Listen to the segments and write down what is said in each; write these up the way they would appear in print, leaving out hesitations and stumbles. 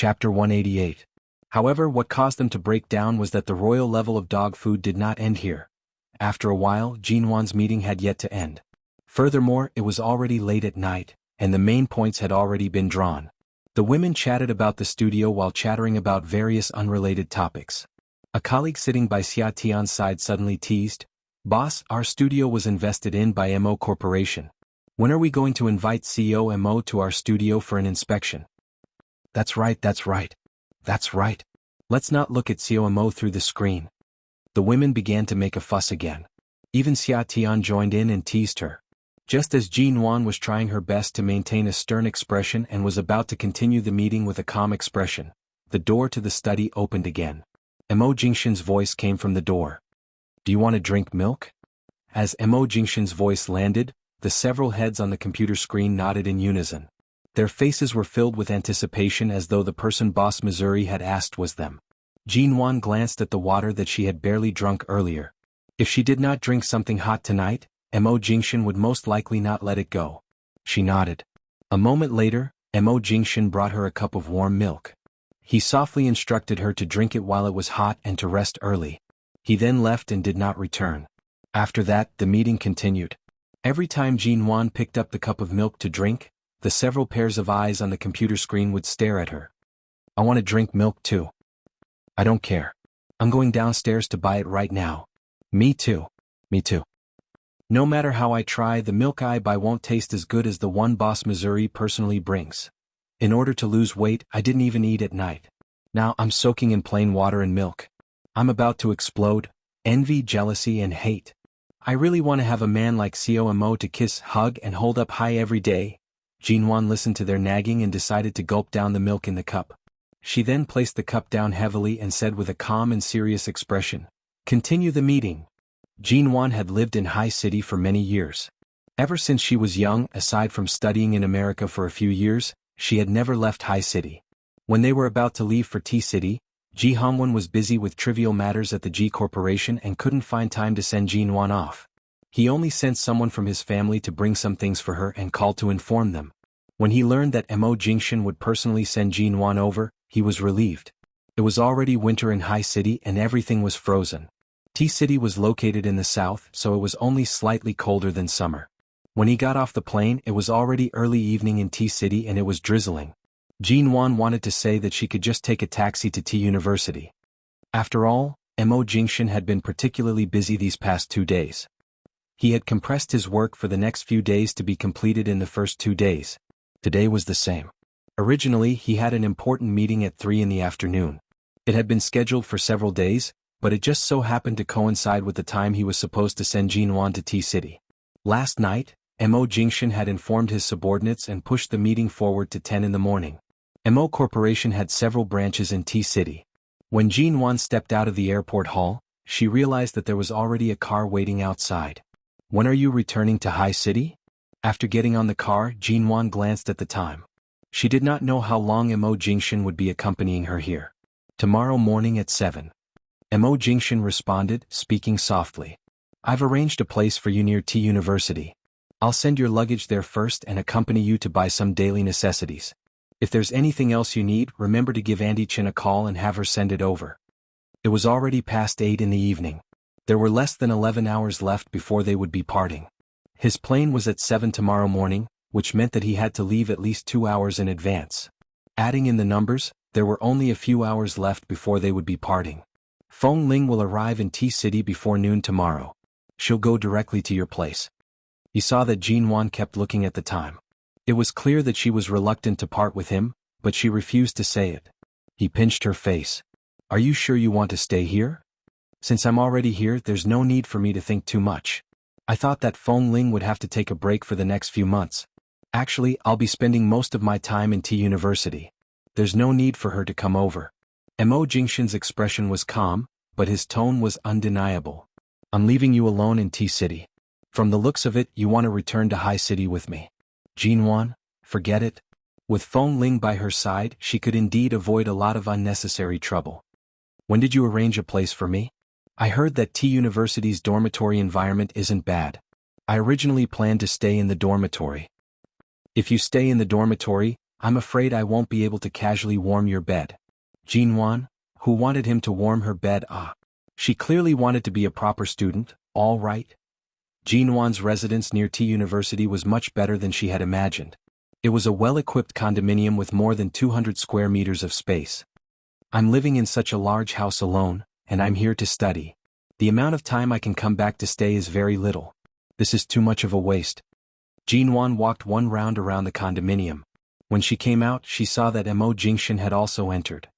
Chapter 188. However, what caused them to break down was that the royal level of dog food did not end here. After a while, Jinwan's meeting had yet to end. Furthermore, it was already late at night, and the main points had already been drawn. The women chatted about the studio while chattering about various unrelated topics. A colleague sitting by Xia Tian's side suddenly teased, "Boss, our studio was invested in by MO Corporation. When are we going to invite CEO MO to our studio for an inspection?" That's right. Let's not look at CEO MO through the screen." The women began to make a fuss again. Even Xia Tian joined in and teased her. Just as Jinwan was trying her best to maintain a stern expression and was about to continue the meeting with a calm expression, the door to the study opened again. Mo Jingshan's voice came from the door. "Do you want to drink milk?" As Mo Jingshan's voice landed, the several heads on the computer screen nodded in unison. Their faces were filled with anticipation as though the person Boss Missouri had asked was them. Jinwan glanced at the water that she had barely drunk earlier. If she did not drink something hot tonight, Mo Jingshan would most likely not let it go. She nodded. A moment later, Mo Jingshan brought her a cup of warm milk. He softly instructed her to drink it while it was hot and to rest early. He then left and did not return. After that, the meeting continued. Every time Jinwan picked up the cup of milk to drink, the several pairs of eyes on the computer screen would stare at her. "I want to drink milk too." "I don't care. I'm going downstairs to buy it right now." Me too. "No matter how I try, the milk I buy won't taste as good as the one Boss Missouri personally brings. In order to lose weight, I didn't even eat at night. Now I'm soaking in plain water and milk. I'm about to explode. Envy, jealousy, and hate. I really want to have a man like COMO to kiss, hug, and hold up high every day." Jinwan listened to their nagging and decided to gulp down the milk in the cup. She then placed the cup down heavily and said with a calm and serious expression, "Continue the meeting." Jinwan had lived in High City for many years. Ever since she was young, aside from studying in America for a few years, she had never left High City. When they were about to leave for T-City, Ji Hongwen was busy with trivial matters at the G Corporation and couldn't find time to send Jinwan off. He only sent someone from his family to bring some things for her and called to inform them. When he learned that Mo Jingshan would personally send Jinwan over, he was relieved. It was already winter in High City and everything was frozen. T-City was located in the south, so it was only slightly colder than summer. When he got off the plane, it was already early evening in T-City and it was drizzling. Jinwan wanted to say that she could just take a taxi to T University. After all, Mo Jingshan had been particularly busy these past 2 days. He had compressed his work for the next few days to be completed in the first 2 days. Today was the same. Originally, he had an important meeting at 3 in the afternoon. It had been scheduled for several days, but it just so happened to coincide with the time he was supposed to send Jinwan to T-City. Last night, Mo Jingshan had informed his subordinates and pushed the meeting forward to 10 in the morning. Mo Corporation had several branches in T-City. When Jinwan stepped out of the airport hall, she realized that there was already a car waiting outside. "When are you returning to High City?" After getting on the car, Jinwan glanced at the time. She did not know how long Mo Jingshan would be accompanying her here. "Tomorrow morning at 7. Mo Jingshan responded, speaking softly. "I've arranged a place for you near T University. I'll send your luggage there first and accompany you to buy some daily necessities. If there's anything else you need, remember to give Andy Chin a call and have her send it over." It was already past 8 in the evening. There were less than 11 hours left before they would be parting. His plane was at 7 tomorrow morning, which meant that he had to leave at least 2 hours in advance. Adding in the numbers, there were only a few hours left before they would be parting. "Feng Ling will arrive in T-City before noon tomorrow. She'll go directly to your place." He saw that Jinwan kept looking at the time. It was clear that she was reluctant to part with him, but she refused to say it. He pinched her face. "Are you sure you want to stay here? Since I'm already here, there's no need for me to think too much. I thought that Feng Ling would have to take a break for the next few months. Actually, I'll be spending most of my time in T University. There's no need for her to come over." Mo Jingshan's expression was calm, but his tone was undeniable. "I'm leaving you alone in T-City. From the looks of it, you want to return to High City with me. Jinwan, forget it." With Feng Ling by her side, she could indeed avoid a lot of unnecessary trouble. "When did you arrange a place for me?" "I heard that T University's dormitory environment isn't bad. I originally planned to stay in the dormitory." "If you stay in the dormitory, I'm afraid I won't be able to casually warm your bed. Jinwan, who wanted him to warm her bed? She clearly wanted to be a proper student, all right. Jinwan's residence near T University was much better than she had imagined. It was a well-equipped condominium with more than 200 square meters of space. I'm living in such a large house alone, and I'm here to study. The amount of time I can come back to stay is very little. This is too much of a waste. Jinwan walked one round around the condominium. When she came out, she saw that Mo Jingshan had also entered.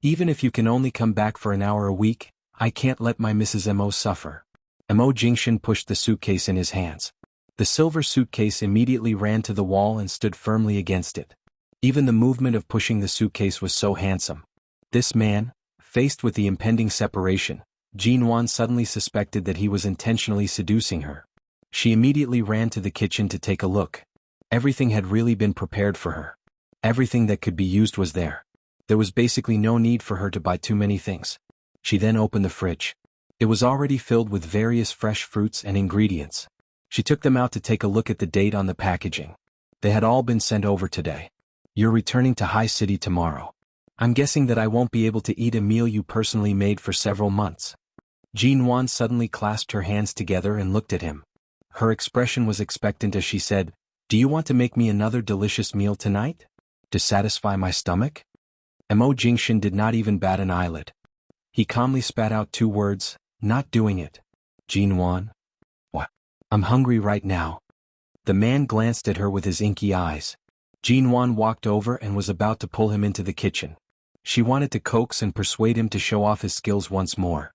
Even if you can only come back for an hour a week, I can't let my Mrs. Mo suffer. Mo Jingshan pushed the suitcase in his hands. The silver suitcase immediately ran to the wall and stood firmly against it. Even the movement of pushing the suitcase was so handsome. This man, faced with the impending separation, Jinwan suddenly suspected that he was intentionally seducing her. She immediately ran to the kitchen to take a look. Everything had really been prepared for her. Everything that could be used was there. There was basically no need for her to buy too many things. She then opened the fridge. It was already filled with various fresh fruits and ingredients. She took them out to take a look at the date on the packaging. They had all been sent over today. You're returning to High City tomorrow. I'm guessing that I won't be able to eat a meal you personally made for several months. Jinwan suddenly clasped her hands together and looked at him. Her expression was expectant as she said, "Do you want to make me another delicious meal tonight? To satisfy my stomach?" Mo Jingshan did not even bat an eyelid. He calmly spat out 2 words, "Not doing it." Jinwan? What? I'm hungry right now. The man glanced at her with his inky eyes. Jinwan walked over and was about to pull him into the kitchen. She wanted to coax and persuade him to show off his skills once more.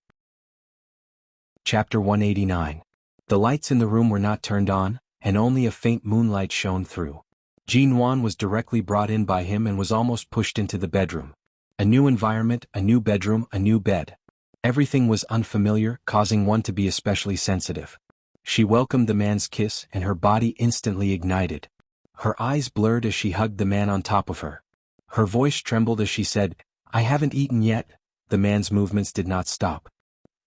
Chapter 189. The lights in the room were not turned on, and only a faint moonlight shone through. Jinwan was directly brought in by him and was almost pushed into the bedroom. A new environment, a new bedroom, a new bed. Everything was unfamiliar, causing one to be especially sensitive. She welcomed the man's kiss and her body instantly ignited. Her eyes blurred as she hugged the man on top of her. Her voice trembled as she said, "I haven't eaten yet." The man's movements did not stop.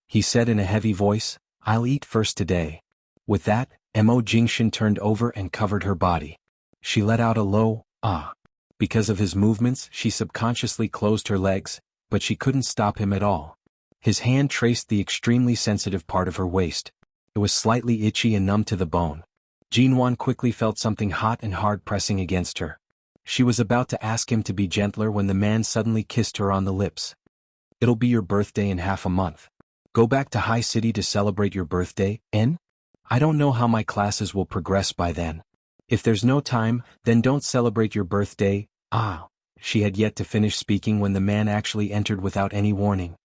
He said in a heavy voice, "I'll eat first today." With that, Mo Jingshan turned over and covered her body. She let out a low, "Ah." Because of his movements, she subconsciously closed her legs, but she couldn't stop him at all. His hand traced the extremely sensitive part of her waist. It was slightly itchy and numb to the bone. Jinwan quickly felt something hot and hard pressing against her. She was about to ask him to be gentler when the man suddenly kissed her on the lips. "It'll be your birthday in half a month. Go back to High City to celebrate your birthday, N? I don't know how my classes will progress by then. If there's no time, then don't celebrate your birthday." She had yet to finish speaking when the man actually entered without any warning.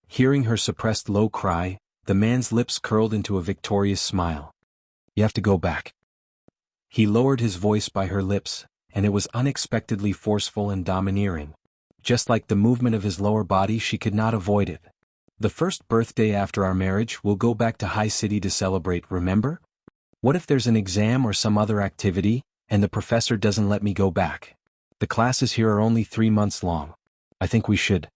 Hearing her suppressed low cry, the man's lips curled into a victorious smile. "You have to go back." He lowered his voice by her lips, and it was unexpectedly forceful and domineering. Just like the movement of his lower body, she could not avoid it. "The first birthday after our marriage, we'll go back to High City to celebrate, remember? What if there's an exam or some other activity, and the professor doesn't let me go back? The classes here are only 3 months long. I think we should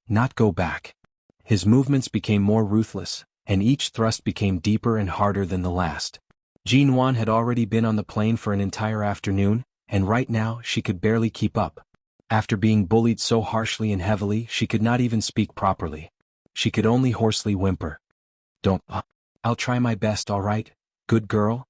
not go back." His movements became more ruthless, and each thrust became deeper and harder than the last. Jinwan had already been on the plane for an entire afternoon, and right now she could barely keep up. After being bullied so harshly and heavily, she could not even speak properly. She could only hoarsely whimper. "Don't. I'll try my best, all right? Good girl?"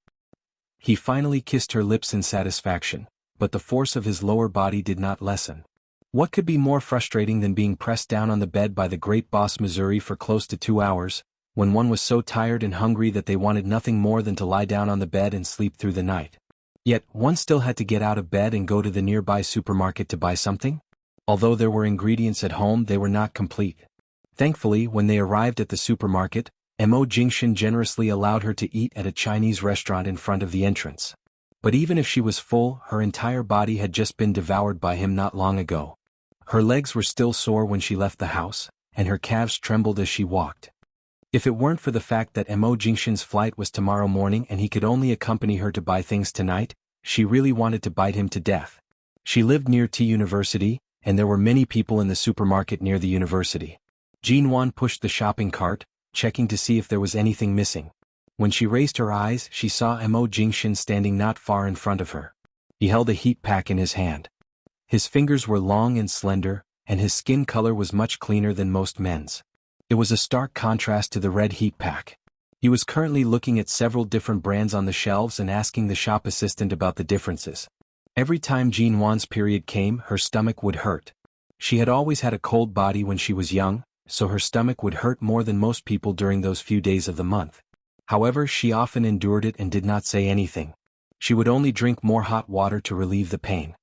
He finally kissed her lips in satisfaction, but the force of his lower body did not lessen. What could be more frustrating than being pressed down on the bed by the great boss Missouri for close to 2 hours, when one was so tired and hungry that they wanted nothing more than to lie down on the bed and sleep through the night? Yet, one still had to get out of bed and go to the nearby supermarket to buy something? Although there were ingredients at home, they were not complete. Thankfully, when they arrived at the supermarket, Mo Jingshan generously allowed her to eat at a Chinese restaurant in front of the entrance. But even if she was full, her entire body had just been devoured by him not long ago. Her legs were still sore when she left the house, and her calves trembled as she walked. If it weren't for the fact that Mo Jingshan's flight was tomorrow morning and he could only accompany her to buy things tonight, she really wanted to bite him to death. She lived near T University, and there were many people in the supermarket near the university. Jinwan pushed the shopping cart, checking to see if there was anything missing. When she raised her eyes, she saw Mo Jingshan standing not far in front of her. He held a heat pack in his hand. His fingers were long and slender, and his skin color was much cleaner than most men's. It was a stark contrast to the red heat pack. He was currently looking at several different brands on the shelves and asking the shop assistant about the differences. Every time Jean Wan's period came, her stomach would hurt. She had always had a cold body when she was young, so her stomach would hurt more than most people during those few days of the month. However, she often endured it and did not say anything. She would only drink more hot water to relieve the pain.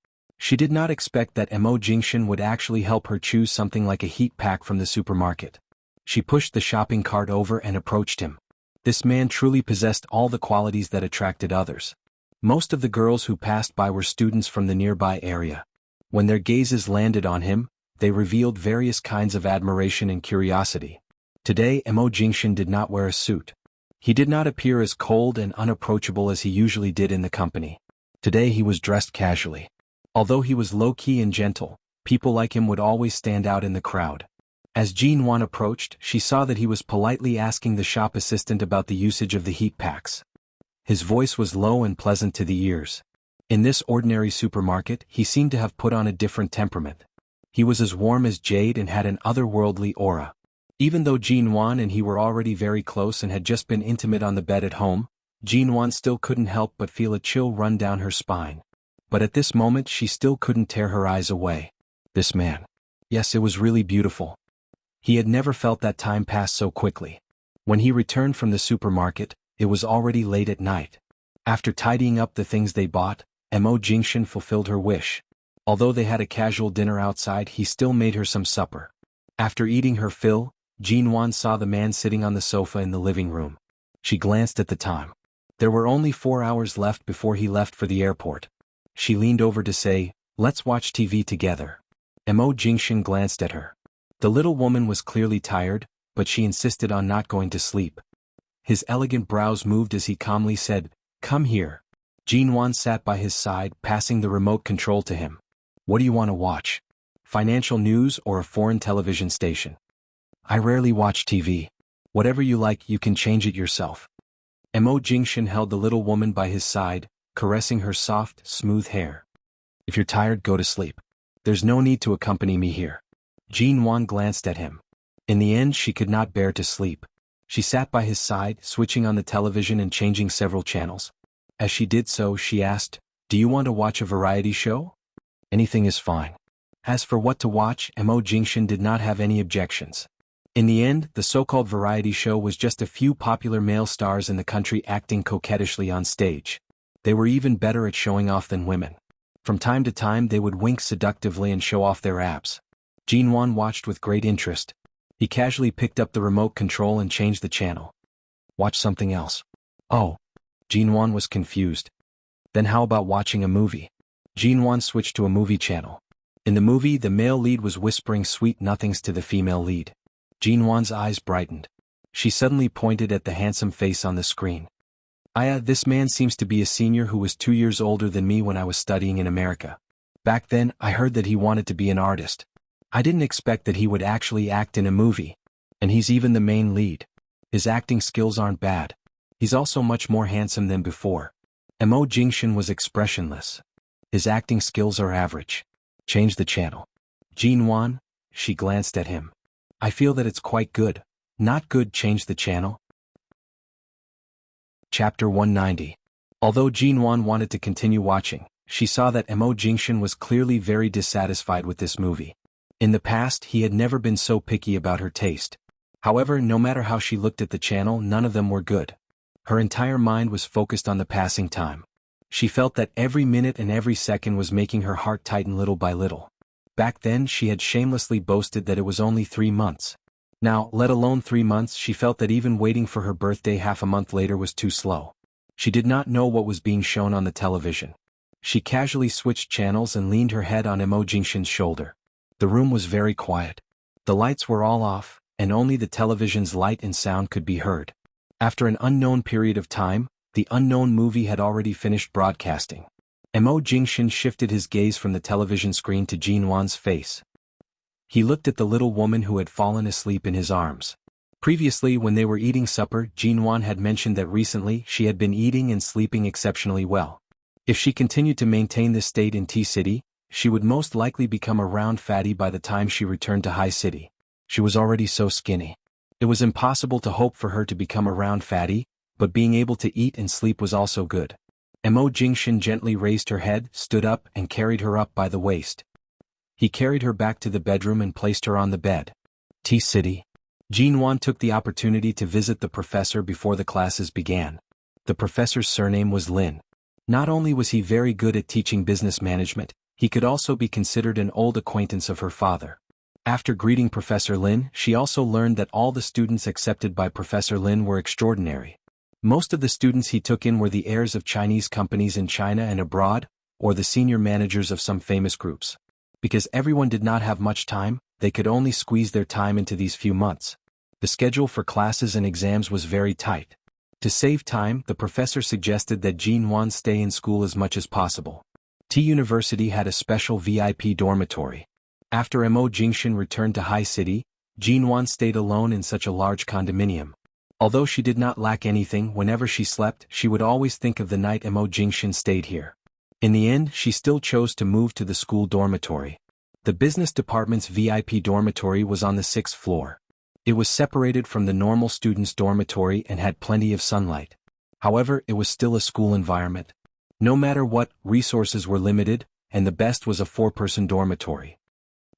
She did not expect that Mo Jingshan would actually help her choose something like a heat pack from the supermarket. She pushed the shopping cart over and approached him. This man truly possessed all the qualities that attracted others. Most of the girls who passed by were students from the nearby area. When their gazes landed on him, they revealed various kinds of admiration and curiosity. Today, Mo Jingshan did not wear a suit. He did not appear as cold and unapproachable as he usually did in the company. Today he was dressed casually. Although he was low-key and gentle, people like him would always stand out in the crowd. As Jean Wan approached, she saw that he was politely asking the shop assistant about the usage of the heat packs. His voice was low and pleasant to the ears. In this ordinary supermarket, he seemed to have put on a different temperament. He was as warm as jade and had an otherworldly aura. Even though Jean Wan and he were already very close and had just been intimate on the bed at home, Jean Wan still couldn't help but feel a chill run down her spine. But at this moment she still couldn't tear her eyes away. This man. Yes, it was really beautiful. He had never felt that time pass so quickly. When he returned from the supermarket, it was already late at night. After tidying up the things they bought, Mo Jingshan fulfilled her wish. Although they had a casual dinner outside, he still made her some supper. After eating her fill, Jean Wan saw the man sitting on the sofa in the living room. She glanced at the time. There were only 4 hours left before he left for the airport. She leaned over to say, "Let's watch TV together." Mo Jingshan glanced at her. The little woman was clearly tired, but she insisted on not going to sleep. His elegant brows moved as he calmly said, "Come here." Jean Wan sat by his side, passing the remote control to him. "What do you want to watch? Financial news or a foreign television station?" "I rarely watch TV. Whatever you like, you can change it yourself." Mo Jingshan held the little woman by his side, caressing her soft, smooth hair. "If you're tired, go to sleep. There's no need to accompany me here." Jean Wan glanced at him. In the end, she could not bear to sleep. She sat by his side, switching on the television and changing several channels. As she did so, she asked, "Do you want to watch a variety show?" "Anything is fine." As for what to watch, Mo Jingshan did not have any objections. In the end, the so-called variety show was just a few popular male stars in the country acting coquettishly on stage. They were even better at showing off than women. From time to time they would wink seductively and show off their abs. Jean Wan watched with great interest. He casually picked up the remote control and changed the channel. "Watch something else." "Oh." Jean Wan was confused. "Then how about watching a movie?" Jean Wan switched to a movie channel. In the movie, the male lead was whispering sweet nothings to the female lead. Jean Wan's eyes brightened. She suddenly pointed at the handsome face on the screen. This man seems to be a senior who was 2 years older than me when I was studying in America. Back then, I heard that he wanted to be an artist. I didn't expect that he would actually act in a movie. And he's even the main lead. His acting skills aren't bad. He's also much more handsome than before." Mo Jingshan was expressionless. "His acting skills are average. Change the channel." "Jean Wan," she glanced at him. "I feel that it's quite good. Not good, change the channel." Chapter 190. Although Jean Wan wanted to continue watching, she saw that Mo Jingshan was clearly very dissatisfied with this movie. In the past, he had never been so picky about her taste. However, no matter how she looked at the channel, none of them were good. Her entire mind was focused on the passing time. She felt that every minute and every second was making her heart tighten little by little. Back then, she had shamelessly boasted that it was only 3 months. Now, let alone 3 months, she felt that even waiting for her birthday half a month later was too slow. She did not know what was being shown on the television. She casually switched channels and leaned her head on Mo Jingshan's shoulder. The room was very quiet. The lights were all off, and only the television's light and sound could be heard. After an unknown period of time, the unknown movie had already finished broadcasting. Mo Jingshan shifted his gaze from the television screen to Jean Wan's face. He looked at the little woman who had fallen asleep in his arms. Previously, when they were eating supper, Jean Wan had mentioned that recently she had been eating and sleeping exceptionally well. If she continued to maintain this state in T-City, She would most likely become a round fatty by the time she returned to High City. She was already so skinny. It was impossible to hope for her to become a round fatty, but being able to eat and sleep was also good. Mo Jingshin gently raised her head, stood up, and carried her up by the waist. He carried her back to the bedroom and placed her on the bed. T City. Jinwan took the opportunity to visit the professor before the classes began. The professor's surname was Lin. Not only was he very good at teaching business management, he could also be considered an old acquaintance of her father. After greeting Professor Lin, she also learned that all the students accepted by Professor Lin were extraordinary. Most of the students he took in were the heirs of Chinese companies in China and abroad, or the senior managers of some famous groups. Because everyone did not have much time, they could only squeeze their time into these few months. The schedule for classes and exams was very tight. To save time, the professor suggested that Jinwan stay in school as much as possible. T University had a special VIP dormitory. After Mo Jingshin returned to High City, Jinwan stayed alone in such a large condominium. Although she did not lack anything, whenever she slept, she would always think of the night Mo Jingshin stayed here. In the end, she still chose to move to the school dormitory. The business department's VIP dormitory was on the 6th floor. It was separated from the normal students' dormitory and had plenty of sunlight. However, it was still a school environment. No matter what, resources were limited, and the best was a 4-person dormitory.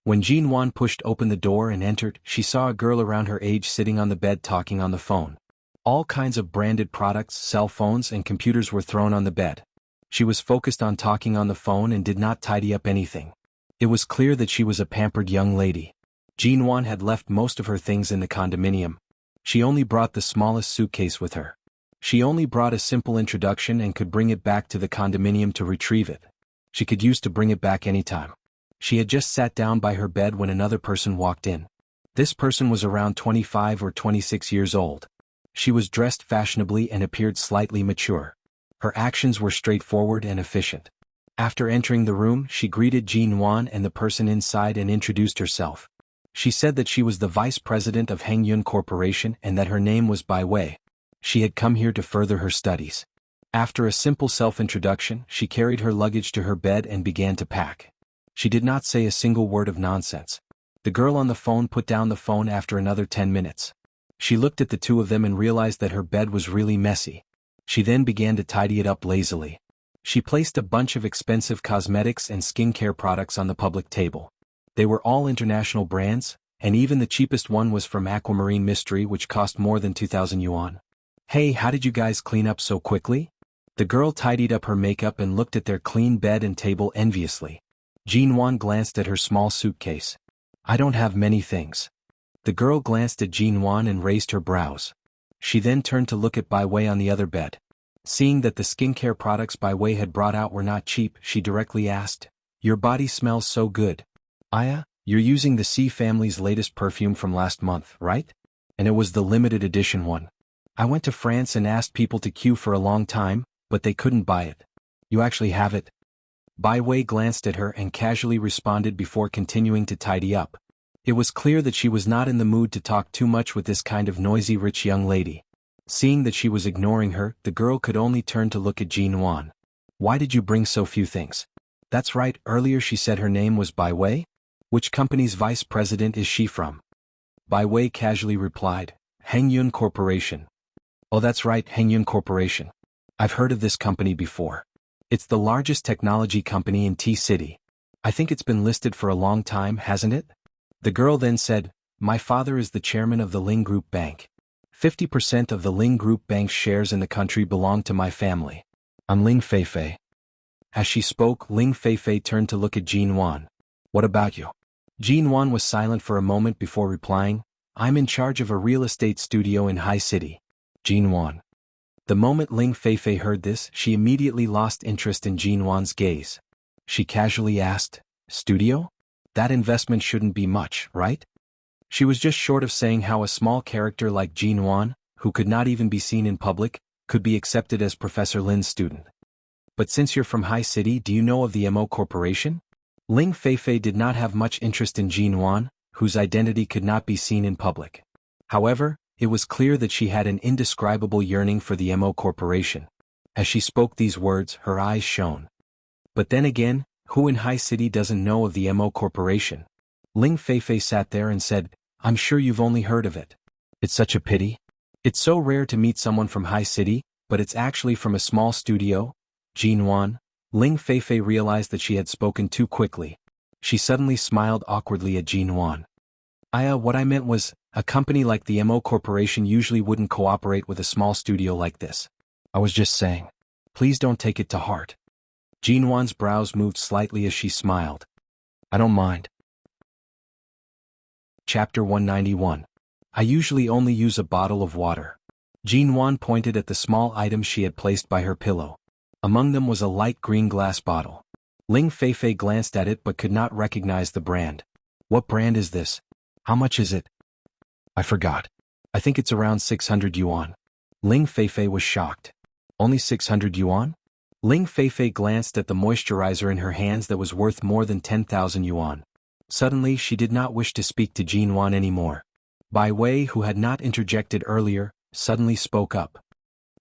When Jinwan pushed open the door and entered, she saw a girl around her age sitting on the bed talking on the phone. All kinds of branded products, cell phones, and computers were thrown on the bed. She was focused on talking on the phone and did not tidy up anything. It was clear that she was a pampered young lady. Jinwan had left most of her things in the condominium. She only brought the smallest suitcase with her. She only brought a simple introduction and could bring it back to the condominium to retrieve it. She could use to bring it back anytime. She had just sat down by her bed when another person walked in. This person was around 25 or 26 years old. She was dressed fashionably and appeared slightly mature. Her actions were straightforward and efficient. After entering the room, she greeted Jinwan and the person inside and introduced herself. She said that she was the vice president of Hengyun Corporation and that her name was Bai Wei. She had come here to further her studies. After a simple self-introduction, she carried her luggage to her bed and began to pack. She did not say a single word of nonsense. The girl on the phone put down the phone after another 10 minutes. She looked at the two of them and realized that her bed was really messy. She then began to tidy it up lazily. She placed a bunch of expensive cosmetics and skincare products on the public table. They were all international brands, and even the cheapest one was from Aquamarine Mystery, which cost more than 2,000 yuan. Hey, how did you guys clean up so quickly? The girl tidied up her makeup and looked at their clean bed and table enviously. Jinwan glanced at her small suitcase. I don't have many things. The girl glanced at Jinwan and raised her brows. She then turned to look at Bai Wei on the other bed. Seeing that the skincare products Bai Wei had brought out were not cheap, she directly asked, Your body smells so good. Aya, you're using the C family's latest perfume from last month, right? And it was the limited edition one. I went to France and asked people to queue for a long time, but they couldn't buy it. You actually have it? Bai Wei glanced at her and casually responded before continuing to tidy up. It was clear that she was not in the mood to talk too much with this kind of noisy rich young lady. Seeing that she was ignoring her, the girl could only turn to look at Jinwan. Why did you bring so few things? That's right, earlier she said her name was Bai Wei? Which company's vice president is she from? Bai Wei casually replied, Hengyun Corporation. Oh, that's right, Hengyun Corporation. I've heard of this company before. It's the largest technology company in T City. I think it's been listed for a long time, hasn't it? The girl then said, My father is the chairman of the Ling Group Bank. 50% of the Ling Group Bank's shares in the country belong to my family. I'm Ling Feifei. As she spoke, Ling Feifei turned to look at Jinwan. What about you? Jinwan was silent for a moment before replying, I'm in charge of a real estate studio in High City. Jinwan. The moment Ling Feifei heard this, she immediately lost interest in Jinwan's gaze. She casually asked, Studio? That investment shouldn't be much, right? She was just short of saying how a small character like Jinwan, who could not even be seen in public, could be accepted as Professor Lin's student. But since you're from High City, do you know of the Mo Corporation? Ling Feifei did not have much interest in Jinwan, whose identity could not be seen in public. However, it was clear that she had an indescribable yearning for the Mo Corporation. As she spoke these words, her eyes shone. But then again, Who in High City doesn't know of the MO Corporation? Ling Feifei sat there and said, I'm sure you've only heard of it. It's such a pity. It's so rare to meet someone from High City, but it's actually from a small studio. Jin Wan. Ling Feifei realized that she had spoken too quickly. She suddenly smiled awkwardly at Jin Wan. What I meant was, a company like the MO Corporation usually wouldn't cooperate with a small studio like this. I was just saying. Please don't take it to heart. Jin Wan's brows moved slightly as she smiled. I don't mind. Chapter 191. I usually only use a bottle of water. Jin Wan pointed at the small items she had placed by her pillow. Among them was a light green glass bottle. Ling Feifei glanced at it but could not recognize the brand. What brand is this? How much is it? I forgot. I think it's around 600 yuan. Ling Feifei was shocked. Only 600 yuan? Ling Feifei glanced at the moisturizer in her hands that was worth more than 10,000 yuan. Suddenly she did not wish to speak to Jin Wan anymore. Bai Wei, who had not interjected earlier, suddenly spoke up.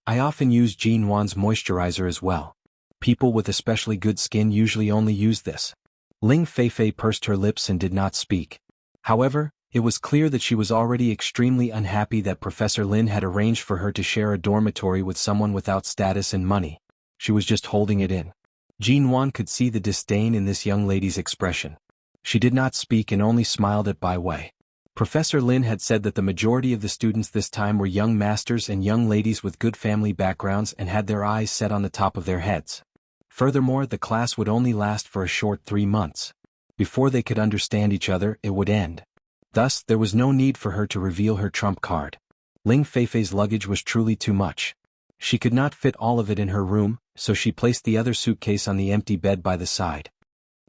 I often use Jin Wan's moisturizer as well. People with especially good skin usually only use this. Ling Feifei pursed her lips and did not speak. However, it was clear that she was already extremely unhappy that Professor Lin had arranged for her to share a dormitory with someone without status and money. She was just holding it in. Jin Wan could see the disdain in this young lady's expression. She did not speak and only smiled at Bai Wei. Professor Lin had said that the majority of the students this time were young masters and young ladies with good family backgrounds and had their eyes set on the top of their heads. Furthermore, the class would only last for a short 3 months. Before they could understand each other, it would end. Thus, there was no need for her to reveal her trump card. Ling Feifei's luggage was truly too much. She could not fit all of it in her room, so she placed the other suitcase on the empty bed by the side.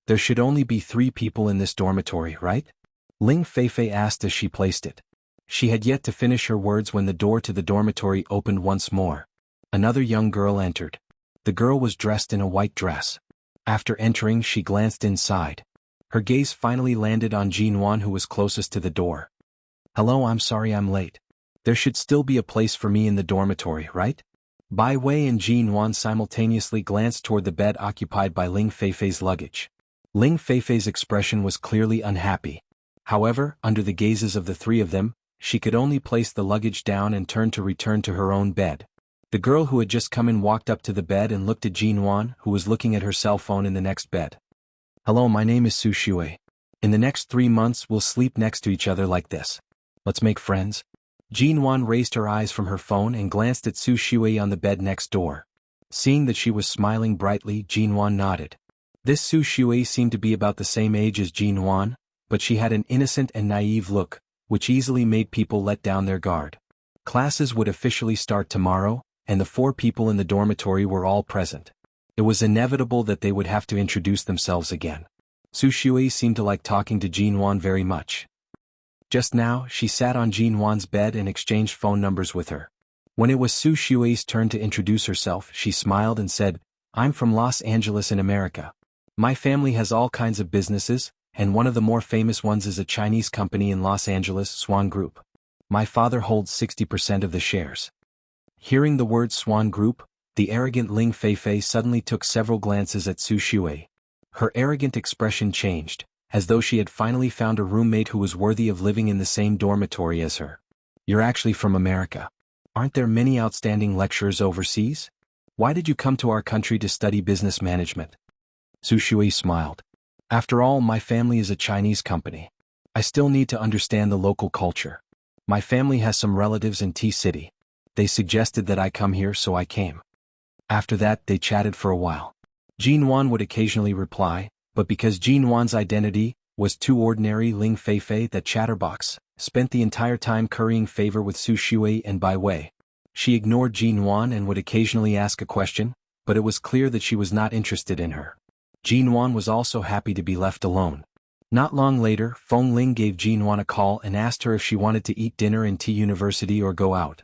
There should only be 3 people in this dormitory, right? Ling Feifei asked as she placed it. She had yet to finish her words when the door to the dormitory opened once more. Another young girl entered. The girl was dressed in a white dress. After entering, she glanced inside. Her gaze finally landed on Jin Wan, who was closest to the door. Hello, I'm sorry I'm late. There should still be a place for me in the dormitory, right? Bai Wei and Jin Wan simultaneously glanced toward the bed occupied by Ling Feifei's luggage. Ling Feifei's expression was clearly unhappy. However, under the gazes of the 3 of them, she could only place the luggage down and turn to return to her own bed. The girl who had just come in walked up to the bed and looked at Jin Wan, who was looking at her cell phone in the next bed. Hello, my name is Su Shui. In the next 3 months we'll sleep next to each other like this. Let's make friends. Jin Wan raised her eyes from her phone and glanced at Su Shui on the bed next door. Seeing that she was smiling brightly, Jin Wan nodded. This Su Shui seemed to be about the same age as Jin Wan, but she had an innocent and naive look, which easily made people let down their guard. Classes would officially start tomorrow, and the 4 people in the dormitory were all present. It was inevitable that they would have to introduce themselves again. Su Shui seemed to like talking to Jin Wan very much. Just now, she sat on Jin Wan's bed and exchanged phone numbers with her. When it was Su Shui's turn to introduce herself, she smiled and said, I'm from Los Angeles in America. My family has all kinds of businesses, and one of the more famous ones is a Chinese company in Los Angeles, Swan Group. My father holds 60% of the shares. Hearing the word Swan Group, the arrogant Ling Feifei suddenly took several glances at Su Shui. Her arrogant expression changed, as though she had finally found a roommate who was worthy of living in the same dormitory as her. You're actually from America. Aren't there many outstanding lecturers overseas? Why did you come to our country to study business management? Su Shui smiled. After all, my family is a Chinese company. I still need to understand the local culture. My family has some relatives in T-City. They suggested that I come here, so I came. After that, they chatted for a while. Jin Wan would occasionally reply, but because Jin Wan's identity was too ordinary, Ling Feifei, that chatterbox, spent the entire time currying favor with Su Shui and Bai Wei. She ignored Jin Wan and would occasionally ask a question, but it was clear that she was not interested in her. Jin Wan was also happy to be left alone. Not long later, Feng Ling gave Jin Wan a call and asked her if she wanted to eat dinner in T University or go out.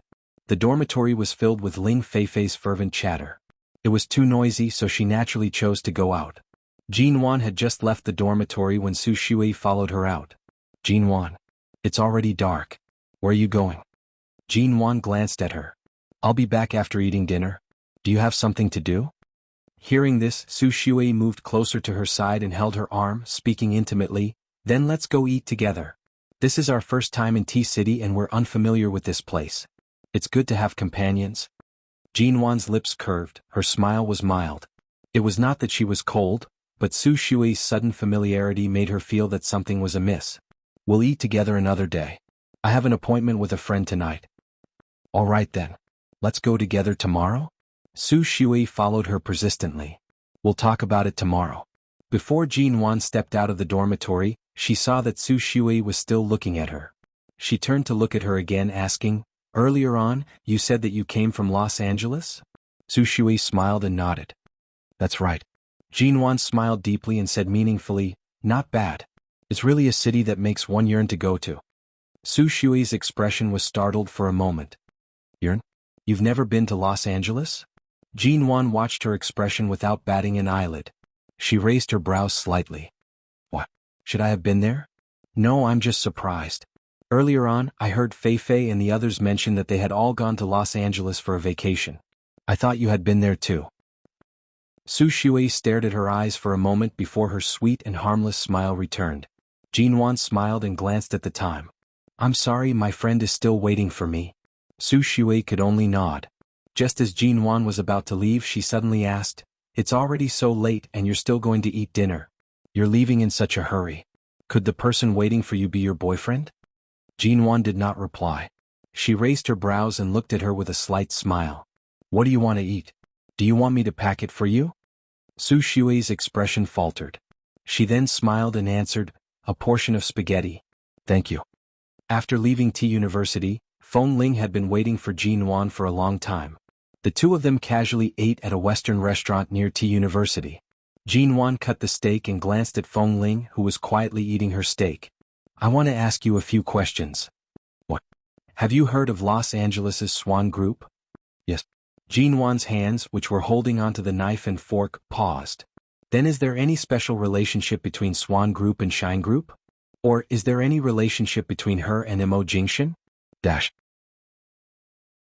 The dormitory was filled with Ling Feifei's fervent chatter. It was too noisy, so she naturally chose to go out. Jin Wan had just left the dormitory when Su Shui followed her out. Jin Wan. It's already dark. Where are you going? Jin Wan glanced at her. I'll be back after eating dinner. Do you have something to do? Hearing this, Su Shui moved closer to her side and held her arm, speaking intimately, "Then let's go eat together. This is our first time in Tea City and we're unfamiliar with this place. It's good to have companions." Jinwan's lips curved, her smile was mild. It was not that she was cold, but Su Shui's sudden familiarity made her feel that something was amiss. "We'll eat together another day. I have an appointment with a friend tonight." "All right then. Let's go together tomorrow?" Su Shui followed her persistently. "We'll talk about it tomorrow." Before Jinwan stepped out of the dormitory, she saw that Su Shui was still looking at her. She turned to look at her again, asking, "Earlier on, you said that you came from Los Angeles?" Su Shui smiled and nodded. "That's right." Jinwan smiled deeply and said meaningfully, "Not bad. It's really a city that makes one yearn to go to." Su Shui's expression was startled for a moment. "Yearn? You've never been to Los Angeles?" Jinwan watched her expression without batting an eyelid. She raised her brows slightly. "What? Should I have been there?" "No, I'm just surprised. Earlier on, I heard Fei Fei and the others mention that they had all gone to Los Angeles for a vacation. I thought you had been there too." Su Shui stared at her eyes for a moment before her sweet and harmless smile returned. Jinwan smiled and glanced at the time. "I'm sorry, my friend is still waiting for me." Su Shui could only nod. Just as Jinwan was about to leave, she suddenly asked, "It's already so late and you're still going to eat dinner. You're leaving in such a hurry. Could the person waiting for you be your boyfriend?" Jinwan did not reply. She raised her brows and looked at her with a slight smile. "What do you want to eat? Do you want me to pack it for you?" Su Shui's expression faltered. She then smiled and answered, "A portion of spaghetti. Thank you." After leaving Tea University, Feng Ling had been waiting for Jinwan for a long time. The two of them casually ate at a Western restaurant near Tea University. Jinwan cut the steak and glanced at Feng Ling, who was quietly eating her steak. "I want to ask you a few questions." "What? Have you heard of Los Angeles' Swan Group?" "Yes." Jinwan's hands, which were holding onto the knife and fork, paused. "Then is there any special relationship between Swan Group and Shine Group? Or is there any relationship between her and Mo Jingshan?"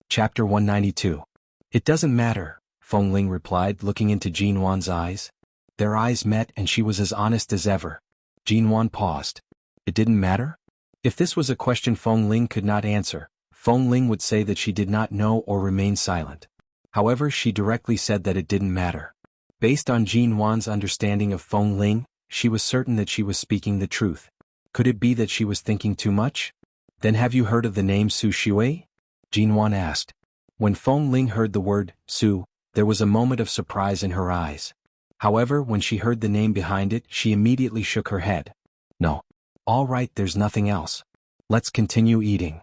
Chapter 192. "It doesn't matter," Feng Ling replied, looking into Jinwan's eyes. Their eyes met and she was as honest as ever. Jinwan paused. It didn't matter? If this was a question Feng Ling could not answer, Feng Ling would say that she did not know or remain silent. However, she directly said that it didn't matter. Based on Jinwan's understanding of Feng Ling, she was certain that she was speaking the truth. Could it be that she was thinking too much? "Then have you heard of the name Su Shui?" Jinwan asked. When Feng Ling heard the word, Su, there was a moment of surprise in her eyes. However, when she heard the name behind it, she immediately shook her head. "No. All right, there's nothing else. Let's continue eating."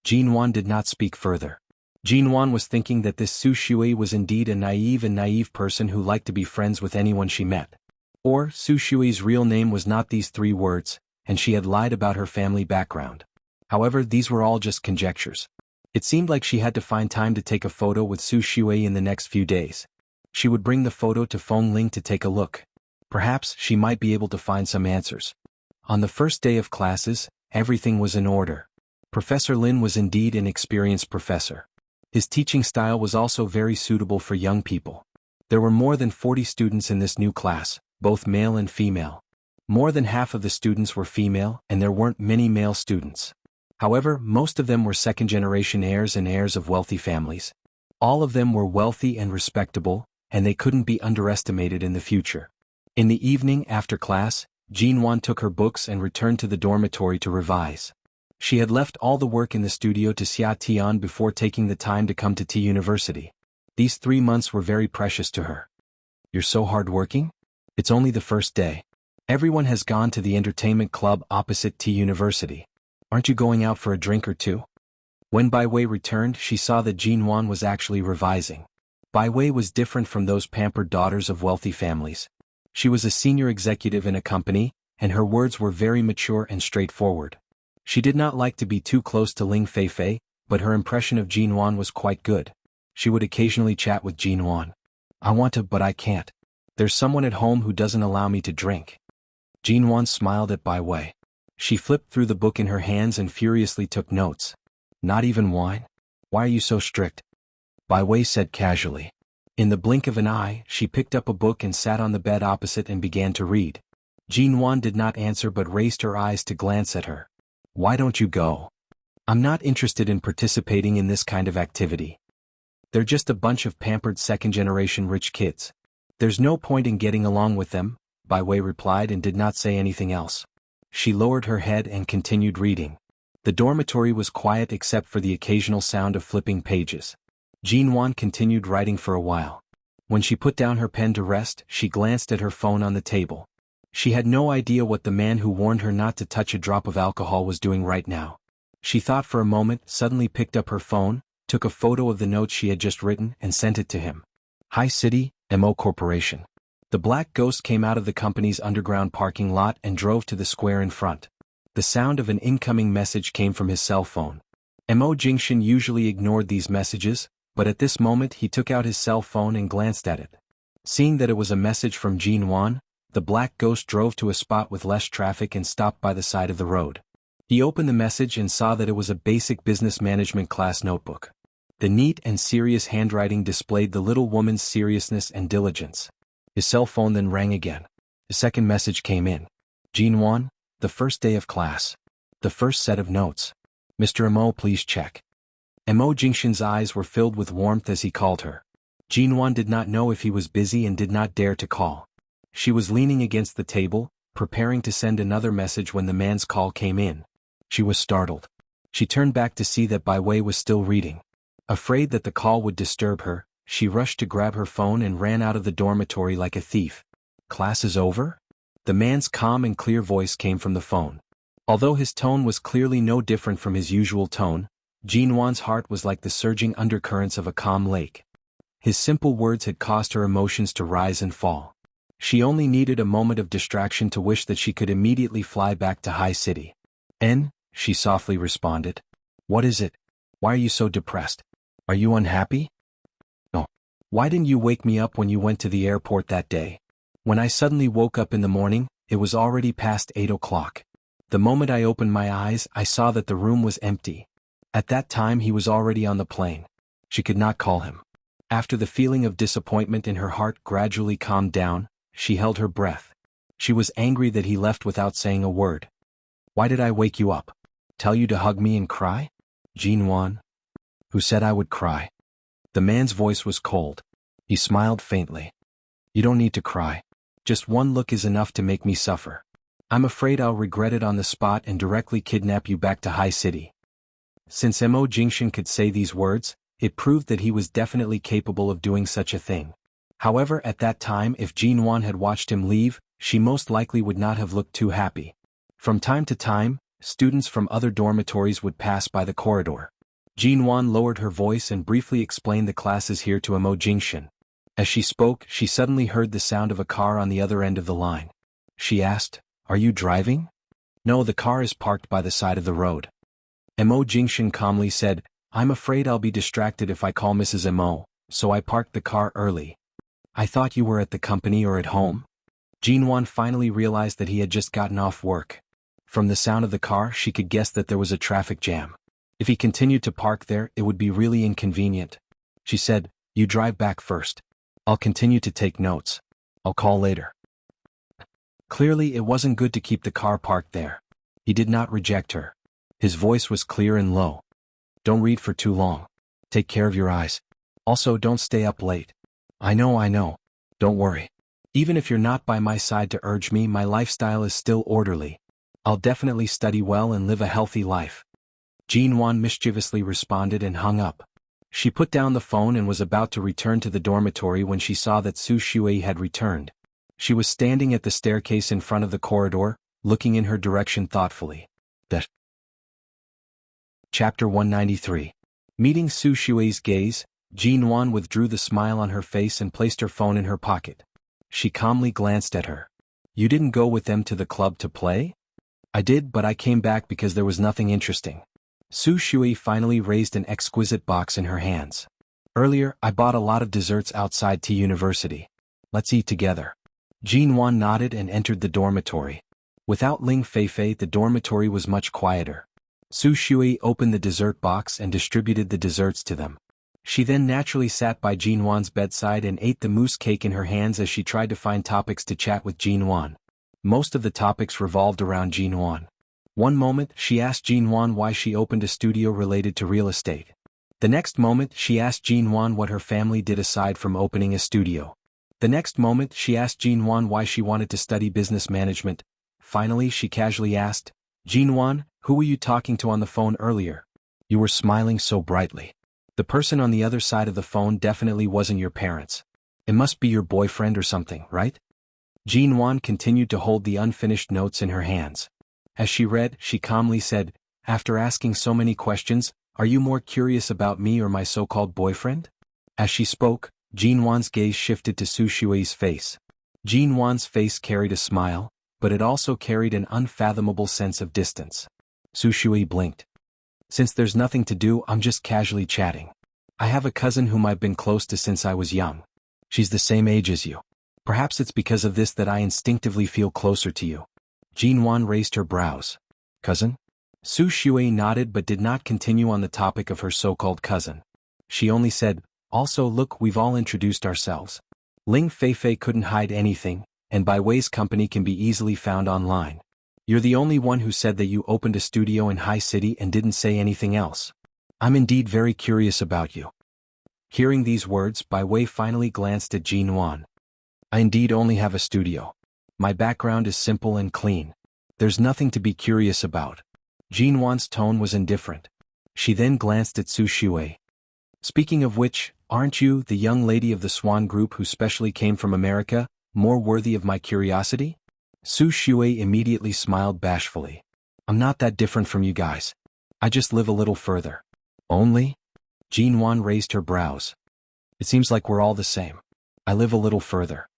Jinwan did not speak further. Jinwan was thinking that this Su Shui was indeed a naive person who liked to be friends with anyone she met. Or, Su Shui's real name was not these three words, and she had lied about her family background. However, these were all just conjectures. It seemed like she had to find time to take a photo with Su Shui in the next few days. She would bring the photo to Feng Ling to take a look. Perhaps she might be able to find some answers. On the first day of classes, everything was in order. Professor Lin was indeed an experienced professor. His teaching style was also very suitable for young people. There were more than 40 students in this new class, both male and female. More than half of the students were female, and there weren't many male students. However, most of them were second-generation heirs and heirs of wealthy families. All of them were wealthy and respectable, and they couldn't be underestimated in the future. In the evening after class, Jinwan took her books and returned to the dormitory to revise. She had left all the work in the studio to Xia Tian before taking the time to come to Tea University. These 3 months were very precious to her. "You're so hard-working? It's only the first day. Everyone has gone to the entertainment club opposite Tea University. Aren't you going out for a drink or two?" When Bai Wei returned, she saw that Jinwan was actually revising. Bai Wei was different from those pampered daughters of wealthy families. She was a senior executive in a company, and her words were very mature and straightforward. She did not like to be too close to Ling Feifei, but her impression of Jinwan was quite good. She would occasionally chat with Jinwan. "I want to, but I can't. There's someone at home who doesn't allow me to drink." Jinwan smiled at Bai Wei. She flipped through the book in her hands and furiously took notes. "Not even wine? Why are you so strict?" Bai Wei said casually. In the blink of an eye, she picked up a book and sat on the bed opposite and began to read. Jinwan did not answer but raised her eyes to glance at her. "Why don't you go? I'm not interested in participating in this kind of activity. They're just a bunch of pampered second-generation rich kids. There's no point in getting along with them," Bai Wei replied and did not say anything else. She lowered her head and continued reading. The dormitory was quiet except for the occasional sound of flipping pages. Jinwan continued writing for a while. When she put down her pen to rest, she glanced at her phone on the table. She had no idea what the man who warned her not to touch a drop of alcohol was doing right now. She thought for a moment, suddenly picked up her phone, took a photo of the note she had just written and sent it to him. "Hi City, MO Corporation." The black ghost came out of the company's underground parking lot and drove to the square in front. The sound of an incoming message came from his cell phone. MO Jingshan usually ignored these messages, but at this moment he took out his cell phone and glanced at it. Seeing that it was a message from Jinwan, the black ghost drove to a spot with less traffic and stopped by the side of the road. He opened the message and saw that it was a basic business management class notebook. The neat and serious handwriting displayed the little woman's seriousness and diligence. His cell phone then rang again. The second message came in. "Jinwan, the first day of class. The first set of notes. Mr. Mo, please check." Mo Jingshan's eyes were filled with warmth as he called her. Jinwan did not know if he was busy and did not dare to call. She was leaning against the table, preparing to send another message when the man's call came in. She was startled. She turned back to see that Bai Wei was still reading. Afraid that the call would disturb her, she rushed to grab her phone and ran out of the dormitory like a thief. "Class is over?" The man's calm and clear voice came from the phone. Although his tone was clearly no different from his usual tone, Jinwan's heart was like the surging undercurrents of a calm lake. His simple words had caused her emotions to rise and fall. She only needed a moment of distraction to wish that she could immediately fly back to High City. She softly responded. "What is it? Why are you so depressed? Are you unhappy?" "No. Why didn't you wake me up when you went to the airport that day?" "When I suddenly woke up in the morning, it was already past 8 o'clock. The moment I opened my eyes, I saw that the room was empty. At that time he was already on the plane." She could not call him. After the feeling of disappointment in her heart gradually calmed down, she held her breath. She was angry that he left without saying a word. "Why did I wake you up? Tell you to hug me and cry?" "Jinwan? Who said I would cry?" The man's voice was cold. He smiled faintly. "You don't need to cry. Just one look is enough to make me suffer. I'm afraid I'll regret it on the spot and directly kidnap you back to High City." Since Mo Jingshan could say these words, it proved that he was definitely capable of doing such a thing. However, at that time if Jinwan had watched him leave, she most likely would not have looked too happy. From time to time, students from other dormitories would pass by the corridor. Jinwan lowered her voice and briefly explained the classes here to Mo Jingshan. As she spoke, she suddenly heard the sound of a car on the other end of the line. She asked, "Are you driving?" "No, the car is parked by the side of the road." Mo Jingshan calmly said, "I'm afraid I'll be distracted if I call Mrs. Mo, so I parked the car early." "I thought you were at the company or at home?" Jinwan finally realized that he had just gotten off work. From the sound of the car she could guess that there was a traffic jam. If he continued to park there, it would be really inconvenient. She said, "You drive back first. I'll continue to take notes. I'll call later." Clearly it wasn't good to keep the car parked there. He did not reject her. His voice was clear and low. "Don't read for too long. Take care of your eyes. Also don't stay up late." I know. Don't worry. Even if you're not by my side to urge me, my lifestyle is still orderly. I'll definitely study well and live a healthy life." Jinwan mischievously responded and hung up. She put down the phone and was about to return to the dormitory when she saw that Su Shui had returned. She was standing at the staircase in front of the corridor, looking in her direction thoughtfully. Chapter 193. Meeting Su Shui's gaze, Jinwan withdrew the smile on her face and placed her phone in her pocket. She calmly glanced at her. "You didn't go with them to the club to play?" "I did, but I came back because there was nothing interesting." Su Shui finally raised an exquisite box in her hands. "Earlier, I bought a lot of desserts outside T University. Let's eat together." Jinwan nodded and entered the dormitory. Without Ling Feifei, the dormitory was much quieter. Su Shui opened the dessert box and distributed the desserts to them. She then naturally sat by Jinwan's bedside and ate the mousse cake in her hands as she tried to find topics to chat with Jinwan. Most of the topics revolved around Jinwan. One moment, she asked Jinwan why she opened a studio related to real estate. The next moment, she asked Jinwan what her family did aside from opening a studio. The next moment, she asked Jinwan why she wanted to study business management. Finally, she casually asked, "Jinwan, who were you talking to on the phone earlier? You were smiling so brightly. The person on the other side of the phone definitely wasn't your parents. It must be your boyfriend or something, right?" Jinwan continued to hold the unfinished notes in her hands. As she read, she calmly said, "After asking so many questions, are you more curious about me or my so-called boyfriend?" As she spoke, Jinwan's gaze shifted to Su Shui's face. Jinwan's face carried a smile, but it also carried an unfathomable sense of distance. Su Shui blinked. "Since there's nothing to do, I'm just casually chatting. I have a cousin whom I've been close to since I was young. She's the same age as you. Perhaps it's because of this that I instinctively feel closer to you." Jinwan raised her brows. "Cousin?" Su Shui nodded but did not continue on the topic of her so-called cousin. She only said, "Also look, we've all introduced ourselves. Ling Feifei couldn't hide anything, and Bai Wei's company can be easily found online. You're the only one who said that you opened a studio in High City and didn't say anything else. I'm indeed very curious about you." Hearing these words, Bai Wei finally glanced at Jinwan. "I indeed only have a studio. My background is simple and clean. There's nothing to be curious about." Jinwan's tone was indifferent. She then glanced at Su Shui. "Speaking of which, aren't you, the young lady of the Swan Group who specially came from America, more worthy of my curiosity?" Su Shui immediately smiled bashfully. "I'm not that different from you guys. I just live a little further." "Only?" Jinwan raised her brows. "It seems like we're all the same. I live a little further.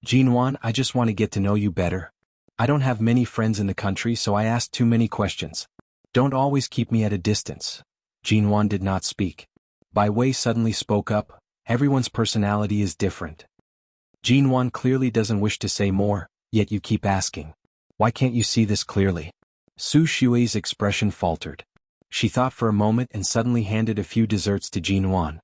Jinwan, I just want to get to know you better. I don't have many friends in the country, so I ask too many questions. Don't always keep me at a distance." Jinwan did not speak. Bai Wei suddenly spoke up, "Everyone's personality is different. Jinwan clearly doesn't wish to say more, yet you keep asking. Why can't you see this clearly?" Su Shui's expression faltered. She thought for a moment and suddenly handed a few desserts to Jinwan.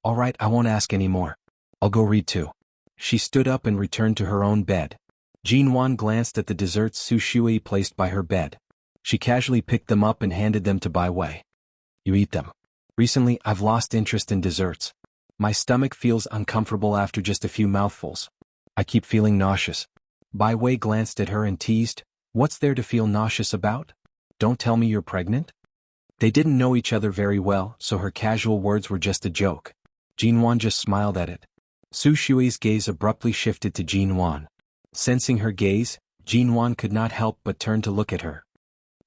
"All right, I won't ask any more. I'll go read too." She stood up and returned to her own bed. Jinwan glanced at the desserts Su Shui placed by her bed. She casually picked them up and handed them to Bai Wei. "You eat them. Recently, I've lost interest in desserts. My stomach feels uncomfortable after just a few mouthfuls. I keep feeling nauseous." Bai Wei glanced at her and teased, "What's there to feel nauseous about? Don't tell me you're pregnant?" They didn't know each other very well, so her casual words were just a joke. Jinwan just smiled at it. Su Shui's gaze abruptly shifted to Jinwan. Sensing her gaze, Jinwan could not help but turn to look at her.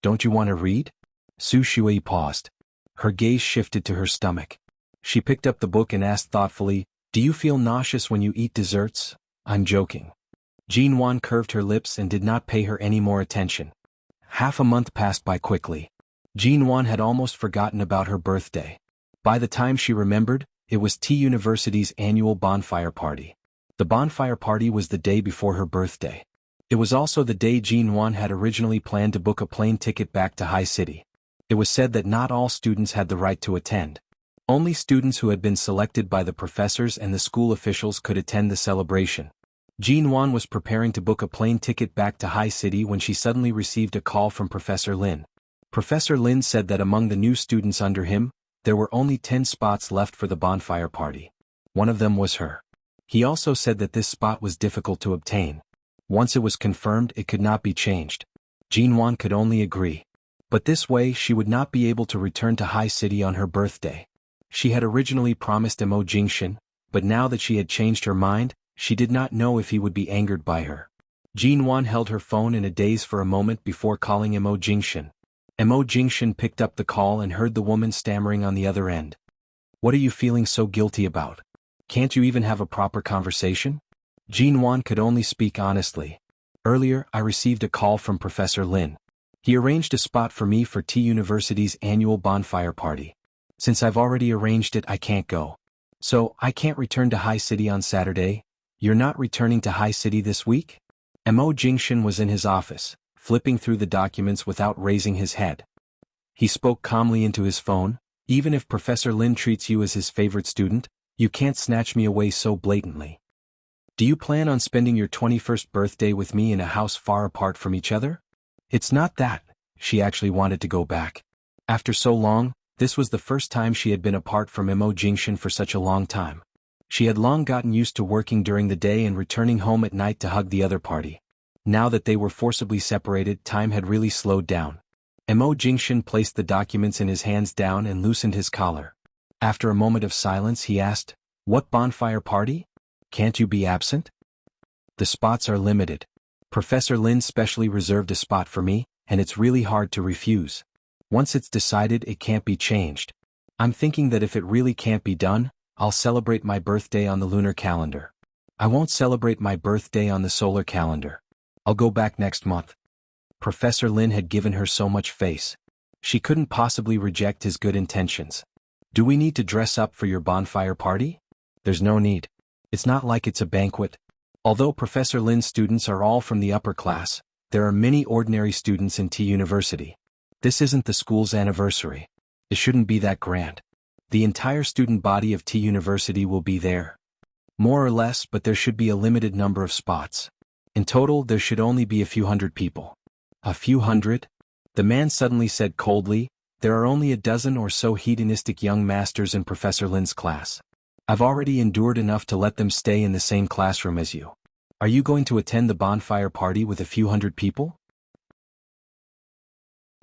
"Don't you want to read?" Su Shui paused. Her gaze shifted to her stomach. She picked up the book and asked thoughtfully, "Do you feel nauseous when you eat desserts?" "I'm joking." Jinwan curved her lips and did not pay her any more attention. Half a month passed by quickly. Jinwan had almost forgotten about her birthday. By the time she remembered, it was T University's annual bonfire party. The bonfire party was the day before her birthday. It was also the day Jinwan had originally planned to book a plane ticket back to High City. It was said that not all students had the right to attend. Only students who had been selected by the professors and the school officials could attend the celebration. Jinwan was preparing to book a plane ticket back to High City when she suddenly received a call from Professor Lin. Professor Lin said that among the new students under him, there were only 10 spots left for the bonfire party. One of them was her. He also said that this spot was difficult to obtain. Once it was confirmed, it could not be changed. Jinwan could only agree. But this way she would not be able to return to High City on her birthday. She had originally promised Mo Jingshan, but now that she had changed her mind, she did not know if he would be angered by her. Jinwan held her phone in a daze for a moment before calling Mo Jingshan. Mo Jingshan picked up the call and heard the woman stammering on the other end. "What are you feeling so guilty about? Can't you even have a proper conversation?" Jinwan could only speak honestly. "Earlier, I received a call from Professor Lin. He arranged a spot for me for T University's annual bonfire party. Since I've already arranged it, I can't go. So, I can't return to High City on Saturday." "You're not returning to High City this week?" Mo Jingshan was in his office, flipping through the documents without raising his head. He spoke calmly into his phone, Even if Professor Lin treats you as his favorite student, you can't snatch me away so blatantly. Do you plan on spending your 21st birthday with me in a house far apart from each other? It's not that. She actually wanted to go back. After so long, this was the first time she had been apart from Mo Jingshan for such a long time. She had long gotten used to working during the day and returning home at night to hug the other party. Now that they were forcibly separated, time had really slowed down. Mo Jingshan placed the documents in his hands down and loosened his collar. After a moment of silence he asked, "What bonfire party? Can't you be absent?" "The spots are limited. Professor Lin specially reserved a spot for me, and it's really hard to refuse. Once it's decided, it can't be changed. I'm thinking that if it really can't be done, I'll celebrate my birthday on the lunar calendar. I won't celebrate my birthday on the solar calendar. I'll go back next month." Professor Lin had given her so much face. She couldn't possibly reject his good intentions. "Do we need to dress up for your bonfire party?" "There's no need. It's not like it's a banquet." Although Professor Lin's students are all from the upper class, there are many ordinary students in T University. This isn't the school's anniversary. It shouldn't be that grand. The entire student body of T University will be there. More or less, but there should be a limited number of spots. In total, there should only be a few hundred people. "A few hundred?" The man suddenly said coldly. "There are only a dozen or so hedonistic young masters in Professor Lin's class. I've already endured enough to let them stay in the same classroom as you. Are you going to attend the bonfire party with a few hundred people?"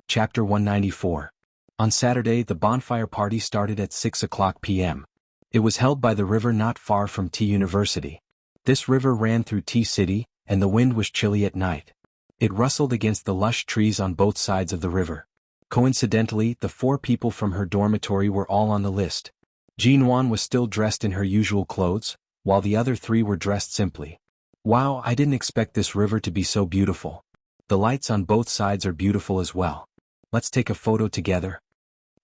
Chapter 194. On Saturday, the bonfire party started at 6 p.m. It was held by the river not far from T University. This river ran through T City, and the wind was chilly at night. It rustled against the lush trees on both sides of the river. Coincidentally, the 4 people from her dormitory were all on the list. Jinwan was still dressed in her usual clothes, while the other 3 were dressed simply. "Wow, I didn't expect this river to be so beautiful. The lights on both sides are beautiful as well. Let's take a photo together,"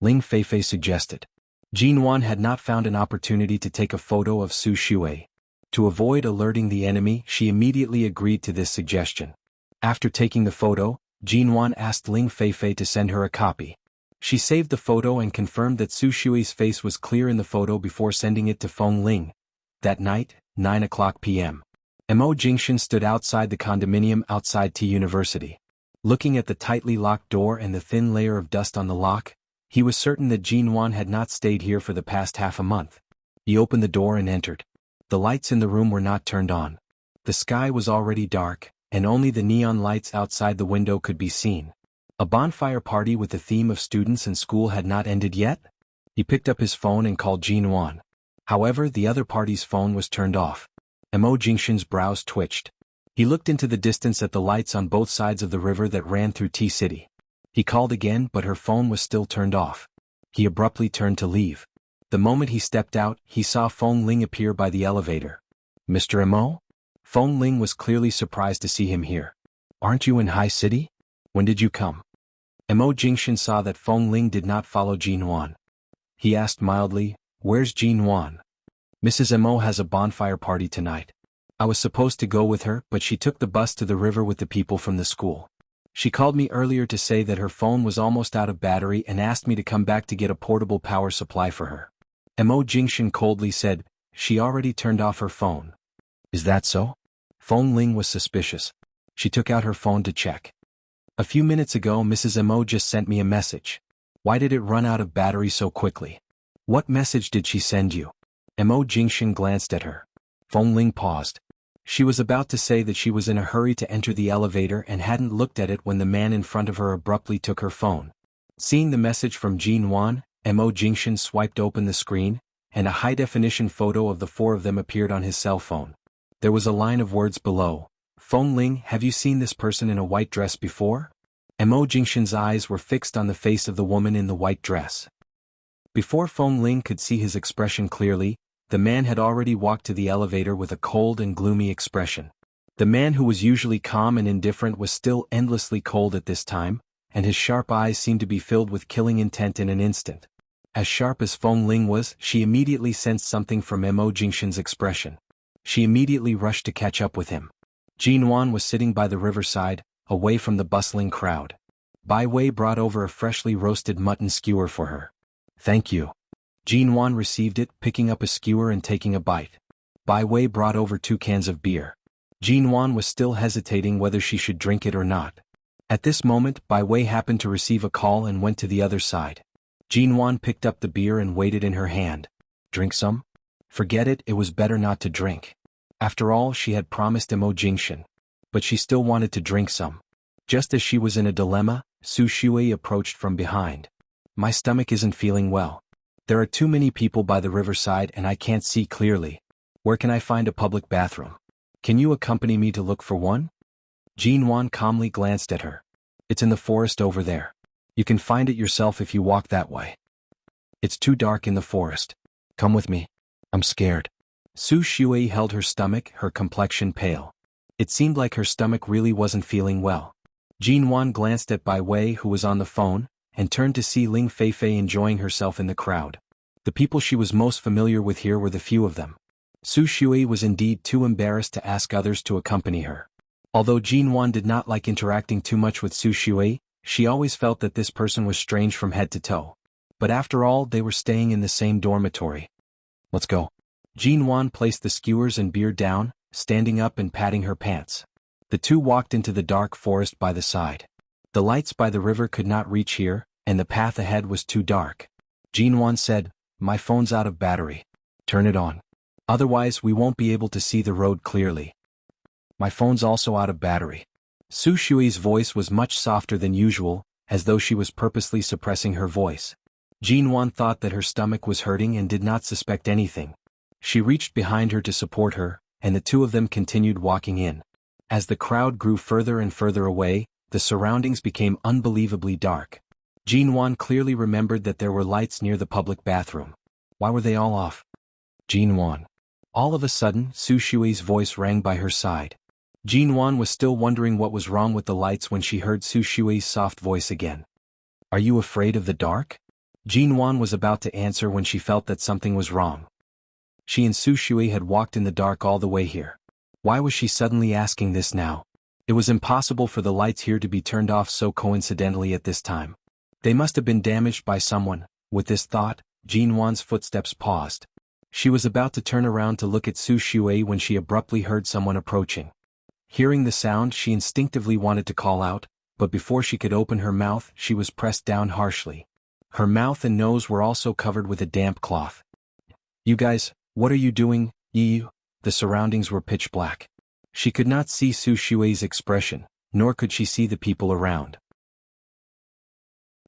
Ling Feifei suggested. Jinwan had not found an opportunity to take a photo of Su Shui. To avoid alerting the enemy, she immediately agreed to this suggestion. After taking the photo, Jinwan asked Ling Feifei to send her a copy. She saved the photo and confirmed that Su Shui's face was clear in the photo before sending it to Feng Ling. That night, 9 p.m. Mo Jingshan stood outside the condominium outside T University. Looking at the tightly locked door and the thin layer of dust on the lock, he was certain that Jinwan had not stayed here for the past half a month. He opened the door and entered. The lights in the room were not turned on. The sky was already dark, and only the neon lights outside the window could be seen. A bonfire party with the theme of students and school had not ended yet? He picked up his phone and called Jinwan. However, the other party's phone was turned off. Mo Jingshan's brows twitched. He looked into the distance at the lights on both sides of the river that ran through T City. He called again, but her phone was still turned off. He abruptly turned to leave. The moment he stepped out, he saw Feng Ling appear by the elevator. "Mr. Mo?" Feng Ling was clearly surprised to see him here. "Aren't you in High City? When did you come?" Mo Jingshan saw that Feng Ling did not follow Jinwan. He asked mildly, "Where's Jinwan?" "Mrs. Mo has a bonfire party tonight. I was supposed to go with her, but she took the bus to the river with the people from the school. She called me earlier to say that her phone was almost out of battery and asked me to come back to get a portable power supply for her." Mo Jingshan coldly said, "She already turned off her phone." "Is that so?" Feng Ling was suspicious. She took out her phone to check. "A few minutes ago Mrs. Mo just sent me a message. Why did it run out of battery so quickly?" "What message did she send you?" Mo Jingshan glanced at her. Feng Ling paused. She was about to say that she was in a hurry to enter the elevator and hadn't looked at it when the man in front of her abruptly took her phone. Seeing the message from Jinwan, Mo Jingshan swiped open the screen, and a high-definition photo of the 4 of them appeared on his cell phone. There was a line of words below. "Feng Ling, have you seen this person in a white dress before?" Mo Jingshan's eyes were fixed on the face of the woman in the white dress. Before Feng Ling could see his expression clearly, the man had already walked to the elevator with a cold and gloomy expression. The man who was usually calm and indifferent was still endlessly cold at this time, and his sharp eyes seemed to be filled with killing intent in an instant. As sharp as Feng Ling was, she immediately sensed something from Mo Jingshan's expression. She immediately rushed to catch up with him. Jinwan was sitting by the riverside, away from the bustling crowd. Bai Wei brought over a freshly roasted mutton skewer for her. Thank you. Jin Wan received it, picking up a skewer and taking a bite. Bai Wei brought over 2 cans of beer. Jin Wan was still hesitating whether she should drink it or not. At this moment, Bai Wei happened to receive a call and went to the other side. Jin Wan picked up the beer and weighed it in her hand. Drink some? Forget it, it was better not to drink. After all, she had promised Mo Jingshan. But she still wanted to drink some. Just as she was in a dilemma, Su Shui approached from behind. My stomach isn't feeling well. There are too many people by the riverside and I can't see clearly. Where can I find a public bathroom? Can you accompany me to look for one? Jin Wan calmly glanced at her. It's in the forest over there. You can find it yourself if you walk that way. It's too dark in the forest. Come with me. I'm scared. Su Shui held her stomach, her complexion pale. It seemed like her stomach really wasn't feeling well. Jin Wan glanced at Bai Wei, who was on the phone, and turned to see Ling Feifei enjoying herself in the crowd. The people she was most familiar with here were the few of them. Su Shui was indeed too embarrassed to ask others to accompany her. Although Jin Wan did not like interacting too much with Su Shui, she always felt that this person was strange from head to toe. But after all, they were staying in the same dormitory. Let's go. Jin Wan placed the skewers and beer down, standing up and patting her pants. The two walked into the dark forest by the side. The lights by the river could not reach here, and the path ahead was too dark. Jin Wan said, "My phone's out of battery. Turn it on. Otherwise we won't be able to see the road clearly." My phone's also out of battery. Su Shui's voice was much softer than usual, as though she was purposely suppressing her voice. Jin Wan thought that her stomach was hurting and did not suspect anything. She reached behind her to support her, and the two of them continued walking in. As the crowd grew further and further away, the surroundings became unbelievably dark. Jin Wan clearly remembered that there were lights near the public bathroom. Why were they all off? Jin Wan. All of a sudden, Su Shui's voice rang by her side. Jin Wan was still wondering what was wrong with the lights when she heard Su Shui's soft voice again. Are you afraid of the dark? Jin Wan was about to answer when she felt that something was wrong. She and Su Shui had walked in the dark all the way here. Why was she suddenly asking this now? It was impossible for the lights here to be turned off so coincidentally at this time. They must have been damaged by someone. With this thought, Jin Wan's footsteps paused. She was about to turn around to look at Su Shui when she abruptly heard someone approaching. Hearing the sound, she instinctively wanted to call out, but before she could open her mouth, she was pressed down harshly. Her mouth and nose were also covered with a damp cloth. You guys, what are you doing, you? The surroundings were pitch black. She could not see Su Shui's expression, nor could she see the people around.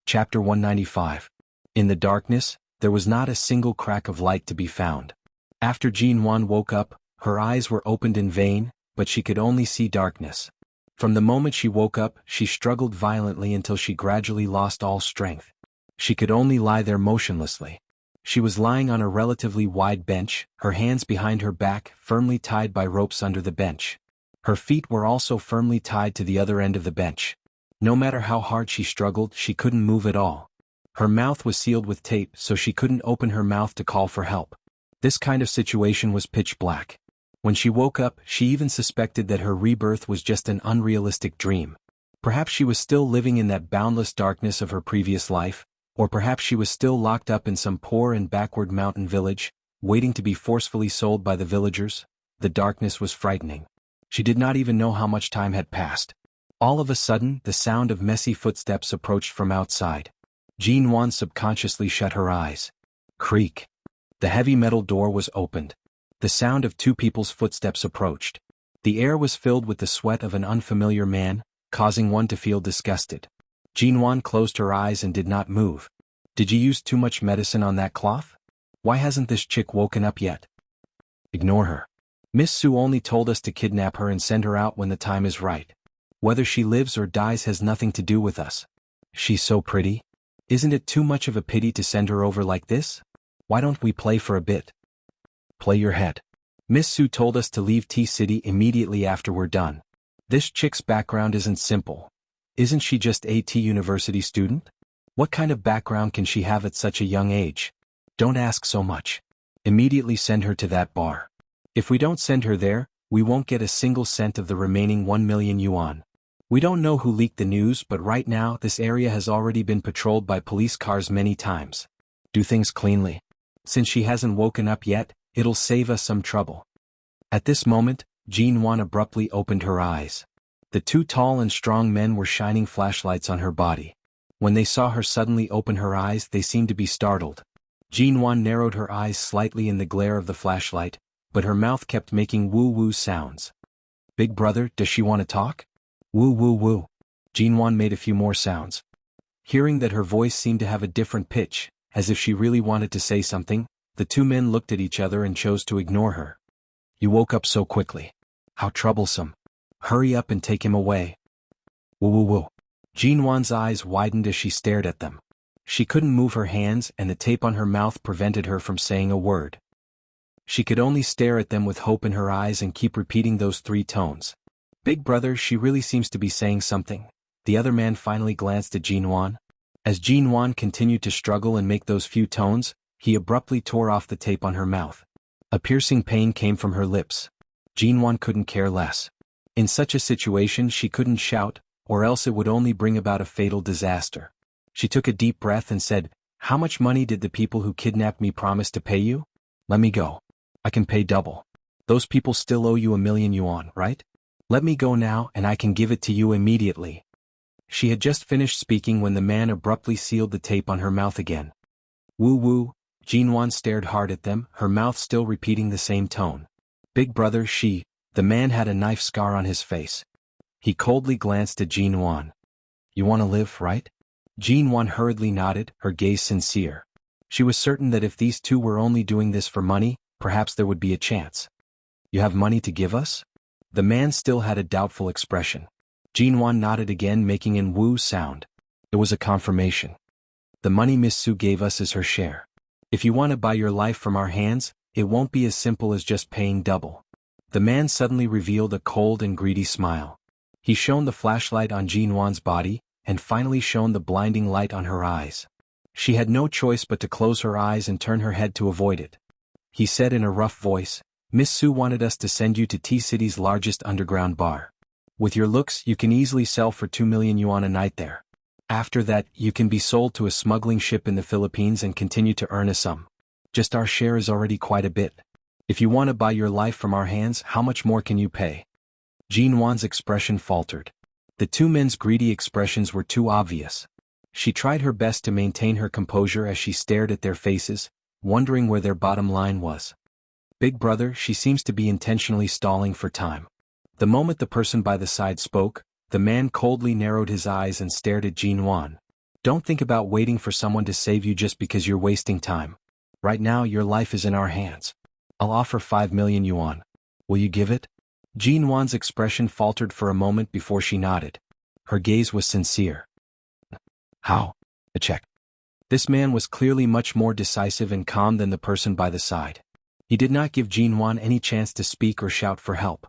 Chapter 195. In the darkness, there was not a single crack of light to be found. After Jin Wan woke up, her eyes were opened in vain, but she could only see darkness. From the moment she woke up, she struggled violently until she gradually lost all strength. She could only lie there motionlessly. She was lying on a relatively wide bench, her hands behind her back, firmly tied by ropes under the bench. Her feet were also firmly tied to the other end of the bench. No matter how hard she struggled, she couldn't move at all. Her mouth was sealed with tape, so she couldn't open her mouth to call for help. This kind of situation was pitch black. When she woke up, she even suspected that her rebirth was just an unrealistic dream. Perhaps she was still living in that boundless darkness of her previous life, or perhaps she was still locked up in some poor and backward mountain village, waiting to be forcefully sold by the villagers. The darkness was frightening. She did not even know how much time had passed. All of a sudden, the sound of messy footsteps approached from outside. Jin Wan subconsciously shut her eyes. Creak. The heavy metal door was opened. The sound of two people's footsteps approached. The air was filled with the sweat of an unfamiliar man, causing one to feel disgusted. Jin Wan closed her eyes and did not move. Did you use too much medicine on that cloth? Why hasn't this chick woken up yet? Ignore her. Miss Su only told us to kidnap her and send her out when the time is right. Whether she lives or dies has nothing to do with us. She's so pretty. Isn't it too much of a pity to send her over like this? Why don't we play for a bit? Play your head. Miss Su told us to leave T-City immediately after we're done. This chick's background isn't simple. Isn't she just a T-University student? What kind of background can she have at such a young age? Don't ask so much. Immediately send her to that bar. If we don't send her there, we won't get a single cent of the remaining 1 million yuan. We don't know who leaked the news, but right now this area has already been patrolled by police cars many times. Do things cleanly. Since she hasn't woken up yet, it'll save us some trouble. At this moment, Jinwan abruptly opened her eyes. The two tall and strong men were shining flashlights on her body. When they saw her suddenly open her eyes, they seemed to be startled. Jinwan narrowed her eyes slightly in the glare of the flashlight, but her mouth kept making woo-woo sounds. Big brother, does she want to talk? Woo-woo-woo. Jinwan made a few more sounds. Hearing that her voice seemed to have a different pitch, as if she really wanted to say something, the two men looked at each other and chose to ignore her. You woke up so quickly. How troublesome. Hurry up and take him away. Woo-woo-woo. Jinwan's eyes widened as she stared at them. She couldn't move her hands and the tape on her mouth prevented her from saying a word. She could only stare at them with hope in her eyes and keep repeating those three tones. Big brother, she really seems to be saying something. The other man finally glanced at Jinwan. As Jinwan continued to struggle and make those few tones, he abruptly tore off the tape on her mouth. A piercing pain came from her lips. Jinwan couldn't care less. In such a situation she couldn't shout, or else it would only bring about a fatal disaster. She took a deep breath and said, How much money did the people who kidnapped me promise to pay you? Let me go. I can pay double. Those people still owe you 1,000,000 yuan, right? Let me go now and I can give it to you immediately. She had just finished speaking when the man abruptly sealed the tape on her mouth again. Woo-woo, Jinwan stared hard at them, her mouth still repeating the same tone. Big brother, the man had a knife scar on his face. He coldly glanced at Jinwan. You want to live, right? Jinwan hurriedly nodded, her gaze sincere. She was certain that if these two were only doing this for money, perhaps there would be a chance. You have money to give us? The man still had a doubtful expression. Jinwan nodded again, making an woo sound. It was a confirmation. The money Miss Su gave us is her share. If you want to buy your life from our hands, it won't be as simple as just paying double. The man suddenly revealed a cold and greedy smile. He shone the flashlight on Jinwan's body, and finally shone the blinding light on her eyes. She had no choice but to close her eyes and turn her head to avoid it. He said in a rough voice, Miss Su wanted us to send you to T-City's largest underground bar. With your looks, you can easily sell for 2,000,000 yuan a night there. After that, you can be sold to a smuggling ship in the Philippines and continue to earn a sum. Just our share is already quite a bit. If you want to buy your life from our hands, how much more can you pay? Jinwan's expression faltered. The two men's greedy expressions were too obvious. She tried her best to maintain her composure as she stared at their faces, wondering where their bottom line was. Big brother, she seems to be intentionally stalling for time. The moment the person by the side spoke, the man coldly narrowed his eyes and stared at Jinwan. Don't think about waiting for someone to save you just because you're wasting time. Right now your life is in our hands. I'll offer 5,000,000 yuan. Will you give it? Jinwan's expression faltered for a moment before she nodded. Her gaze was sincere. How? A check. This man was clearly much more decisive and calm than the person by the side. He did not give Jinwan any chance to speak or shout for help.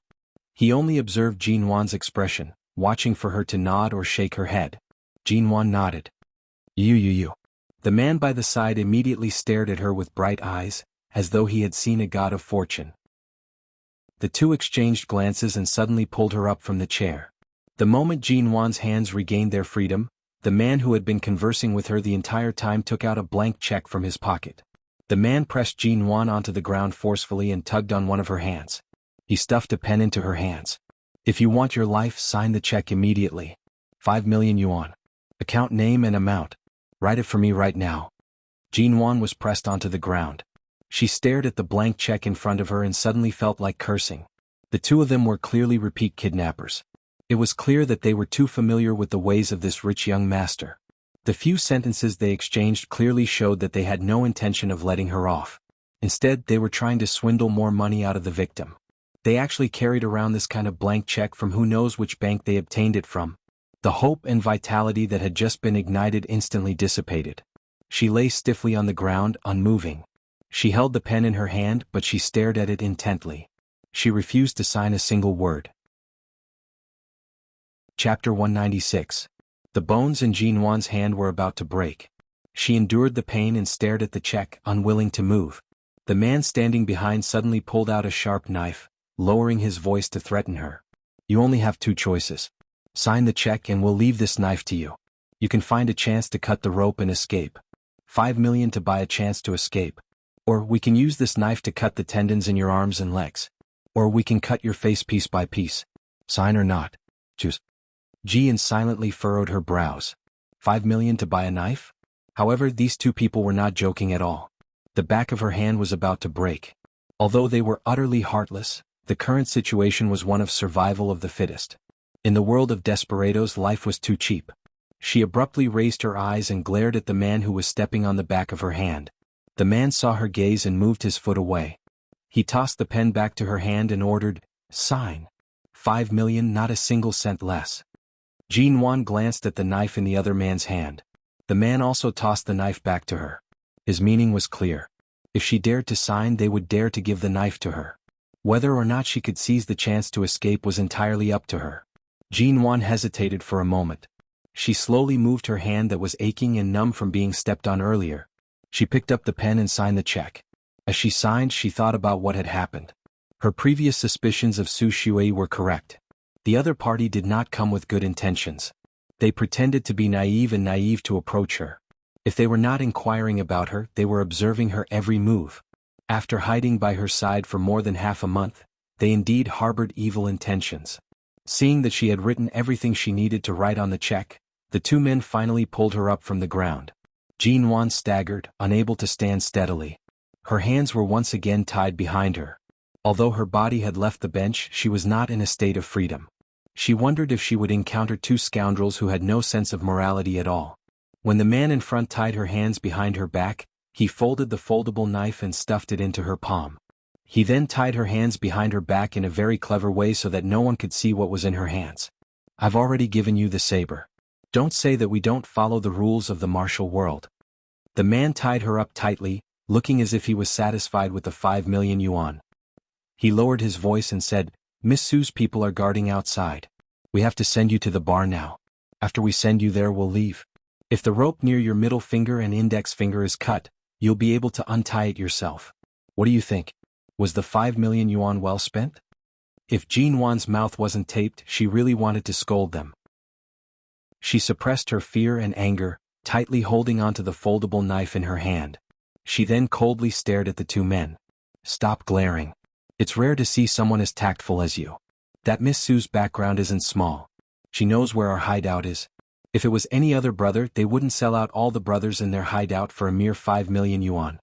He only observed Jinwan's expression, watching for her to nod or shake her head. Jinwan nodded. You. The man by the side immediately stared at her with bright eyes, as though he had seen a god of fortune. The two exchanged glances and suddenly pulled her up from the chair. The moment Jinwan's hands regained their freedom, the man who had been conversing with her the entire time took out a blank check from his pocket. The man pressed Jinwan onto the ground forcefully and tugged on one of her hands. He stuffed a pen into her hands. If you want your life, sign the check immediately. 5,000,000 yuan. Account name and amount. Write it for me right now. Jinwan was pressed onto the ground. She stared at the blank check in front of her and suddenly felt like cursing. The two of them were clearly repeat kidnappers. It was clear that they were too familiar with the ways of this rich young master. The few sentences they exchanged clearly showed that they had no intention of letting her off. Instead, they were trying to swindle more money out of the victim. They actually carried around this kind of blank check from who knows which bank they obtained it from. The hope and vitality that had just been ignited instantly dissipated. She lay stiffly on the ground, unmoving. She held the pen in her hand, but she stared at it intently. She refused to sign a single word. Chapter 196. The bones in Jinwan's hand were about to break. She endured the pain and stared at the check, unwilling to move. The man standing behind suddenly pulled out a sharp knife, lowering his voice to threaten her. You only have two choices. Sign the check and we'll leave this knife to you. You can find a chance to cut the rope and escape. 5 million to buy a chance to escape. Or we can use this knife to cut the tendons in your arms and legs. Or we can cut your face piece by piece. Sign or not? Choose. Jian silently furrowed her brows. 5 million to buy a knife? However, these two people were not joking at all. The back of her hand was about to break. Although they were utterly heartless, the current situation was one of survival of the fittest. In the world of desperados, life was too cheap. She abruptly raised her eyes and glared at the man who was stepping on the back of her hand. The man saw her gaze and moved his foot away. He tossed the pen back to her hand and ordered, "Sign. 5 million, not a single cent less." Jin Wan glanced at the knife in the other man's hand. The man also tossed the knife back to her. His meaning was clear. If she dared to sign, they would dare to give the knife to her. Whether or not she could seize the chance to escape was entirely up to her. Jin Wan hesitated for a moment. She slowly moved her hand that was aching and numb from being stepped on earlier. She picked up the pen and signed the check. As she signed, she thought about what had happened. Her previous suspicions of Su Shui were correct. The other party did not come with good intentions. They pretended to be naive to approach her. If they were not inquiring about her, they were observing her every move. After hiding by her side for more than half a month, they indeed harbored evil intentions. Seeing that she had written everything she needed to write on the check, the two men finally pulled her up from the ground. Jin Wan staggered, unable to stand steadily. Her hands were once again tied behind her. Although her body had left the bench, she was not in a state of freedom. She wondered if she would encounter two scoundrels who had no sense of morality at all. When the man in front tied her hands behind her back, he folded the foldable knife and stuffed it into her palm. He then tied her hands behind her back in a very clever way so that no one could see what was in her hands. "I've already given you the saber. Don't say that we don't follow the rules of the martial world." The man tied her up tightly, looking as if he was satisfied with the 5 million yuan. He lowered his voice and said, "Miss Su's people are guarding outside. We have to send you to the bar now. After we send you there, we'll leave. If the rope near your middle finger and index finger is cut, you'll be able to untie it yourself. What do you think? Was the 5 million yuan well spent?" If Jin Wan's mouth wasn't taped, she really wanted to scold them. She suppressed her fear and anger, tightly holding onto the foldable knife in her hand. She then coldly stared at the two men. "Stop glaring. It's rare to see someone as tactful as you. That Miss Su's background isn't small. She knows where our hideout is. If it was any other brother, they wouldn't sell out all the brothers in their hideout for a mere 5 million yuan.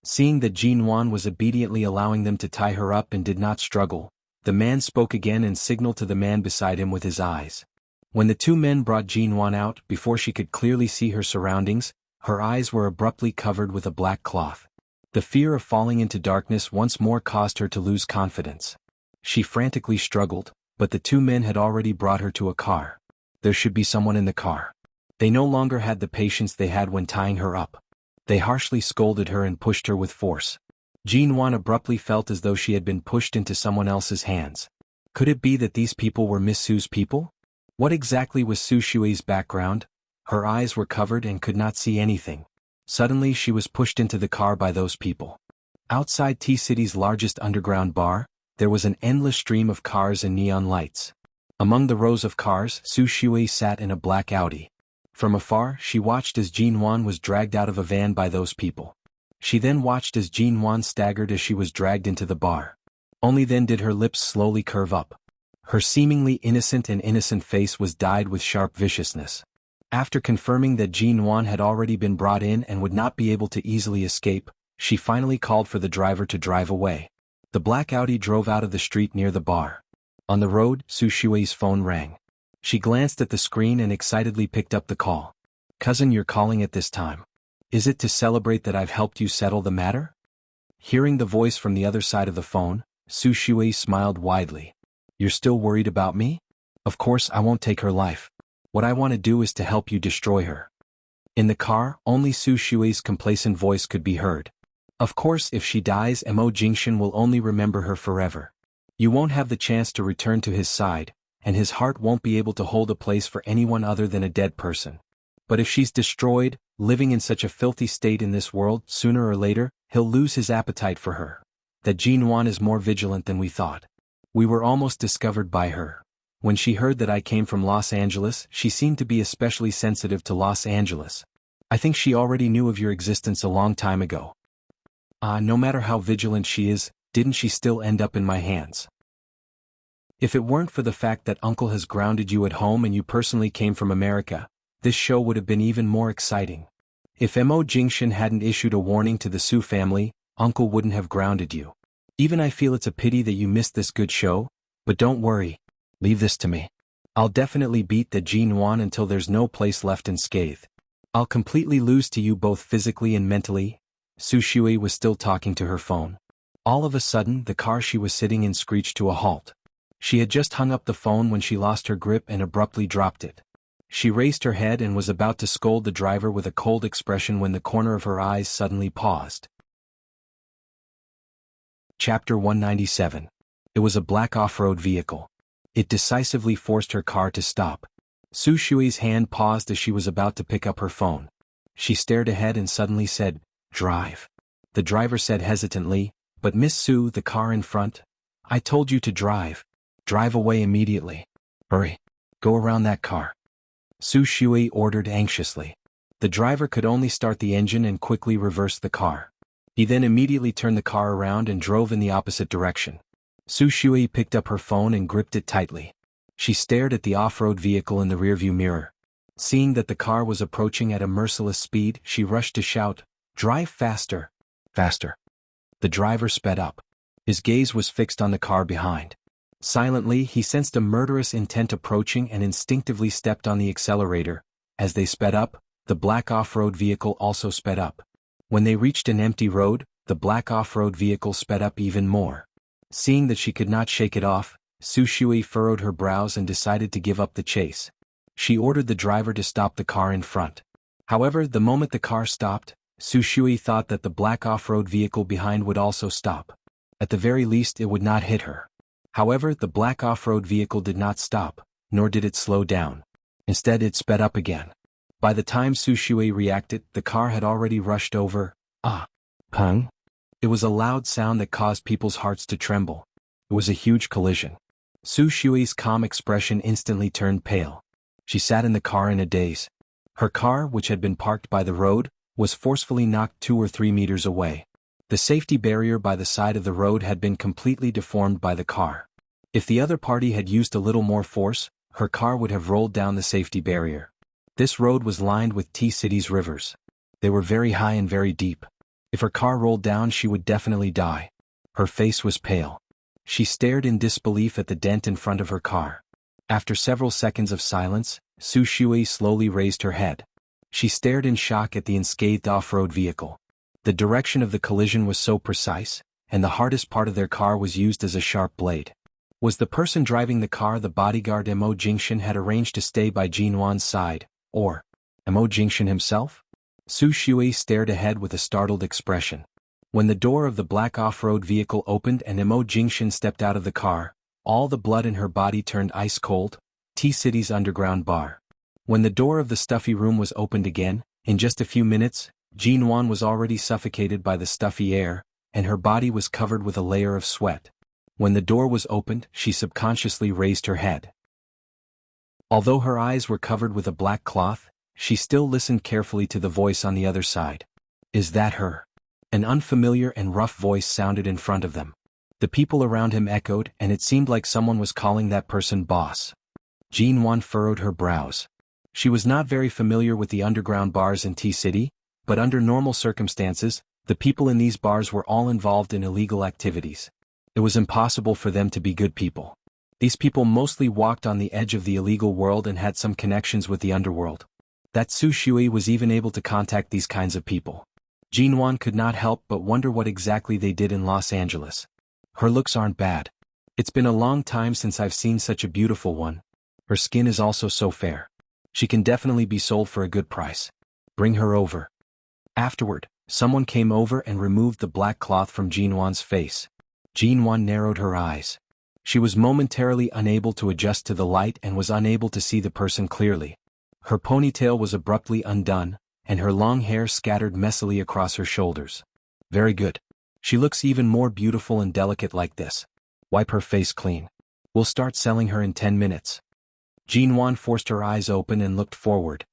Seeing that Jin Wan was obediently allowing them to tie her up and did not struggle, the man spoke again and signaled to the man beside him with his eyes. When the two men brought Jin Wan out, before she could clearly see her surroundings, her eyes were abruptly covered with a black cloth. The fear of falling into darkness once more caused her to lose confidence. She frantically struggled, but the two men had already brought her to a car. There should be someone in the car. They no longer had the patience they had when tying her up. They harshly scolded her and pushed her with force. Jin Wan abruptly felt as though she had been pushed into someone else's hands. Could it be that these people were Miss Su's people? What exactly was Su Shui's background? Her eyes were covered and could not see anything. Suddenly she was pushed into the car by those people. Outside T-City's largest underground bar, there was an endless stream of cars and neon lights. Among the rows of cars, Su Shui sat in a black Audi. From afar, she watched as Jin Wan was dragged out of a van by those people. She then watched as Jin Wan staggered as she was dragged into the bar. Only then did her lips slowly curve up. Her seemingly innocent face was dyed with sharp viciousness. After confirming that Jin Wan had already been brought in and would not be able to easily escape, she finally called for the driver to drive away. The black Audi drove out of the street near the bar. On the road, Su Shui's phone rang. She glanced at the screen and excitedly picked up the call. "Cousin, you're calling at this time. Is it to celebrate that I've helped you settle the matter?" Hearing the voice from the other side of the phone, Su Shui smiled widely. "You're still worried about me? Of course I won't take her life. What I want to do is to help you destroy her." In the car, only Su Shui's complacent voice could be heard. "Of course, if she dies, Mo Jingshan will only remember her forever. You won't have the chance to return to his side, and his heart won't be able to hold a place for anyone other than a dead person. But if she's destroyed, living in such a filthy state in this world, sooner or later, he'll lose his appetite for her. That Jin Wan is more vigilant than we thought. We were almost discovered by her. When she heard that I came from Los Angeles, she seemed to be especially sensitive to Los Angeles. I think she already knew of your existence a long time ago. No matter how vigilant she is, didn't she still end up in my hands? If it weren't for the fact that Uncle has grounded you at home and you personally came from America, this show would have been even more exciting. If Mo Jingshan hadn't issued a warning to the Su family, Uncle wouldn't have grounded you. Even I feel it's a pity that you missed this good show, but don't worry. Leave this to me. I'll definitely beat the Jin Wan until there's no place left unscathed. I'll completely lose to you both physically and mentally. Su Shui was still talking to her phone. All of a sudden, the car she was sitting in screeched to a halt. She had just hung up the phone when she lost her grip and abruptly dropped it. She raised her head and was about to scold the driver with a cold expression when the corner of her eyes suddenly paused. Chapter 197. It was a black off-road vehicle. It decisively forced her car to stop. Su Shui's hand paused as she was about to pick up her phone. She stared ahead and suddenly said, "Drive." The driver said hesitantly, "But Miss Su, the car in front? I told you to drive. Drive away immediately. Hurry. Go around that car." Su Shui ordered anxiously. The driver could only start the engine and quickly reverse the car. He then immediately turned the car around and drove in the opposite direction. Su Shui picked up her phone and gripped it tightly. She stared at the off-road vehicle in the rearview mirror. Seeing that the car was approaching at a merciless speed, she rushed to shout, "Drive faster! Faster!" The driver sped up. His gaze was fixed on the car behind. Silently, he sensed a murderous intent approaching and instinctively stepped on the accelerator. As they sped up, the black off-road vehicle also sped up. When they reached an empty road, the black off-road vehicle sped up even more. Seeing that she could not shake it off, Su Shui furrowed her brows and decided to give up the chase. She ordered the driver to stop the car in front. However, the moment the car stopped, Su Shui thought that the black off-road vehicle behind would also stop. At the very least, it would not hit her. However, the black off-road vehicle did not stop, nor did it slow down. Instead, it sped up again. By the time Su Shui reacted, the car had already rushed over. Pung! It was a loud sound that caused people's hearts to tremble. It was a huge collision. Su Shui's calm expression instantly turned pale. She sat in the car in a daze. Her car, which had been parked by the road, was forcefully knocked 2 or 3 meters away. The safety barrier by the side of the road had been completely deformed by the car. If the other party had used a little more force, her car would have rolled down the safety barrier. This road was lined with T-City's rivers. They were very high and very deep. If her car rolled down, she would definitely die. Her face was pale. She stared in disbelief at the dent in front of her car. After several seconds of silence, Su Shui slowly raised her head. She stared in shock at the unscathed off-road vehicle. The direction of the collision was so precise, and the hardest part of their car was used as a sharp blade. Was the person driving the car the bodyguard Mo Jingshan had arranged to stay by Jin Wan's side, or Mo Jingshan himself? Su Shui stared ahead with a startled expression. When the door of the black off-road vehicle opened and Mo Jingshan stepped out of the car, all the blood in her body turned ice cold. T-City's underground bar. When the door of the stuffy room was opened again, in just a few minutes, Jin Wan was already suffocated by the stuffy air, and her body was covered with a layer of sweat. When the door was opened, she subconsciously raised her head. Although her eyes were covered with a black cloth, she still listened carefully to the voice on the other side. "Is that her?" An unfamiliar and rough voice sounded in front of them. The people around him echoed, and it seemed like someone was calling that person boss. Jin Wan furrowed her brows. She was not very familiar with the underground bars in T-City, but under normal circumstances, the people in these bars were all involved in illegal activities. It was impossible for them to be good people. These people mostly walked on the edge of the illegal world and had some connections with the underworld. That Su Shui was even able to contact these kinds of people. Jin Wan could not help but wonder what exactly they did in Los Angeles. Her looks aren't bad. It's been a long time since I've seen such a beautiful one. Her skin is also so fair. She can definitely be sold for a good price. Bring her over. Afterward, someone came over and removed the black cloth from Jin Wan's face. Jin Wan narrowed her eyes. She was momentarily unable to adjust to the light and was unable to see the person clearly. Her ponytail was abruptly undone, and her long hair scattered messily across her shoulders. Very good. She looks even more beautiful and delicate like this. Wipe her face clean. We'll start selling her in 10 minutes. Jin Wan forced her eyes open and looked forward.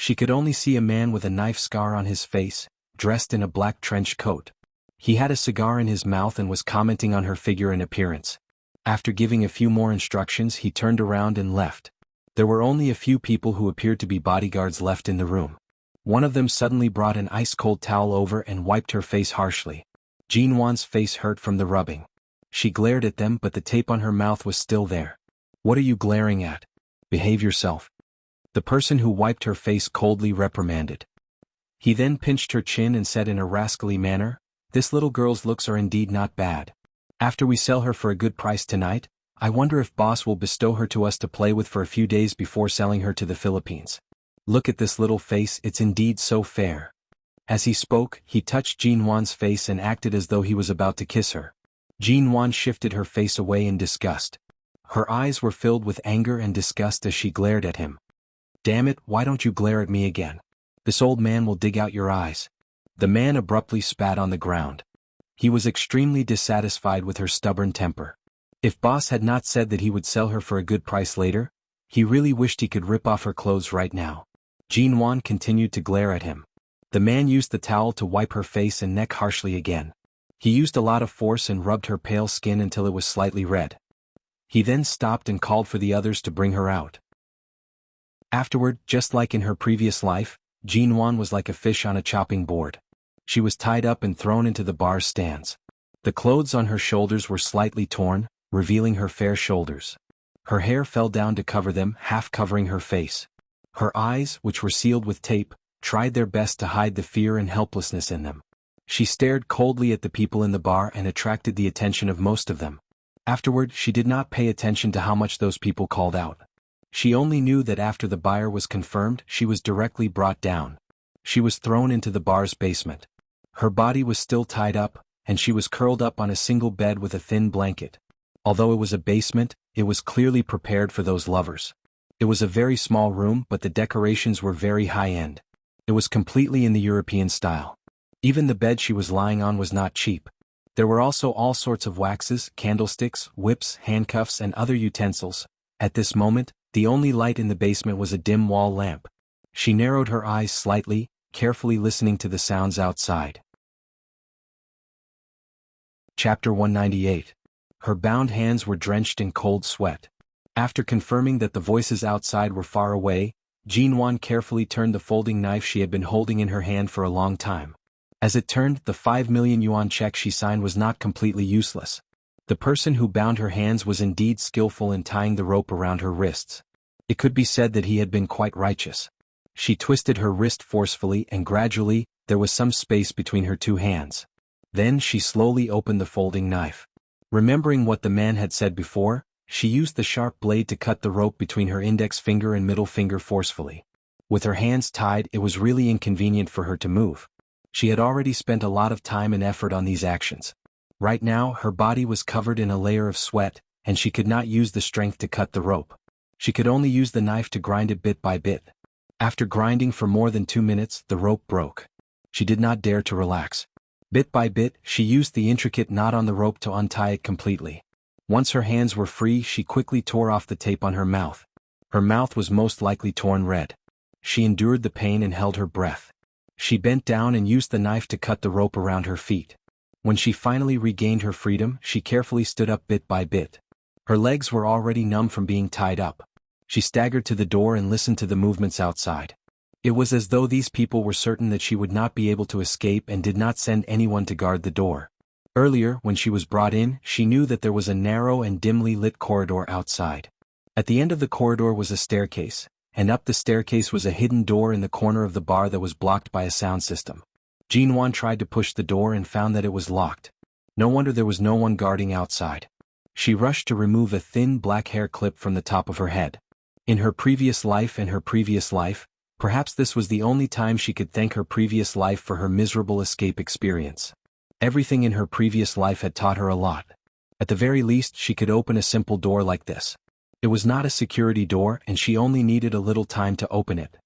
She could only see a man with a knife scar on his face, dressed in a black trench coat. He had a cigar in his mouth and was commenting on her figure and appearance. After giving a few more instructions, he turned around and left. There were only a few people who appeared to be bodyguards left in the room. One of them suddenly brought an ice-cold towel over and wiped her face harshly. Jean Wan's face hurt from the rubbing. She glared at them, but the tape on her mouth was still there. "What are you glaring at? Behave yourself," the person who wiped her face coldly reprimanded. He then pinched her chin and said in a rascally manner, "This little girl's looks are indeed not bad. After we sell her for a good price tonight, I wonder if boss will bestow her to us to play with for a few days before selling her to the Philippines. Look at this little face, it's indeed so fair." As he spoke, he touched Jean Wan's face and acted as though he was about to kiss her. Jean Wan shifted her face away in disgust. Her eyes were filled with anger and disgust as she glared at him. "Damn it, why don't you glare at me again? This old man will dig out your eyes." The man abruptly spat on the ground. He was extremely dissatisfied with her stubborn temper. If boss had not said that he would sell her for a good price later, he really wished he could rip off her clothes right now. Jean Wan continued to glare at him. The man used the towel to wipe her face and neck harshly again. He used a lot of force and rubbed her pale skin until it was slightly red. He then stopped and called for the others to bring her out. Afterward, just like in her previous life, Jean Wan was like a fish on a chopping board. She was tied up and thrown into the bar stands. The clothes on her shoulders were slightly torn, revealing her fair shoulders. Her hair fell down to cover them, half covering her face. Her eyes, which were sealed with tape, tried their best to hide the fear and helplessness in them. She stared coldly at the people in the bar and attracted the attention of most of them. Afterward, she did not pay attention to how much those people called out. She only knew that after the buyer was confirmed, she was directly brought down. She was thrown into the bar's basement. Her body was still tied up, and she was curled up on a single bed with a thin blanket. Although it was a basement, it was clearly prepared for those lovers. It was a very small room, but the decorations were very high-end. It was completely in the European style. Even the bed she was lying on was not cheap. There were also all sorts of waxes, candlesticks, whips, handcuffs, and other utensils. At this moment, the only light in the basement was a dim wall lamp. She narrowed her eyes slightly, carefully listening to the sounds outside. Chapter 198. Her bound hands were drenched in cold sweat. After confirming that the voices outside were far away, Jean Wan carefully turned the folding knife she had been holding in her hand for a long time. As it turned, the 5 million yuan check she signed was not completely useless. The person who bound her hands was indeed skillful in tying the rope around her wrists. It could be said that he had been quite righteous. She twisted her wrist forcefully and gradually, there was some space between her two hands. Then she slowly opened the folding knife. Remembering what the man had said before, she used the sharp blade to cut the rope between her index finger and middle finger forcefully. With her hands tied, it was really inconvenient for her to move. She had already spent a lot of time and effort on these actions. Right now, her body was covered in a layer of sweat, and she could not use the strength to cut the rope. She could only use the knife to grind it bit by bit. After grinding for more than 2 minutes, the rope broke. She did not dare to relax. Bit by bit, she used the intricate knot on the rope to untie it completely. Once her hands were free, she quickly tore off the tape on her mouth. Her mouth was most likely torn red. She endured the pain and held her breath. She bent down and used the knife to cut the rope around her feet. When she finally regained her freedom, she carefully stood up bit by bit. Her legs were already numb from being tied up. She staggered to the door and listened to the movements outside. It was as though these people were certain that she would not be able to escape and did not send anyone to guard the door. Earlier, when she was brought in, she knew that there was a narrow and dimly lit corridor outside. At the end of the corridor was a staircase, and up the staircase was a hidden door in the corner of the bar that was blocked by a sound system. Jean Wan tried to push the door and found that it was locked. No wonder there was no one guarding outside. She rushed to remove a thin black hair clip from the top of her head. In her previous life, perhaps this was the only time she could thank her previous life for her miserable escape experience. Everything in her previous life had taught her a lot. At the very least, she could open a simple door like this. It was not a security door, and she only needed a little time to open it.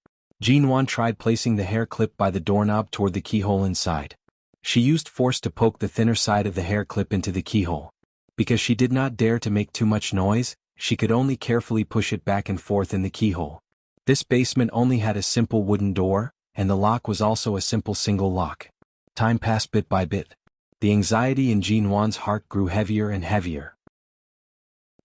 Jean Wan tried placing the hair clip by the doorknob toward the keyhole inside. She used force to poke the thinner side of the hair clip into the keyhole. Because she did not dare to make too much noise, she could only carefully push it back and forth in the keyhole. This basement only had a simple wooden door, and the lock was also a simple single lock. Time passed bit by bit. The anxiety in Jean Wan's heart grew heavier and heavier.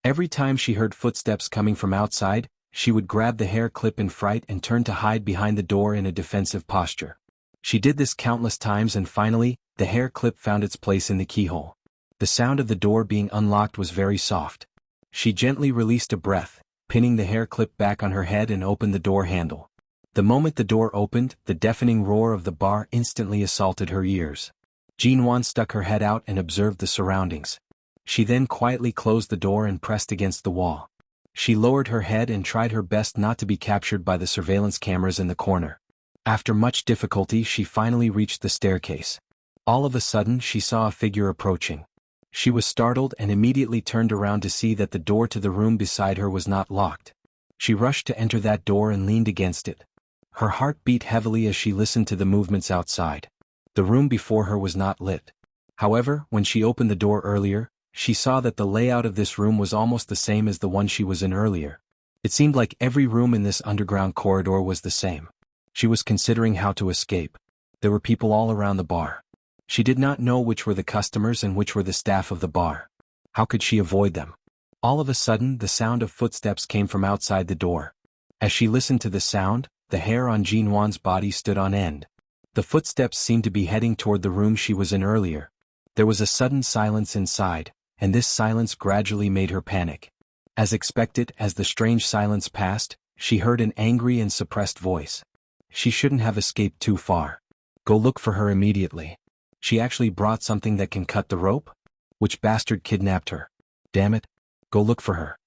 Every time she heard footsteps coming from outside, she would grab the hair clip in fright and turn to hide behind the door in a defensive posture. She did this countless times and finally, the hair clip found its place in the keyhole. The sound of the door being unlocked was very soft. She gently released a breath, pinning the hair clip back on her head and opened the door handle. The moment the door opened, the deafening roar of the bar instantly assaulted her ears. Jean Wan stuck her head out and observed the surroundings. She then quietly closed the door and pressed against the wall. She lowered her head and tried her best not to be captured by the surveillance cameras in the corner. After much difficulty, she finally reached the staircase. All of a sudden, she saw a figure approaching. She was startled and immediately turned around to see that the door to the room beside her was not locked. She rushed to enter that door and leaned against it. Her heart beat heavily as she listened to the movements outside. The room before her was not lit. However, when she opened the door earlier, she saw that the layout of this room was almost the same as the one she was in earlier. It seemed like every room in this underground corridor was the same. She was considering how to escape. There were people all around the bar. She did not know which were the customers and which were the staff of the bar. How could she avoid them? All of a sudden, the sound of footsteps came from outside the door. As she listened to the sound, the hair on Jean Wan's body stood on end. The footsteps seemed to be heading toward the room she was in earlier. There was a sudden silence inside, and this silence gradually made her panic. As expected, as the strange silence passed, she heard an angry and suppressed voice. She shouldn't have escaped too far. Go look for her immediately. She actually brought something that can cut the rope? Which bastard kidnapped her? Damn it. Go look for her.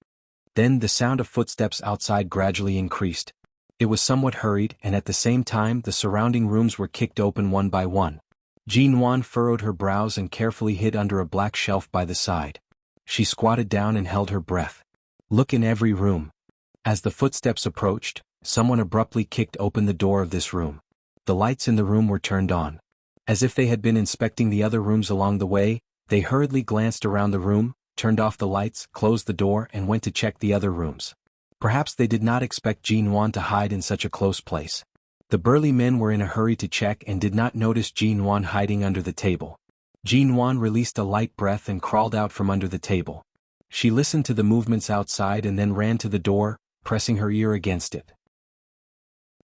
Then the sound of footsteps outside gradually increased. It was somewhat hurried, and at the same time the surrounding rooms were kicked open one by one. Jean Wan furrowed her brows and carefully hid under a black shelf by the side. She squatted down and held her breath. Look in every room. As the footsteps approached, someone abruptly kicked open the door of this room. The lights in the room were turned on. As if they had been inspecting the other rooms along the way, they hurriedly glanced around the room, turned off the lights, closed the door and went to check the other rooms. Perhaps they did not expect Jean Wan to hide in such a close place. The burly men were in a hurry to check and did not notice Jean Wan hiding under the table. Jean Wan released a light breath and crawled out from under the table. She listened to the movements outside and then ran to the door, pressing her ear against it.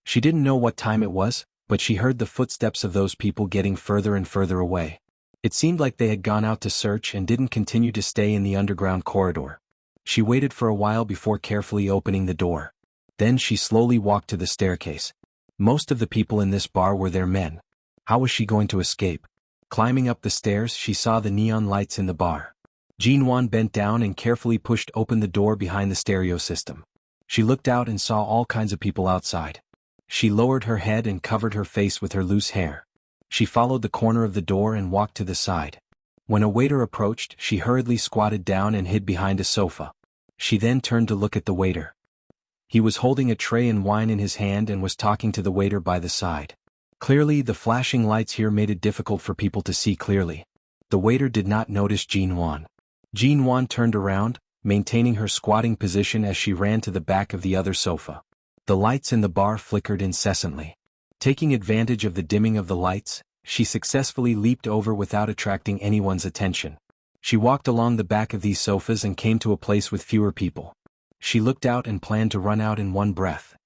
She didn't know what time it was, but she heard the footsteps of those people getting further and further away. It seemed like they had gone out to search and didn't continue to stay in the underground corridor. She waited for a while before carefully opening the door. Then she slowly walked to the staircase. Most of the people in this bar were their men. How was she going to escape? Climbing up the stairs, she saw the neon lights in the bar. Jean Wan bent down and carefully pushed open the door behind the stereo system. She looked out and saw all kinds of people outside. She lowered her head and covered her face with her loose hair. She followed the corner of the door and walked to the side. When a waiter approached, she hurriedly squatted down and hid behind a sofa. She then turned to look at the waiter. He was holding a tray and wine in his hand and was talking to the waiter by the side. Clearly, the flashing lights here made it difficult for people to see clearly. The waiter did not notice Jean Wan. Jean Wan turned around, maintaining her squatting position as she ran to the back of the other sofa. The lights in the bar flickered incessantly. Taking advantage of the dimming of the lights, she successfully leaped over without attracting anyone's attention. She walked along the back of these sofas and came to a place with fewer people. She looked out and planned to run out in one breath.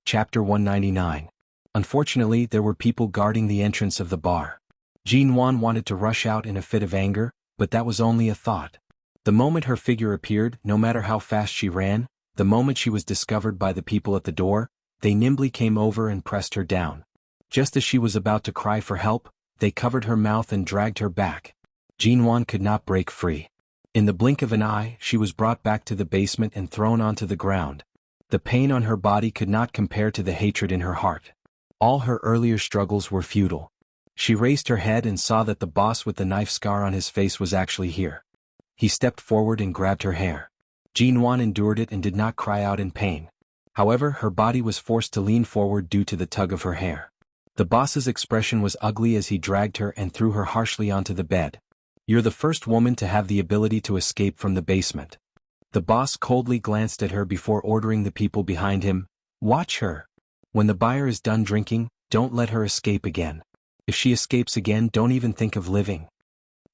Chapter 199. Unfortunately, there were people guarding the entrance of the bar. Jean Wan wanted to rush out in a fit of anger, but that was only a thought. The moment her figure appeared, no matter how fast she ran, the moment she was discovered by the people at the door, they nimbly came over and pressed her down. Just as she was about to cry for help, they covered her mouth and dragged her back. Jean Wan could not break free. In the blink of an eye, she was brought back to the basement and thrown onto the ground. The pain on her body could not compare to the hatred in her heart. All her earlier struggles were futile. She raised her head and saw that the boss with the knife scar on his face was actually here. He stepped forward and grabbed her hair. Jean Wan endured it and did not cry out in pain. However, her body was forced to lean forward due to the tug of her hair. The boss's expression was ugly as he dragged her and threw her harshly onto the bed. You're the first woman to have the ability to escape from the basement. The boss coldly glanced at her before ordering the people behind him, "Watch her. When the buyer is done drinking, don't let her escape again. If she escapes again, don't even think of living."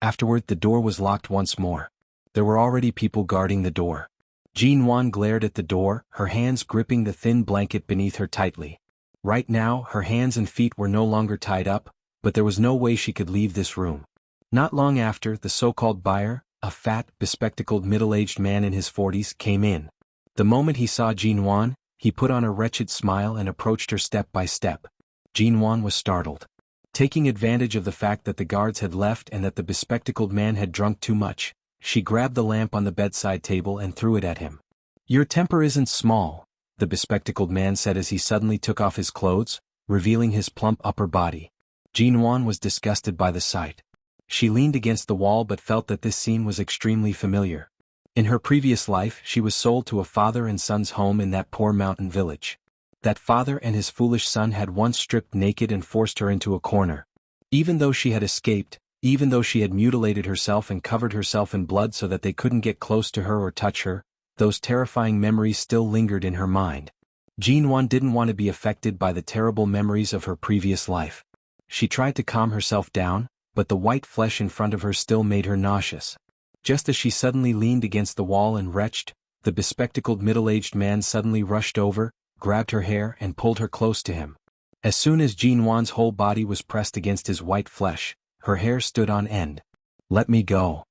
Afterward, the door was locked once more. There were already people guarding the door. Jean Wan glared at the door, her hands gripping the thin blanket beneath her tightly. Right now, her hands and feet were no longer tied up, but there was no way she could leave this room. Not long after, the so-called buyer, a fat, bespectacled middle-aged man in his 40s, came in. The moment he saw Jean Wan, he put on a wretched smile and approached her step by step. Jean Wan was startled. Taking advantage of the fact that the guards had left and that the bespectacled man had drunk too much, she grabbed the lamp on the bedside table and threw it at him. "Your temper isn't small," the bespectacled man said as he suddenly took off his clothes, revealing his plump upper body. Jean Wan was disgusted by the sight. She leaned against the wall but felt that this scene was extremely familiar. In her previous life, she was sold to a father and son's home in that poor mountain village. That father and his foolish son had once stripped naked and forced her into a corner. Even though she had escaped, even though she had mutilated herself and covered herself in blood so that they couldn't get close to her or touch her, those terrifying memories still lingered in her mind. Jean Wan didn't want to be affected by the terrible memories of her previous life. She tried to calm herself down, but the white flesh in front of her still made her nauseous. Just as she suddenly leaned against the wall and retched, the bespectacled middle-aged man suddenly rushed over, grabbed her hair and pulled her close to him. As soon as Jean Wan's whole body was pressed against his white flesh, her hair stood on end. "Let me go.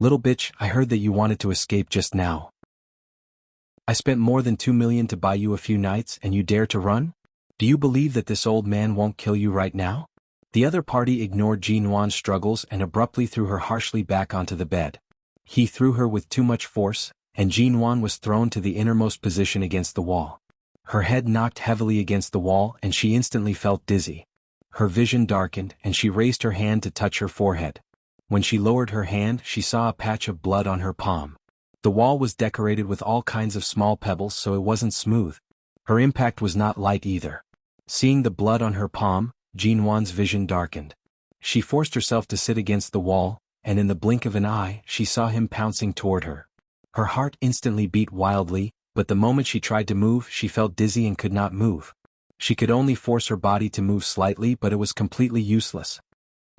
Little bitch, I heard that you wanted to escape just now. I spent more than 2 million to buy you a few nights and you dare to run? Do you believe that this old man won't kill you right now?" The other party ignored Jean Wan's struggles and abruptly threw her harshly back onto the bed. He threw her with too much force, and Jean Wan was thrown to the innermost position against the wall. Her head knocked heavily against the wall and she instantly felt dizzy. Her vision darkened and she raised her hand to touch her forehead. When she lowered her hand, she saw a patch of blood on her palm. The wall was decorated with all kinds of small pebbles, so it wasn't smooth. Her impact was not light either. Seeing the blood on her palm, Jean Wan's vision darkened. She forced herself to sit against the wall, and in the blink of an eye, she saw him pouncing toward her. Her heart instantly beat wildly, but the moment she tried to move, she felt dizzy and could not move. She could only force her body to move slightly, but it was completely useless.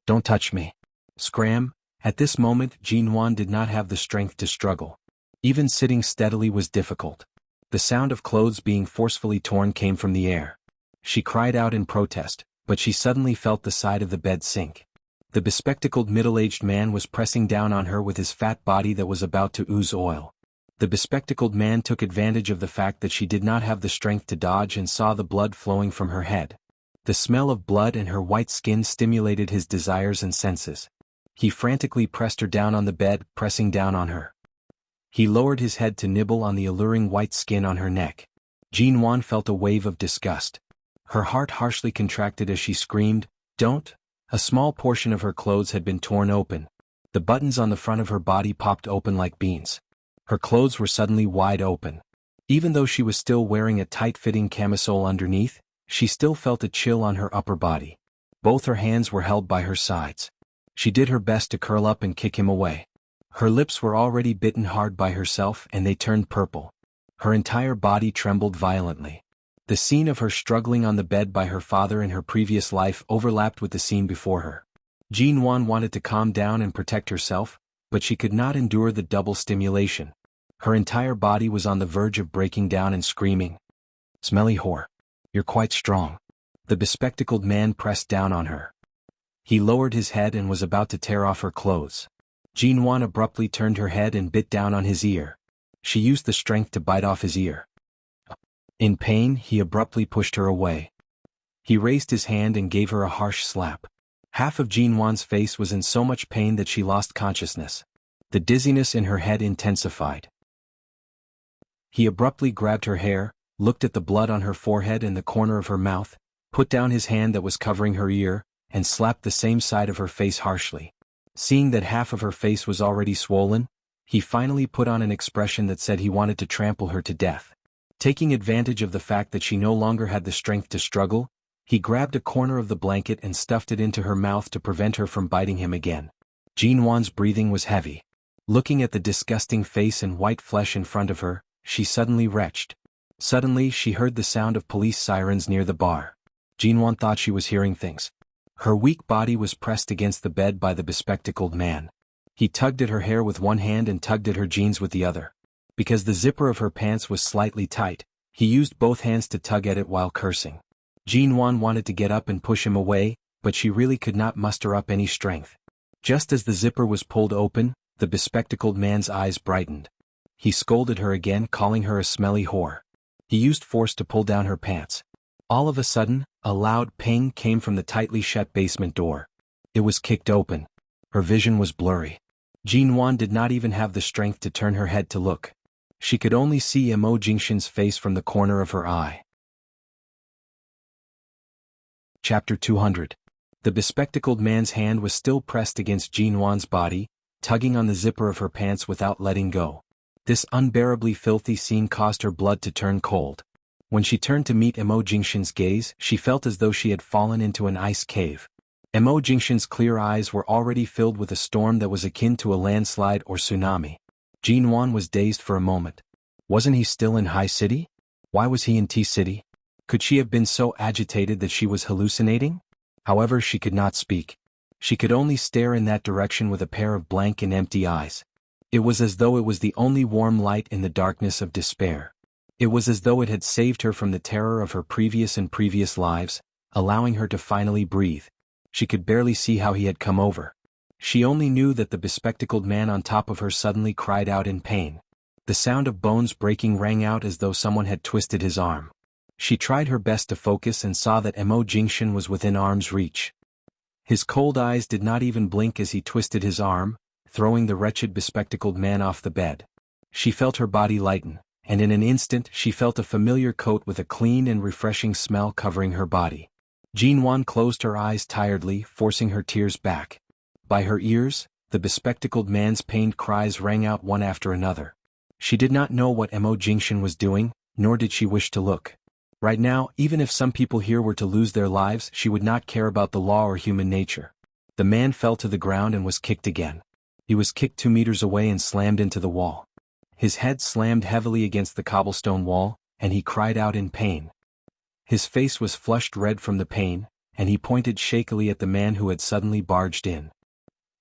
"Don't touch me." Scram! At this moment, Jean Wan did not have the strength to struggle. Even sitting steadily was difficult. The sound of clothes being forcefully torn came from the air. She cried out in protest, but she suddenly felt the side of the bed sink. The bespectacled middle-aged man was pressing down on her with his fat body that was about to ooze oil. The bespectacled man took advantage of the fact that she did not have the strength to dodge and saw the blood flowing from her head. The smell of blood and her white skin stimulated his desires and senses. He frantically pressed her down on the bed, pressing down on her. He lowered his head to nibble on the alluring white skin on her neck. Jean Wan felt a wave of disgust. Her heart harshly contracted as she screamed, "Don't!" A small portion of her clothes had been torn open. The buttons on the front of her body popped open like beans. Her clothes were suddenly wide open. Even though she was still wearing a tight-fitting camisole underneath, she still felt a chill on her upper body. Both her hands were held by her sides. She did her best to curl up and kick him away. Her lips were already bitten hard by herself and they turned purple. Her entire body trembled violently. The scene of her struggling on the bed by her father in her previous life overlapped with the scene before her. Jean Wan wanted to calm down and protect herself, but she could not endure the double stimulation. Her entire body was on the verge of breaking down and screaming, "Smelly whore. You're quite strong." The bespectacled man pressed down on her. He lowered his head and was about to tear off her clothes. Jean Wan abruptly turned her head and bit down on his ear. She used the strength to bite off his ear. In pain, he abruptly pushed her away. He raised his hand and gave her a harsh slap. Half of Jean Wan's face was in so much pain that she lost consciousness. The dizziness in her head intensified. He abruptly grabbed her hair, looked at the blood on her forehead and the corner of her mouth, put down his hand that was covering her ear, and slapped the same side of her face harshly. Seeing that half of her face was already swollen, he finally put on an expression that said he wanted to trample her to death. Taking advantage of the fact that she no longer had the strength to struggle, he grabbed a corner of the blanket and stuffed it into her mouth to prevent her from biting him again. Jean Wan's breathing was heavy. Looking at the disgusting face and white flesh in front of her, she suddenly retched. Suddenly she heard the sound of police sirens near the bar. Jinwan thought she was hearing things. Her weak body was pressed against the bed by the bespectacled man. He tugged at her hair with one hand and tugged at her jeans with the other. Because the zipper of her pants was slightly tight, he used both hands to tug at it while cursing. Jinwan wanted to get up and push him away, but she really could not muster up any strength. Just as the zipper was pulled open, the bespectacled man's eyes brightened. He scolded her again, calling her a smelly whore. He used force to pull down her pants. All of a sudden, a loud ping came from the tightly shut basement door. It was kicked open. Her vision was blurry. Jinwan did not even have the strength to turn her head to look. She could only see Mo Jingshan's face from the corner of her eye. Chapter 200. The bespectacled man's hand was still pressed against Jinwan's body, tugging on the zipper of her pants without letting go. This unbearably filthy scene caused her blood to turn cold. When she turned to meet Mo Jingshan's gaze, she felt as though she had fallen into an ice cave. Mo Jingshan's clear eyes were already filled with a storm that was akin to a landslide or tsunami. Jinwan was dazed for a moment. Wasn't he still in High City? Why was he in T-City? Could she have been so agitated that she was hallucinating? However, she could not speak. She could only stare in that direction with a pair of blank and empty eyes. It was as though it was the only warm light in the darkness of despair. It was as though it had saved her from the terror of her previous lives, allowing her to finally breathe. She could barely see how he had come over. She only knew that the bespectacled man on top of her suddenly cried out in pain. The sound of bones breaking rang out as though someone had twisted his arm. She tried her best to focus and saw that Mo Jingshan was within arm's reach. His cold eyes did not even blink as he twisted his arm, throwing the wretched bespectacled man off the bed. She felt her body lighten, and in an instant she felt a familiar coat with a clean and refreshing smell covering her body. Jinwan closed her eyes tiredly, forcing her tears back. By her ears, the bespectacled man's pained cries rang out one after another. She did not know what Mo Jingshan was doing, nor did she wish to look. Right now, even if some people here were to lose their lives, she would not care about the law or human nature. The man fell to the ground and was kicked again. He was kicked 2 meters away and slammed into the wall. His head slammed heavily against the cobblestone wall, and he cried out in pain. His face was flushed red from the pain, and he pointed shakily at the man who had suddenly barged in.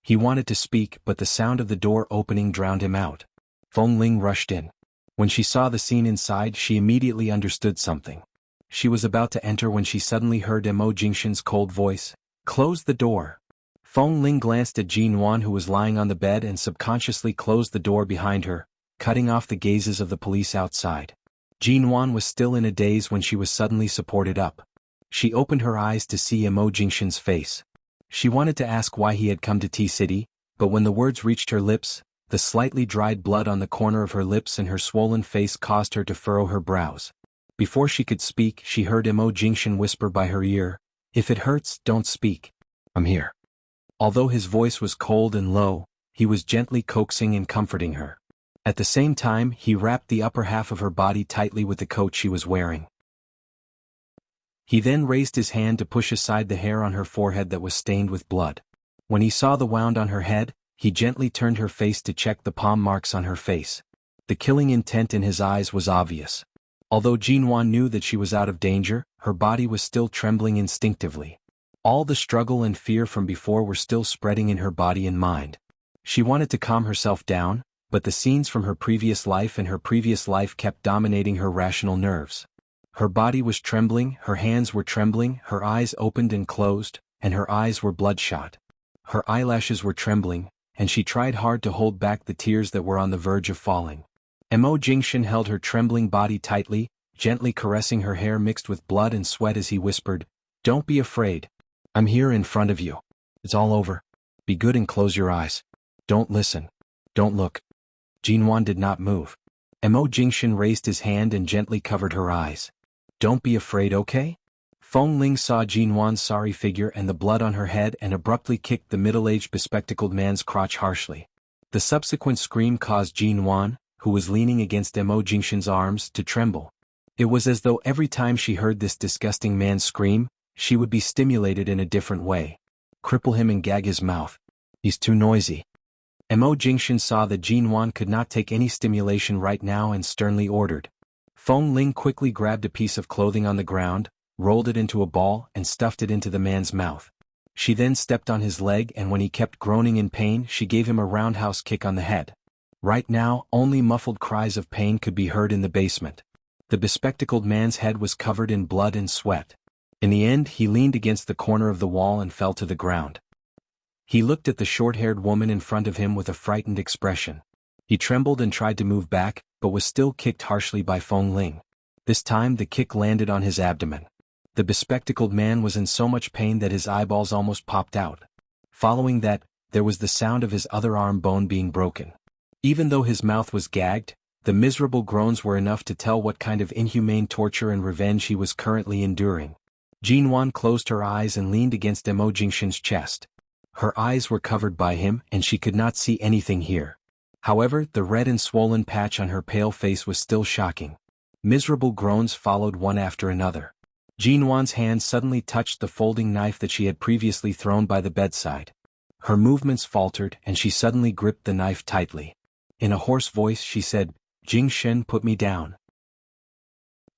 He wanted to speak, but the sound of the door opening drowned him out. Feng Ling rushed in. When she saw the scene inside, she immediately understood something. She was about to enter when she suddenly heard Mo Jingshan's cold voice, "Close the door." Feng Ling glanced at Jinwan, who was lying on the bed, and subconsciously closed the door behind her, cutting off the gazes of the police outside. Jinwan was still in a daze when she was suddenly supported up. She opened her eyes to see Mo Jingshan's face. She wanted to ask why he had come to T-City, but when the words reached her lips, the slightly dried blood on the corner of her lips and her swollen face caused her to furrow her brows. Before she could speak, she heard Mo Jingshan whisper by her ear, "If it hurts, don't speak. I'm here." Although his voice was cold and low, he was gently coaxing and comforting her. At the same time, he wrapped the upper half of her body tightly with the coat she was wearing. He then raised his hand to push aside the hair on her forehead that was stained with blood. When he saw the wound on her head, he gently turned her face to check the palm marks on her face. The killing intent in his eyes was obvious. Although Jinwan knew that she was out of danger, her body was still trembling instinctively. All the struggle and fear from before were still spreading in her body and mind. She wanted to calm herself down, but the scenes from her previous life kept dominating her rational nerves. Her body was trembling, her hands were trembling, her eyes opened and closed, and her eyes were bloodshot. Her eyelashes were trembling, and she tried hard to hold back the tears that were on the verge of falling. Mo Jingshan held her trembling body tightly, gently caressing her hair mixed with blood and sweat as he whispered, "Don't be afraid. I'm here in front of you. It's all over. Be good and close your eyes. Don't listen. Don't look." Jinwan did not move. Mo Jingshan raised his hand and gently covered her eyes. "Don't be afraid, okay?" Feng Ling saw Jinwan's sorry figure and the blood on her head and abruptly kicked the middle-aged bespectacled man's crotch harshly. The subsequent scream caused Jinwan, who was leaning against Mo Jingshan's arms, to tremble. It was as though every time she heard this disgusting man scream, she would be stimulated in a different way. Cripple him and gag his mouth. He's too noisy. Mo Jingshan saw that Jin Wan could not take any stimulation right now and sternly ordered. Feng Ling quickly grabbed a piece of clothing on the ground, rolled it into a ball and stuffed it into the man's mouth. She then stepped on his leg, and when he kept groaning in pain, she gave him a roundhouse kick on the head. Right now, only muffled cries of pain could be heard in the basement. The bespectacled man's head was covered in blood and sweat. In the end, he leaned against the corner of the wall and fell to the ground. He looked at the short-haired woman in front of him with a frightened expression. He trembled and tried to move back, but was still kicked harshly by Feng Ling. This time the kick landed on his abdomen. The bespectacled man was in so much pain that his eyeballs almost popped out. Following that, there was the sound of his other arm bone being broken. Even though his mouth was gagged, the miserable groans were enough to tell what kind of inhumane torture and revenge he was currently enduring. Jin Wan closed her eyes and leaned against Mo Jingshan's chest. Her eyes were covered by him and she could not see anything here. However, the red and swollen patch on her pale face was still shocking. Miserable groans followed one after another. Jin Wan's hand suddenly touched the folding knife that she had previously thrown by the bedside. Her movements faltered and she suddenly gripped the knife tightly. In a hoarse voice she said, "Jingshan, put me down."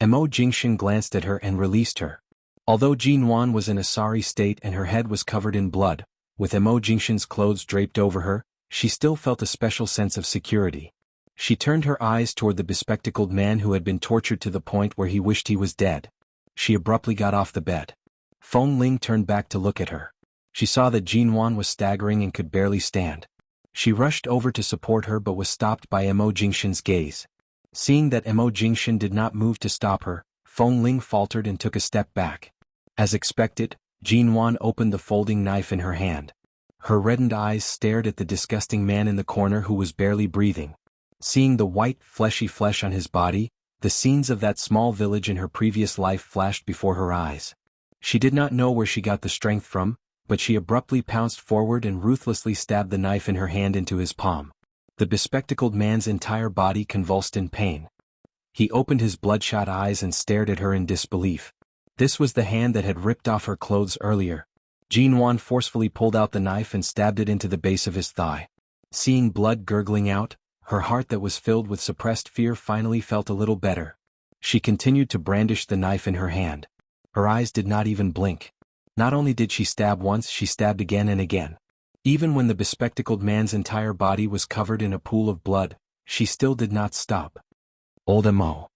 Mo Jingshan glanced at her and released her. Although Jin Wan was in a sorry state and her head was covered in blood, with Mo Jingshan's clothes draped over her, she still felt a special sense of security. She turned her eyes toward the bespectacled man who had been tortured to the point where he wished he was dead. She abruptly got off the bed. Feng Ling turned back to look at her. She saw that Jin Wan was staggering and could barely stand. She rushed over to support her but was stopped by Mo Jingshan's gaze. Seeing that Mo Jingshan did not move to stop her, Feng Ling faltered and took a step back. As expected, Jin Wan opened the folding knife in her hand. Her reddened eyes stared at the disgusting man in the corner who was barely breathing. Seeing the white, fleshy flesh on his body, the scenes of that small village in her previous life flashed before her eyes. She did not know where she got the strength from, but she abruptly pounced forward and ruthlessly stabbed the knife in her hand into his palm. The bespectacled man's entire body convulsed in pain. He opened his bloodshot eyes and stared at her in disbelief. This was the hand that had ripped off her clothes earlier. Jin Wan forcefully pulled out the knife and stabbed it into the base of his thigh. Seeing blood gurgling out, her heart that was filled with suppressed fear finally felt a little better. She continued to brandish the knife in her hand. Her eyes did not even blink. Not only did she stab once, she stabbed again and again. Even when the bespectacled man's entire body was covered in a pool of blood, she still did not stop. Old Mo.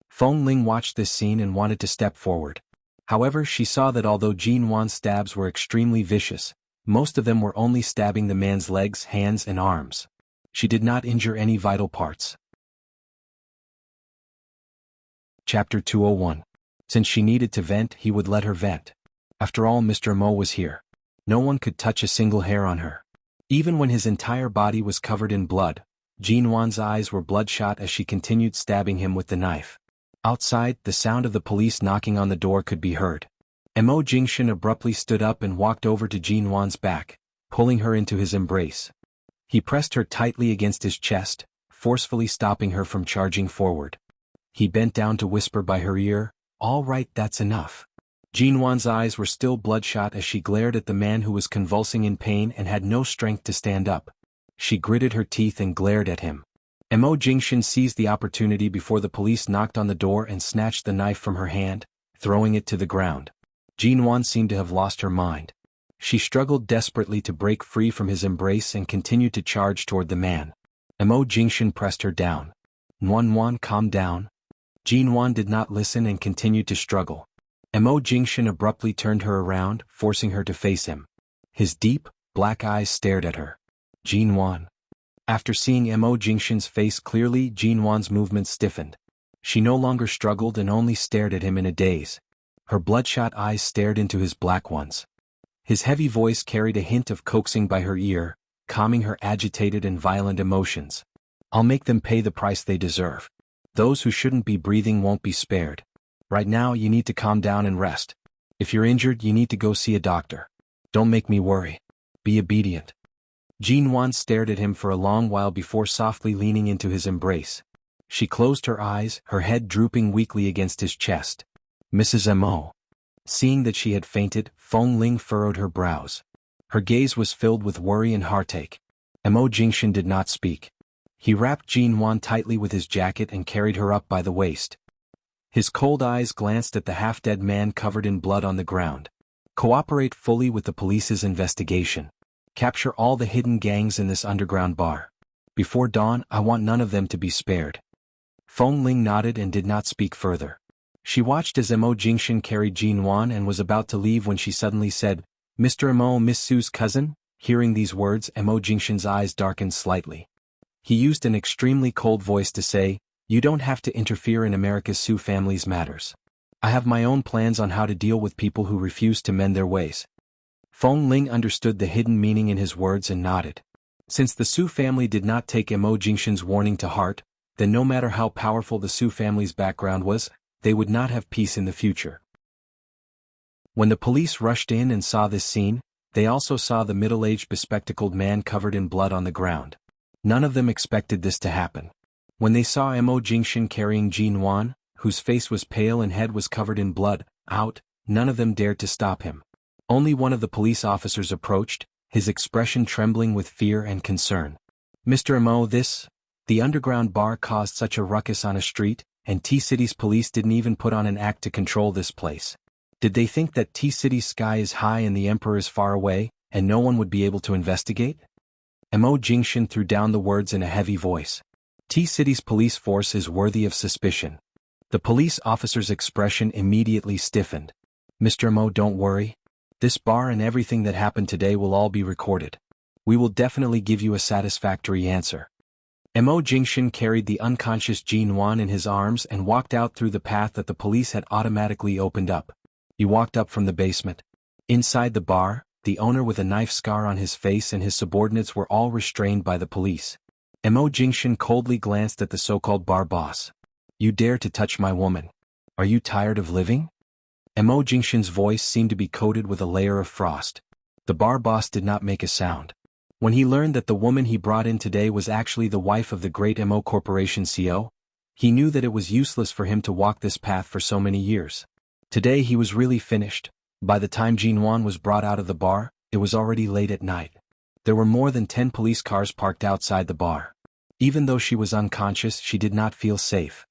Feng Ling watched this scene and wanted to step forward. However, she saw that although Jin Wan's stabs were extremely vicious, most of them were only stabbing the man's legs, hands, and arms. She did not injure any vital parts. Chapter 201. Since she needed to vent, he would let her vent. After all, Mr. Mo was here. No one could touch a single hair on her. Even when his entire body was covered in blood, Jin Wan's eyes were bloodshot as she continued stabbing him with the knife. Outside, the sound of the police knocking on the door could be heard. Mo Jingshan abruptly stood up and walked over to Jin Wan's back, pulling her into his embrace. He pressed her tightly against his chest, forcefully stopping her from charging forward. He bent down to whisper by her ear, "All right, that's enough." Jin Wan's eyes were still bloodshot as she glared at the man who was convulsing in pain and had no strength to stand up. She gritted her teeth and glared at him. Mo Jingshan seized the opportunity before the police knocked on the door and snatched the knife from her hand, throwing it to the ground. Jin Wan seemed to have lost her mind. She struggled desperately to break free from his embrace and continued to charge toward the man. Mo Jingshan pressed her down. "Wan, calm down." Jin Wan did not listen and continued to struggle. Mo Jingshan abruptly turned her around, forcing her to face him. His deep, black eyes stared at her. "Jin Wan." After seeing Mo Jingshan's face clearly, Jin Wan's movements stiffened. She no longer struggled and only stared at him in a daze. Her bloodshot eyes stared into his black ones. His heavy voice carried a hint of coaxing by her ear, calming her agitated and violent emotions. "I'll make them pay the price they deserve. Those who shouldn't be breathing won't be spared. Right now you need to calm down and rest. If you're injured, you need to go see a doctor. Don't make me worry. Be obedient." Jin Wan stared at him for a long while before softly leaning into his embrace. She closed her eyes, her head drooping weakly against his chest. "Mrs. Mo." Seeing that she had fainted, Feng Ling furrowed her brows. Her gaze was filled with worry and heartache. Mo Jingshan did not speak. He wrapped Jin Wan tightly with his jacket and carried her up by the waist. His cold eyes glanced at the half-dead man covered in blood on the ground. Cooperate fully with the police's investigation. Capture all the hidden gangs in this underground bar. Before dawn, I want none of them to be spared. Feng Ling nodded and did not speak further. She watched as Mo Jingshan carried Jin Wan and was about to leave when she suddenly said, "Mr. Mo, Miss Su's cousin?" Hearing these words, Mo Jingshan's eyes darkened slightly. He used an extremely cold voice to say, "You don't have to interfere in America's Su family's matters. I have my own plans on how to deal with people who refuse to mend their ways." Feng Ling understood the hidden meaning in his words and nodded. Since the Su family did not take Mo Jingshan's warning to heart, then no matter how powerful the Su family's background was, they would not have peace in the future. When the police rushed in and saw this scene, they also saw the middle-aged bespectacled man covered in blood on the ground. None of them expected this to happen. When they saw Mo Jingshan carrying Jin Wan, whose face was pale and head was covered in blood, out, none of them dared to stop him. Only one of the police officers approached, his expression trembling with fear and concern. "Mr. Mo, the underground bar caused such a ruckus on a street, and T-City's police didn't even put on an act to control this place. Did they think that T-City's sky is high and the Emperor is far away, and no one would be able to investigate?" Mo Jingshan threw down the words in a heavy voice. T-City's police force is worthy of suspicion. The police officer's expression immediately stiffened. "Mr. Mo, don't worry. This bar and everything that happened today will all be recorded. We will definitely give you a satisfactory answer." Mo Jingshan carried the unconscious Jin Wan in his arms and walked out through the path that the police had automatically opened up. He walked up from the basement. Inside the bar, the owner with a knife scar on his face and his subordinates were all restrained by the police. Mo Jingshan coldly glanced at the so-called bar boss. "You dare to touch my woman? Are you tired of living?" Mo Jingshan's voice seemed to be coated with a layer of frost. The bar boss did not make a sound. When he learned that the woman he brought in today was actually the wife of the great Mo Corporation CEO, he knew that it was useless for him to walk this path for so many years. Today he was really finished. By the time Jin Wan was brought out of the bar, it was already late at night. There were more than 10 police cars parked outside the bar. Even though she was unconscious, she did not feel safe.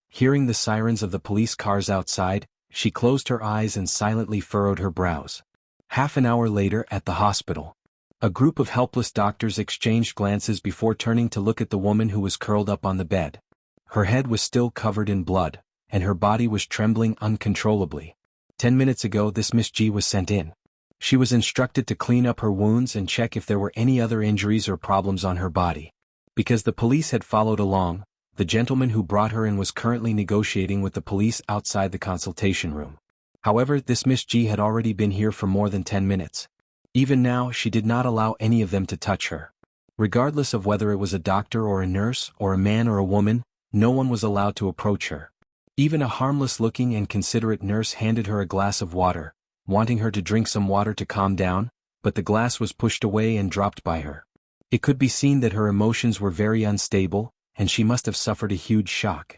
Hearing the sirens of the police cars outside, she closed her eyes and silently furrowed her brows. Half an hour later at the hospital, a group of helpless doctors exchanged glances before turning to look at the woman who was curled up on the bed. Her head was still covered in blood, and her body was trembling uncontrollably. 10 minutes ago this Miss G was sent in. She was instructed to clean up her wounds and check if there were any other injuries or problems on her body. Because the police had followed along, the gentleman who brought her in was currently negotiating with the police outside the consultation room. However, this Miss G had already been here for more than 10 minutes. Even now, she did not allow any of them to touch her. Regardless of whether it was a doctor or a nurse or a man or a woman, no one was allowed to approach her. Even a harmless-looking and considerate nurse handed her a glass of water, wanting her to drink some water to calm down, but the glass was pushed away and dropped by her. It could be seen that her emotions were very unstable, and she must have suffered a huge shock.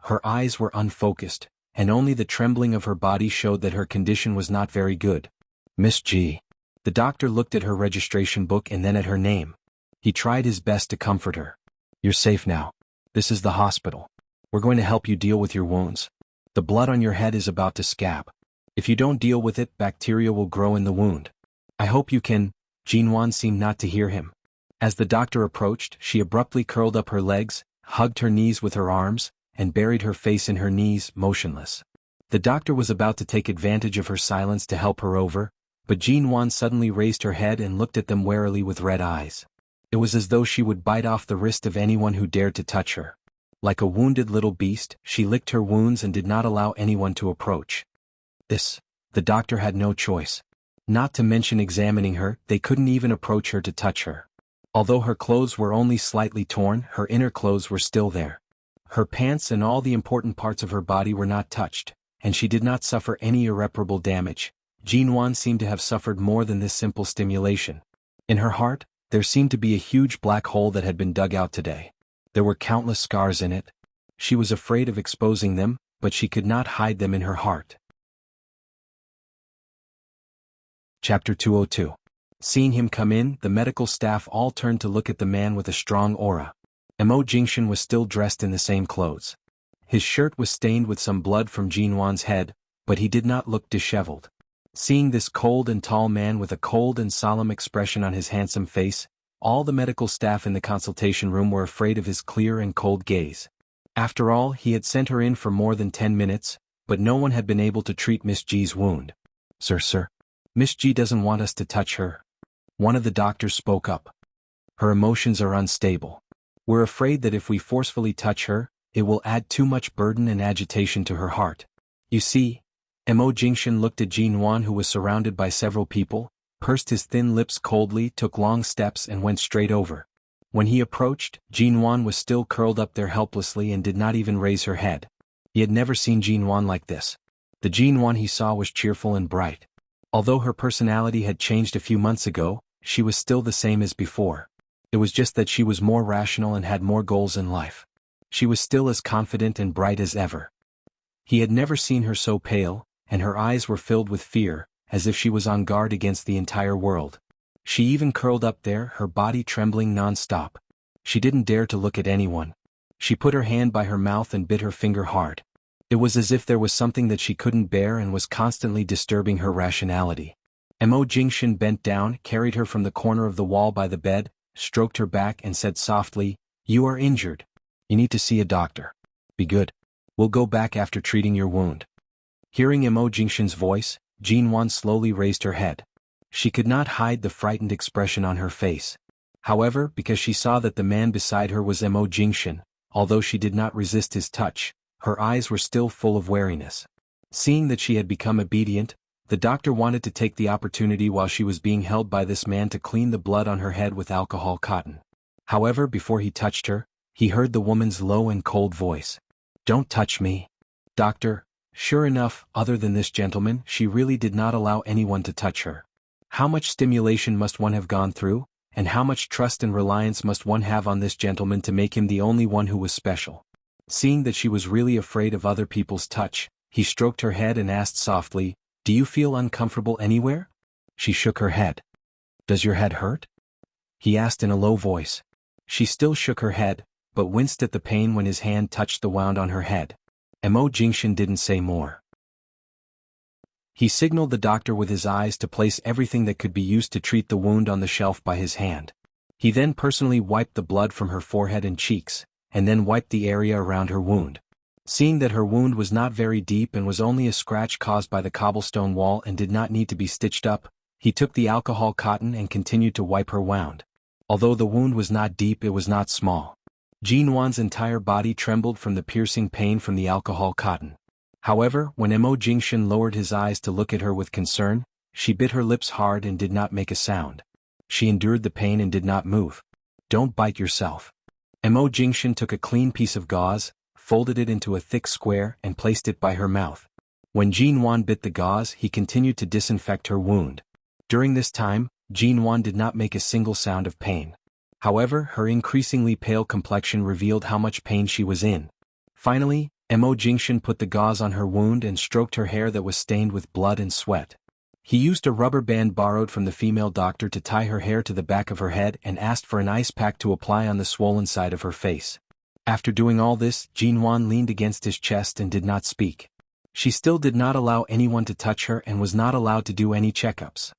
Her eyes were unfocused, and only the trembling of her body showed that her condition was not very good. "Miss G." The doctor looked at her registration book and then at her name. He tried his best to comfort her. "You're safe now. This is the hospital. We're going to help you deal with your wounds. The blood on your head is about to scab. If you don't deal with it, bacteria will grow in the wound. I hope you can." Jin Wan seemed not to hear him. As the doctor approached, she abruptly curled up her legs, hugged her knees with her arms, and buried her face in her knees, motionless. The doctor was about to take advantage of her silence to help her over, but Jin Wan suddenly raised her head and looked at them warily with red eyes. It was as though she would bite off the wrist of anyone who dared to touch her. Like a wounded little beast, she licked her wounds and did not allow anyone to approach. The doctor had no choice. Not to mention examining her, they couldn't even approach her to touch her. Although her clothes were only slightly torn, her inner clothes were still there. Her pants and all the important parts of her body were not touched, and she did not suffer any irreparable damage. Jin Wan seemed to have suffered more than this simple stimulation. In her heart, there seemed to be a huge black hole that had been dug out today. There were countless scars in it. She was afraid of exposing them, but she could not hide them in her heart. Chapter 202. Seeing him come in, the medical staff all turned to look at the man with a strong aura. Mo Jingshan was still dressed in the same clothes. His shirt was stained with some blood from Jinwan's head, but he did not look disheveled. Seeing this cold and tall man with a cold and solemn expression on his handsome face, all the medical staff in the consultation room were afraid of his clear and cold gaze. After all, he had sent her in for more than 10 minutes, but no one had been able to treat Miss G's wound. Sir, Miss G doesn't want us to touch her. One of the doctors spoke up. Her emotions are unstable. We're afraid that if we forcefully touch her, it will add too much burden and agitation to her heart. You see, Mo Jingshan looked at Jinwan, who was surrounded by several people, pursed his thin lips coldly, took long steps and went straight over. When he approached, Jinwan was still curled up there helplessly and did not even raise her head. He had never seen Jinwan like this. The Jinwan he saw was cheerful and bright. Although her personality had changed a few months ago, she was still the same as before. It was just that she was more rational and had more goals in life. She was still as confident and bright as ever. He had never seen her so pale, and her eyes were filled with fear, as if she was on guard against the entire world. She even curled up there, her body trembling non-stop. She didn't dare to look at anyone. She put her hand by her mouth and bit her finger hard. It was as if there was something that she couldn't bear and was constantly disturbing her rationality. Mo Jingshan bent down, carried her from the corner of the wall by the bed, stroked her back and said softly, "You are injured. You need to see a doctor. Be good. We'll go back after treating your wound." Hearing Mo Jingshan's voice, Jinwan slowly raised her head. She could not hide the frightened expression on her face. However, because she saw that the man beside her was Mo Jingshan, although she did not resist his touch, her eyes were still full of wariness. Seeing that she had become obedient, the doctor wanted to take the opportunity while she was being held by this man to clean the blood on her head with alcohol cotton. However, before he touched her, he heard the woman's low and cold voice. "Don't touch me, doctor." Sure enough, other than this gentleman, she really did not allow anyone to touch her. How much stimulation must one have gone through, and how much trust and reliance must one have on this gentleman to make him the only one who was special? Seeing that she was really afraid of other people's touch, he stroked her head and asked softly, "Do you feel uncomfortable anywhere?" She shook her head. "Does your head hurt?" he asked in a low voice. She still shook her head, but winced at the pain when his hand touched the wound on her head. Mo Jingshan didn't say more. He signaled the doctor with his eyes to place everything that could be used to treat the wound on the shelf by his hand. He then personally wiped the blood from her forehead and cheeks, and then wiped the area around her wound. Seeing that her wound was not very deep and was only a scratch caused by the cobblestone wall and did not need to be stitched up, he took the alcohol cotton and continued to wipe her wound. Although the wound was not deep, it was not small. Jinwan's entire body trembled from the piercing pain from the alcohol cotton. However, when Mo Jingshan lowered his eyes to look at her with concern, she bit her lips hard and did not make a sound. She endured the pain and did not move. "Don't bite yourself." Mo Jingshan took a clean piece of gauze, folded it into a thick square and placed it by her mouth. When Jinwan bit the gauze, he continued to disinfect her wound. During this time, Jinwan did not make a single sound of pain. However, her increasingly pale complexion revealed how much pain she was in. Finally, Mo Jingshan put the gauze on her wound and stroked her hair that was stained with blood and sweat. He used a rubber band borrowed from the female doctor to tie her hair to the back of her head and asked for an ice pack to apply on the swollen side of her face. After doing all this, Jinwan leaned against his chest and did not speak. She still did not allow anyone to touch her and was not allowed to do any checkups.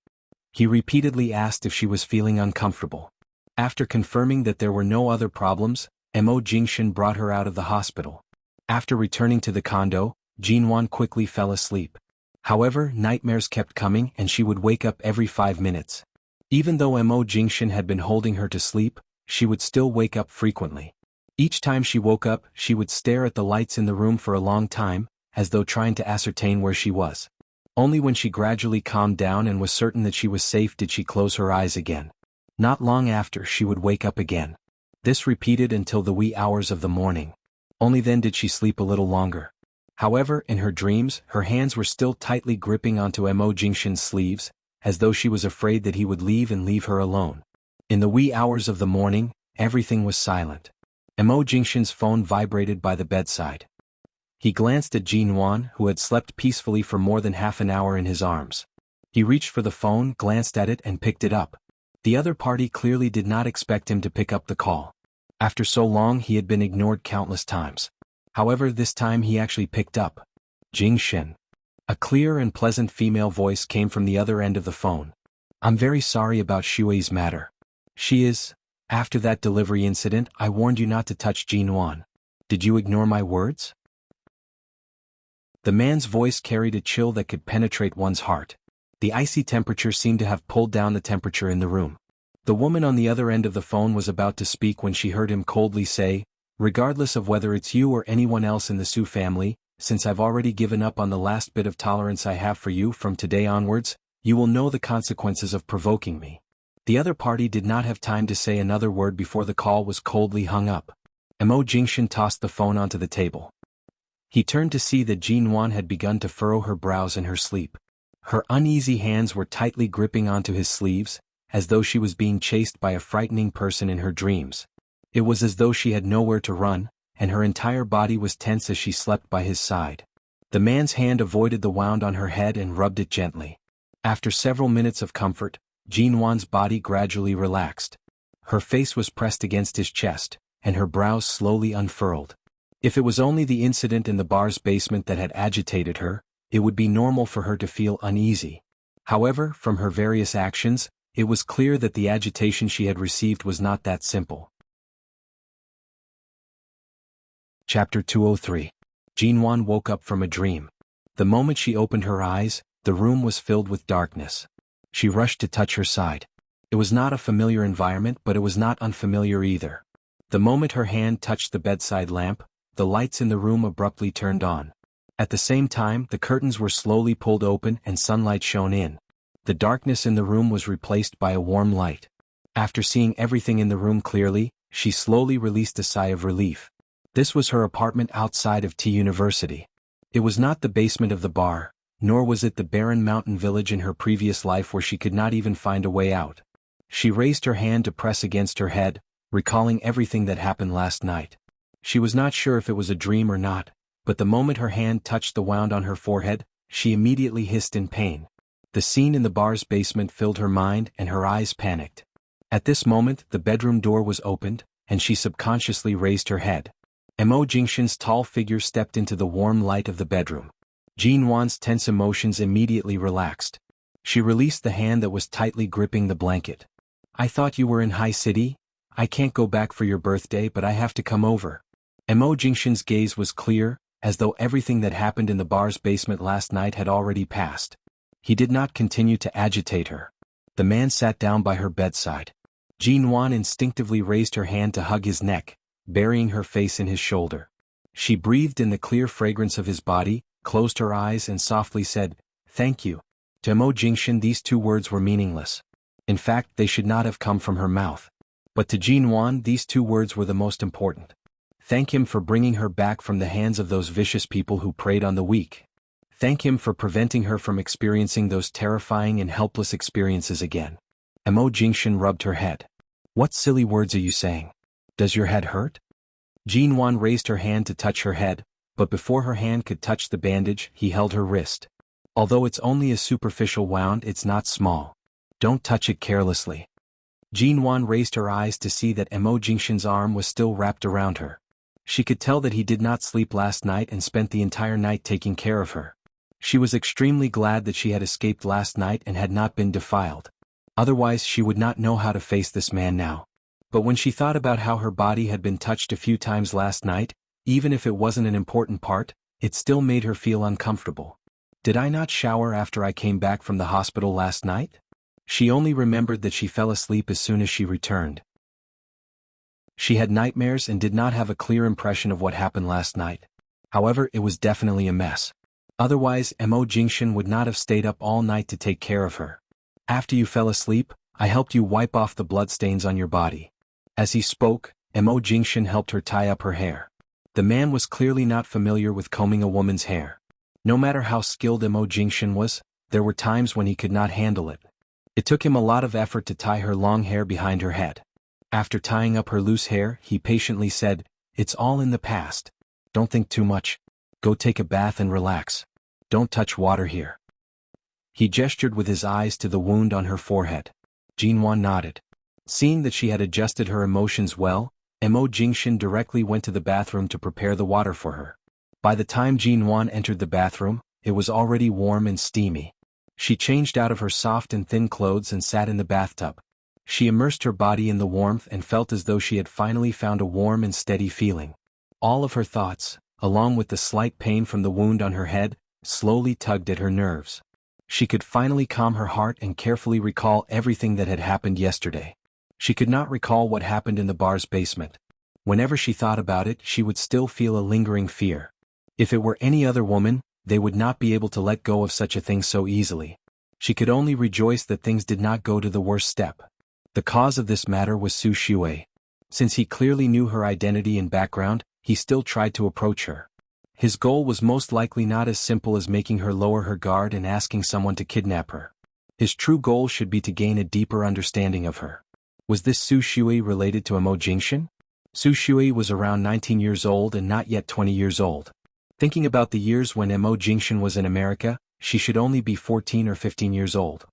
He repeatedly asked if she was feeling uncomfortable. After confirming that there were no other problems, Mo Jingshan brought her out of the hospital. After returning to the condo, Jinwan quickly fell asleep. However, nightmares kept coming and she would wake up every 5 minutes. Even though Mo Jingshan had been holding her to sleep, she would still wake up frequently. Each time she woke up, she would stare at the lights in the room for a long time, as though trying to ascertain where she was. Only when she gradually calmed down and was certain that she was safe did she close her eyes again. Not long after, she would wake up again. This repeated until the wee hours of the morning. Only then did she sleep a little longer. However, in her dreams, her hands were still tightly gripping onto Mo Jingshan's sleeves, as though she was afraid that he would leave and leave her alone. In the wee hours of the morning, everything was silent. Mo Jingshan's phone vibrated by the bedside. He glanced at Jinwan, who had slept peacefully for more than half an hour in his arms. He reached for the phone, glanced at it and picked it up. The other party clearly did not expect him to pick up the call. After so long he had been ignored countless times. However, this time he actually picked up. Jing Shen. A clear and pleasant female voice came from the other end of the phone. I'm very sorry about Shui's matter. She is. After that delivery incident, I warned you not to touch Jinwan. Did you ignore my words? The man's voice carried a chill that could penetrate one's heart. The icy temperature seemed to have pulled down the temperature in the room. The woman on the other end of the phone was about to speak when she heard him coldly say, regardless of whether it's you or anyone else in the Su family, since I've already given up on the last bit of tolerance I have for you from today onwards, you will know the consequences of provoking me. The other party did not have time to say another word before the call was coldly hung up. Mo Jingshan tossed the phone onto the table. He turned to see that Jinwan had begun to furrow her brows in her sleep. Her uneasy hands were tightly gripping onto his sleeves, as though she was being chased by a frightening person in her dreams. It was as though she had nowhere to run, and her entire body was tense as she slept by his side. The man's hand avoided the wound on her head and rubbed it gently. After several minutes of comfort, Jinwan's body gradually relaxed. Her face was pressed against his chest, and her brows slowly unfurled. If it was only the incident in the bar's basement that had agitated her, it would be normal for her to feel uneasy. However, from her various actions, it was clear that the agitation she had received was not that simple. Chapter 203. Jinwan woke up from a dream. The moment she opened her eyes, the room was filled with darkness. She rushed to touch her side. It was not a familiar environment, but it was not unfamiliar either. The moment her hand touched the bedside lamp, the lights in the room abruptly turned on. At the same time, the curtains were slowly pulled open and sunlight shone in. The darkness in the room was replaced by a warm light. After seeing everything in the room clearly, she slowly released a sigh of relief. This was her apartment outside of T University. It was not the basement of the bar, nor was it the barren mountain village in her previous life where she could not even find a way out. She raised her hand to press against her head, recalling everything that happened last night. She was not sure if it was a dream or not, but the moment her hand touched the wound on her forehead, she immediately hissed in pain. The scene in the bar's basement filled her mind and her eyes panicked. At this moment, the bedroom door was opened, and she subconsciously raised her head. Mo Jingshan's tall figure stepped into the warm light of the bedroom. Jinwan's tense emotions immediately relaxed. She released the hand that was tightly gripping the blanket. I thought you were in High City? I can't go back for your birthday, but I have to come over. Mo Jingshan's gaze was clear, as though everything that happened in the bar's basement last night had already passed. He did not continue to agitate her. The man sat down by her bedside. Jinwan instinctively raised her hand to hug his neck, burying her face in his shoulder. She breathed in the clear fragrance of his body, closed her eyes and softly said, "Thank you." To Mo Jingshan these two words were meaningless. In fact, they should not have come from her mouth. But to Jinwan these two words were the most important. Thank him for bringing her back from the hands of those vicious people who preyed on the weak. Thank him for preventing her from experiencing those terrifying and helpless experiences again. Mo Jingshan rubbed her head. What silly words are you saying? Does your head hurt? Jinwan raised her hand to touch her head, but before her hand could touch the bandage, he held her wrist. Although it's only a superficial wound, it's not small. Don't touch it carelessly. Jinwan raised her eyes to see that Mo Jingshan's arm was still wrapped around her. She could tell that he did not sleep last night and spent the entire night taking care of her. She was extremely glad that she had escaped last night and had not been defiled. Otherwise she would not know how to face this man now. But when she thought about how her body had been touched a few times last night, even if it wasn't an important part, it still made her feel uncomfortable. Did I not shower after I came back from the hospital last night? She only remembered that she fell asleep as soon as she returned. She had nightmares and did not have a clear impression of what happened last night. However, it was definitely a mess. Otherwise, Mo Jingshan would not have stayed up all night to take care of her. After you fell asleep, I helped you wipe off the bloodstains on your body. As he spoke, Mo Jingshan helped her tie up her hair. The man was clearly not familiar with combing a woman's hair. No matter how skilled Mo Jingshan was, there were times when he could not handle it. It took him a lot of effort to tie her long hair behind her head. After tying up her loose hair, he patiently said, "It's all in the past. Don't think too much. Go take a bath and relax. Don't touch water here." He gestured with his eyes to the wound on her forehead. Jinwan nodded. Seeing that she had adjusted her emotions well, Mo Jingshin directly went to the bathroom to prepare the water for her. By the time Jinwan entered the bathroom, it was already warm and steamy. She changed out of her soft and thin clothes and sat in the bathtub. She immersed her body in the warmth and felt as though she had finally found a warm and steady feeling. All of her thoughts, along with the slight pain from the wound on her head, slowly tugged at her nerves. She could finally calm her heart and carefully recall everything that had happened yesterday. She could not recall what happened in the bar's basement. Whenever she thought about it, she would still feel a lingering fear. If it were any other woman, they would not be able to let go of such a thing so easily. She could only rejoice that things did not go to the worst step. The cause of this matter was Su Shui. Since he clearly knew her identity and background, he still tried to approach her. His goal was most likely not as simple as making her lower her guard and asking someone to kidnap her. His true goal should be to gain a deeper understanding of her. Was this Su Shui related to Mo Jingshin? Su Shui was around 19 years old and not yet 20 years old. Thinking about the years when Mo Jingshin was in America, she should only be 14 or 15 years old.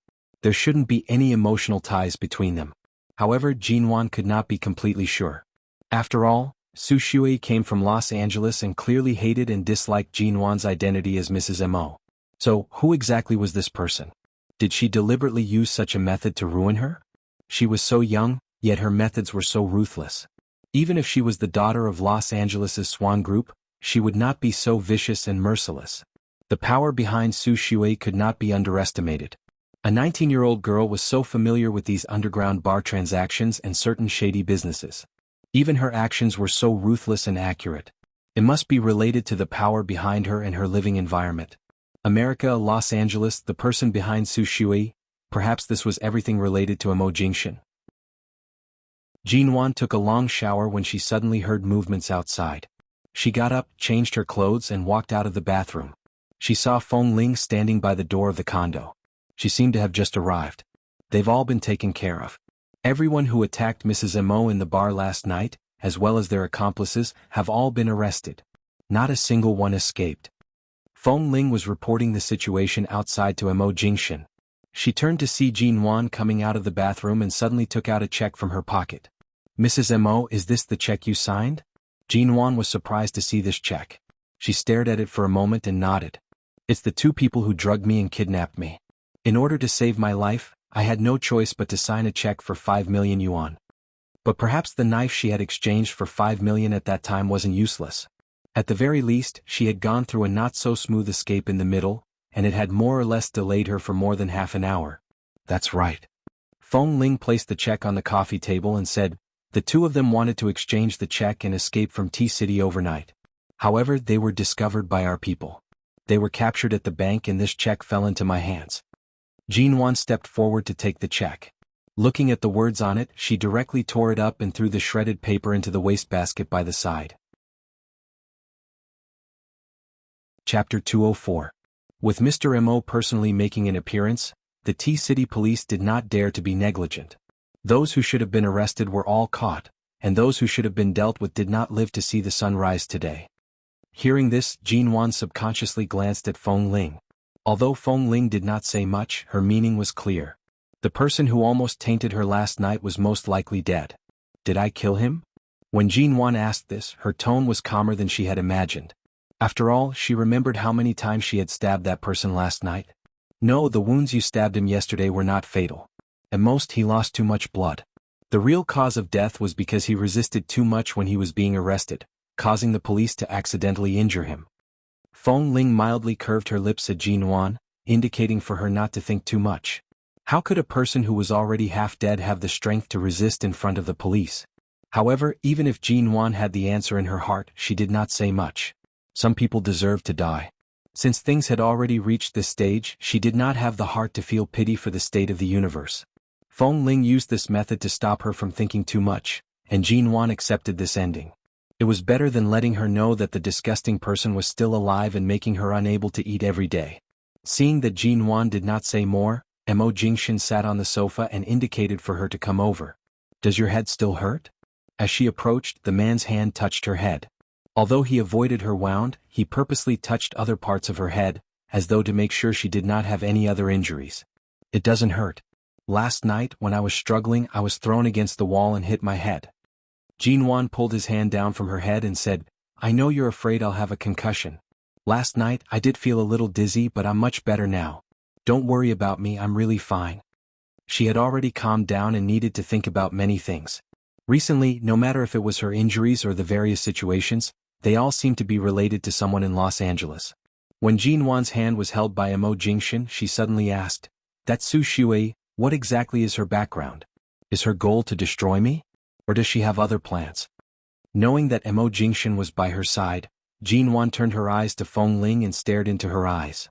There shouldn't be any emotional ties between them. However, Jinwan could not be completely sure. After all, Su Shui came from Los Angeles and clearly hated and disliked Jinwan's identity as Mrs. Mo. So, who exactly was this person? Did she deliberately use such a method to ruin her? She was so young, yet her methods were so ruthless. Even if she was the daughter of Los Angeles' Swan Group, she would not be so vicious and merciless. The power behind Su Shui could not be underestimated. A 19-year-old girl was so familiar with these underground bar transactions and certain shady businesses. Even her actions were so ruthless and accurate. It must be related to the power behind her and her living environment. America, Los Angeles, the person behind Su Shui, perhaps this was everything related to Mo Jingshin. Jinwan took a long shower when she suddenly heard movements outside. She got up, changed her clothes and walked out of the bathroom. She saw Feng Ling standing by the door of the condo. She seemed to have just arrived. They've all been taken care of. Everyone who attacked Mrs. Mo in the bar last night, as well as their accomplices, have all been arrested. Not a single one escaped. Feng Ling was reporting the situation outside to Mo Jingshin. She turned to see Jinwan coming out of the bathroom and suddenly took out a check from her pocket. "Mrs. Mo, is this the check you signed?" Jinwan was surprised to see this check. She stared at it for a moment and nodded. "It's the two people who drugged me and kidnapped me. In order to save my life, I had no choice but to sign a check for 5 million yuan. But perhaps the knife she had exchanged for 5 million at that time wasn't useless. At the very least, she had gone through a not-so-smooth escape in the middle, and it had more or less delayed her for more than half an hour." "That's right." Feng Ling placed the check on the coffee table and said, "The two of them wanted to exchange the check and escape from T-City overnight. However, they were discovered by our people. They were captured at the bank and this check fell into my hands." Jinwan stepped forward to take the check. Looking at the words on it, she directly tore it up and threw the shredded paper into the wastebasket by the side. Chapter 204. With Mr. Mo personally making an appearance, the T-City police did not dare to be negligent. Those who should have been arrested were all caught, and those who should have been dealt with did not live to see the sun rise today. Hearing this, Jinwan subconsciously glanced at Feng Ling. Although Feng Ling did not say much, her meaning was clear. The person who almost tainted her last night was most likely dead. "Did I kill him?" When Jinwan asked this, her tone was calmer than she had imagined. After all, she remembered how many times she had stabbed that person last night. "No, the wounds you stabbed him yesterday were not fatal. At most he lost too much blood. The real cause of death was because he resisted too much when he was being arrested, causing the police to accidentally injure him." Feng Ling mildly curved her lips at Jinwan, indicating for her not to think too much. How could a person who was already half dead have the strength to resist in front of the police? However, even if Jinwan had the answer in her heart, she did not say much. Some people deserved to die. Since things had already reached this stage, she did not have the heart to feel pity for the state of the universe. Feng Ling used this method to stop her from thinking too much, and Jinwan accepted this ending. It was better than letting her know that the disgusting person was still alive and making her unable to eat every day. Seeing that Jinwan did not say more, Mo Jingshin sat on the sofa and indicated for her to come over. "Does your head still hurt?" As she approached, the man's hand touched her head. Although he avoided her wound, he purposely touched other parts of her head, as though to make sure she did not have any other injuries. It doesn't hurt. Last night, when I was struggling, I was thrown against the wall and hit my head. Jinwan pulled his hand down from her head and said, I know you're afraid I'll have a concussion. Last night, I did feel a little dizzy, but I'm much better now. Don't worry about me, I'm really fine. She had already calmed down and needed to think about many things. Recently, no matter if it was her injuries or the various situations, they all seemed to be related to someone in Los Angeles. When Jinwan's hand was held by Emo Jingshan, she suddenly asked, That Su Shui, what exactly is her background? Is her goal to destroy me? Or does she have other plans? Knowing that Emo Jingshan was by her side, Jinwan turned her eyes to Feng Ling and stared into her eyes.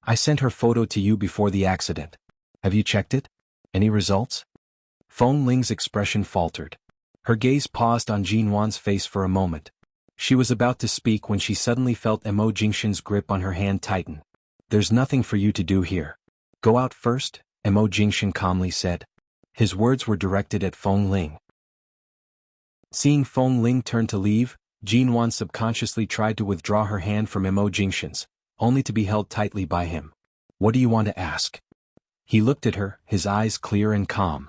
I sent her photo to you before the accident. Have you checked it? Any results? Feng Ling's expression faltered. Her gaze paused on Jinwan's face for a moment. She was about to speak when she suddenly felt Emo Jingshan's grip on her hand tighten. There's nothing for you to do here. Go out first, Emo Jingshan calmly said. His words were directed at Feng Ling. Seeing Feng Ling turn to leave, Jinwan subconsciously tried to withdraw her hand from Emo Jingshan's, only to be held tightly by him. What do you want to ask? He looked at her, his eyes clear and calm.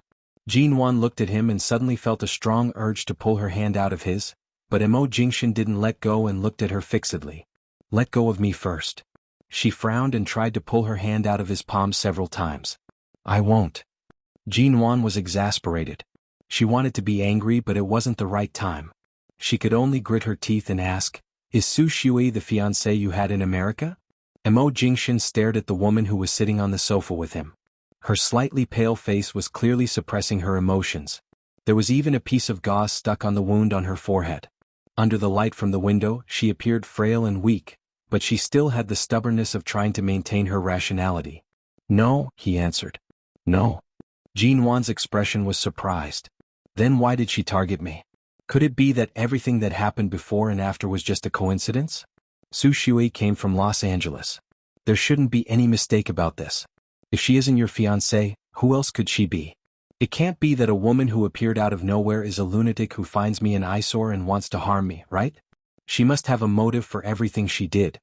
Jinwan looked at him and suddenly felt a strong urge to pull her hand out of his, but Emo Jingshan didn't let go and looked at her fixedly. Let go of me first. She frowned and tried to pull her hand out of his palm several times. I won't. Jinwan was exasperated. She wanted to be angry, but it wasn't the right time. She could only grit her teeth and ask, Is Su Shui the fiancé you had in America? Emo Jingshan stared at the woman who was sitting on the sofa with him. Her slightly pale face was clearly suppressing her emotions. There was even a piece of gauze stuck on the wound on her forehead. Under the light from the window, she appeared frail and weak, but she still had the stubbornness of trying to maintain her rationality. No, he answered. No. Jinwan's expression was surprised. Then why did she target me? Could it be that everything that happened before and after was just a coincidence? Su Shui came from Los Angeles. There shouldn't be any mistake about this. If she isn't your fiancé, who else could she be? It can't be that a woman who appeared out of nowhere is a lunatic who finds me an eyesore and wants to harm me, right? She must have a motive for everything she did.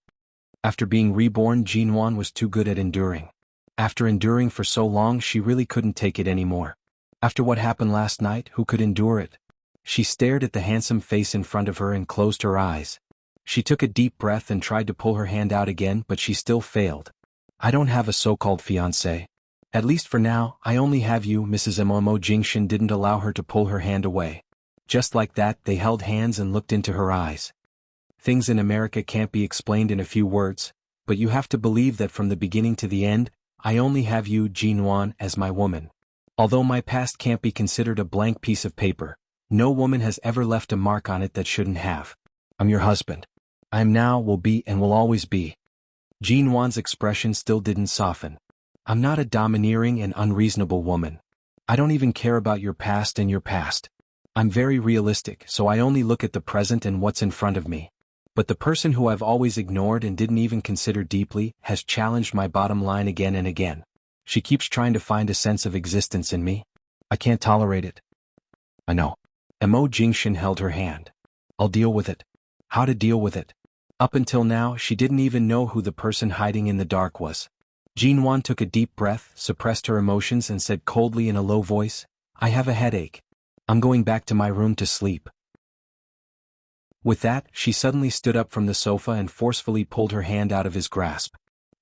After being reborn, Jinwan was too good at enduring. After enduring for so long, she really couldn't take it anymore. After what happened last night, who could endure it? She stared at the handsome face in front of her and closed her eyes. She took a deep breath and tried to pull her hand out again, but she still failed. I don't have a so-called fiancé. At least for now, I only have you. Mrs. Emo Jingshan didn't allow her to pull her hand away. Just like that, they held hands and looked into her eyes. Things in America can't be explained in a few words, but you have to believe that from the beginning to the end, I only have you, Jinwan, as my woman. Although my past can't be considered a blank piece of paper, no woman has ever left a mark on it that shouldn't have. I'm your husband. I am now, will be, and will always be. Jinwan's expression still didn't soften. I'm not a domineering and unreasonable woman. I don't even care about your past and your past. I'm very realistic, so I only look at the present and what's in front of me. But the person who I've always ignored and didn't even consider deeply has challenged my bottom line again and again. She keeps trying to find a sense of existence in me. I can't tolerate it. I know. Emo Jingshan held her hand. I'll deal with it. How to deal with it? Up until now, she didn't even know who the person hiding in the dark was. Jinwan took a deep breath, suppressed her emotions and said coldly in a low voice, I have a headache. I'm going back to my room to sleep. With that, she suddenly stood up from the sofa and forcefully pulled her hand out of his grasp.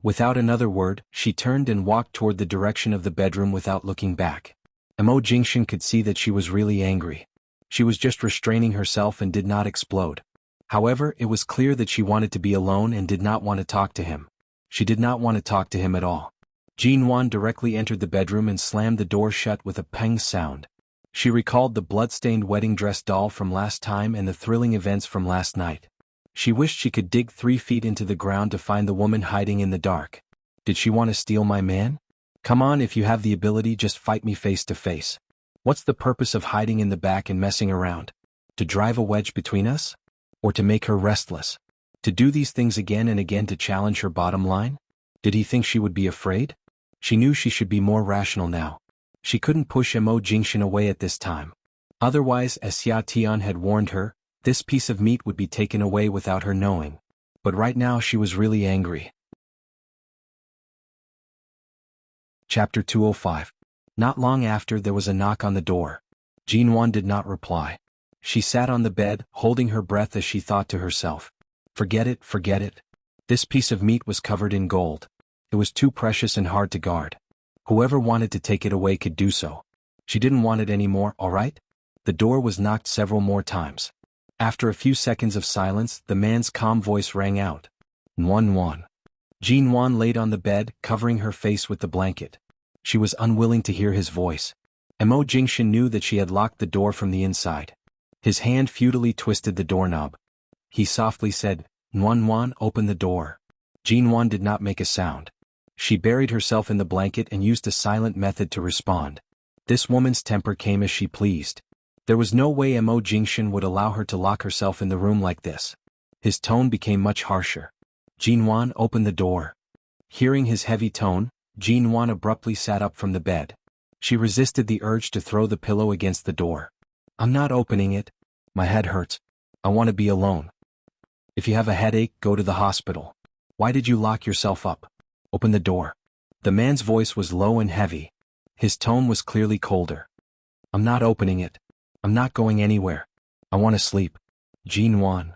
Without another word, she turned and walked toward the direction of the bedroom without looking back. Emo Jingshan could see that she was really angry. She was just restraining herself and did not explode. However, it was clear that she wanted to be alone and did not want to talk to him. She did not want to talk to him at all. Jinwan directly entered the bedroom and slammed the door shut with a pang sound. She recalled the blood-stained wedding dress doll from last time and the thrilling events from last night. She wished she could dig 3 feet into the ground to find the woman hiding in the dark. Did she want to steal my man? Come on, if you have the ability, just fight me face to face. What's the purpose of hiding in the back and messing around? To drive a wedge between us? Or to make her restless? To do these things again and again to challenge her bottom line? Did he think she would be afraid? She knew she should be more rational now. She couldn't push Emo Jingshan away at this time. Otherwise, as Xia Tian had warned her, this piece of meat would be taken away without her knowing. But right now she was really angry. Chapter 205. Not long after, there was a knock on the door. Jinwan did not reply. She sat on the bed, holding her breath as she thought to herself. Forget it, forget it. This piece of meat was covered in gold. It was too precious and hard to guard. Whoever wanted to take it away could do so. She didn't want it anymore, all right? The door was knocked several more times. After a few seconds of silence, the man's calm voice rang out. Nwan. Jinwan laid on the bed, covering her face with the blanket. She was unwilling to hear his voice. Mo Jingshan knew that she had locked the door from the inside. His hand futilely twisted the doorknob. He softly said, Nwan, open the door. Jinwan did not make a sound. She buried herself in the blanket and used a silent method to respond. This woman's temper came as she pleased. There was no way Mo Jingshan would allow her to lock herself in the room like this. His tone became much harsher. Jinwan, open the door. Hearing his heavy tone, Jinwan abruptly sat up from the bed. She resisted the urge to throw the pillow against the door. I'm not opening it. My head hurts. I want to be alone. If you have a headache, go to the hospital. Why did you lock yourself up? Open the door. The man's voice was low and heavy. His tone was clearly colder. I'm not opening it. I'm not going anywhere. I want to sleep. Jinwan.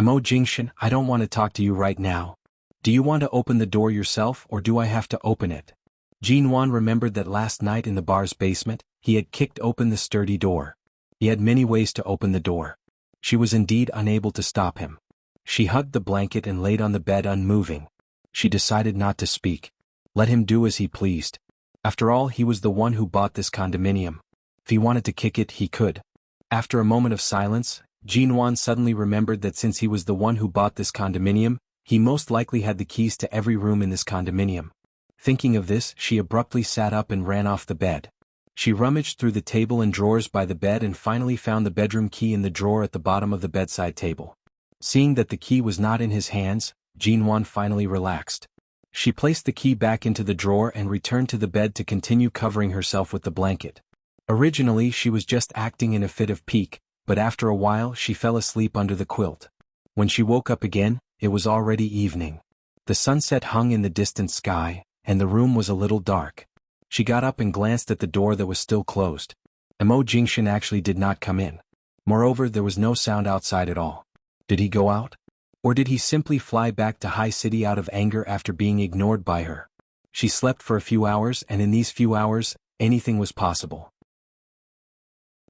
Mo Jingshan, I don't want to talk to you right now. Do you want to open the door yourself or do I have to open it? Jinwan remembered that last night in the bar's basement, he had kicked open the sturdy door. He had many ways to open the door. She was indeed unable to stop him. She hugged the blanket and laid on the bed unmoving. She decided not to speak. Let him do as he pleased. After all, he was the one who bought this condominium. If he wanted to kick it, he could. After a moment of silence, Jinwan suddenly remembered that since he was the one who bought this condominium, he most likely had the keys to every room in this condominium. Thinking of this, she abruptly sat up and ran off the bed. She rummaged through the table and drawers by the bed and finally found the bedroom key in the drawer at the bottom of the bedside table. Seeing that the key was not in his hands, Jinwan finally relaxed. She placed the key back into the drawer and returned to the bed to continue covering herself with the blanket. Originally, she was just acting in a fit of pique, but after a while she fell asleep under the quilt. When she woke up again, it was already evening. The sunset hung in the distant sky, and the room was a little dark. She got up and glanced at the door that was still closed. Mo Jingshan actually did not come in. Moreover, there was no sound outside at all. Did he go out? Or did he simply fly back to High City out of anger after being ignored by her? She slept for a few hours, and in these few hours, anything was possible.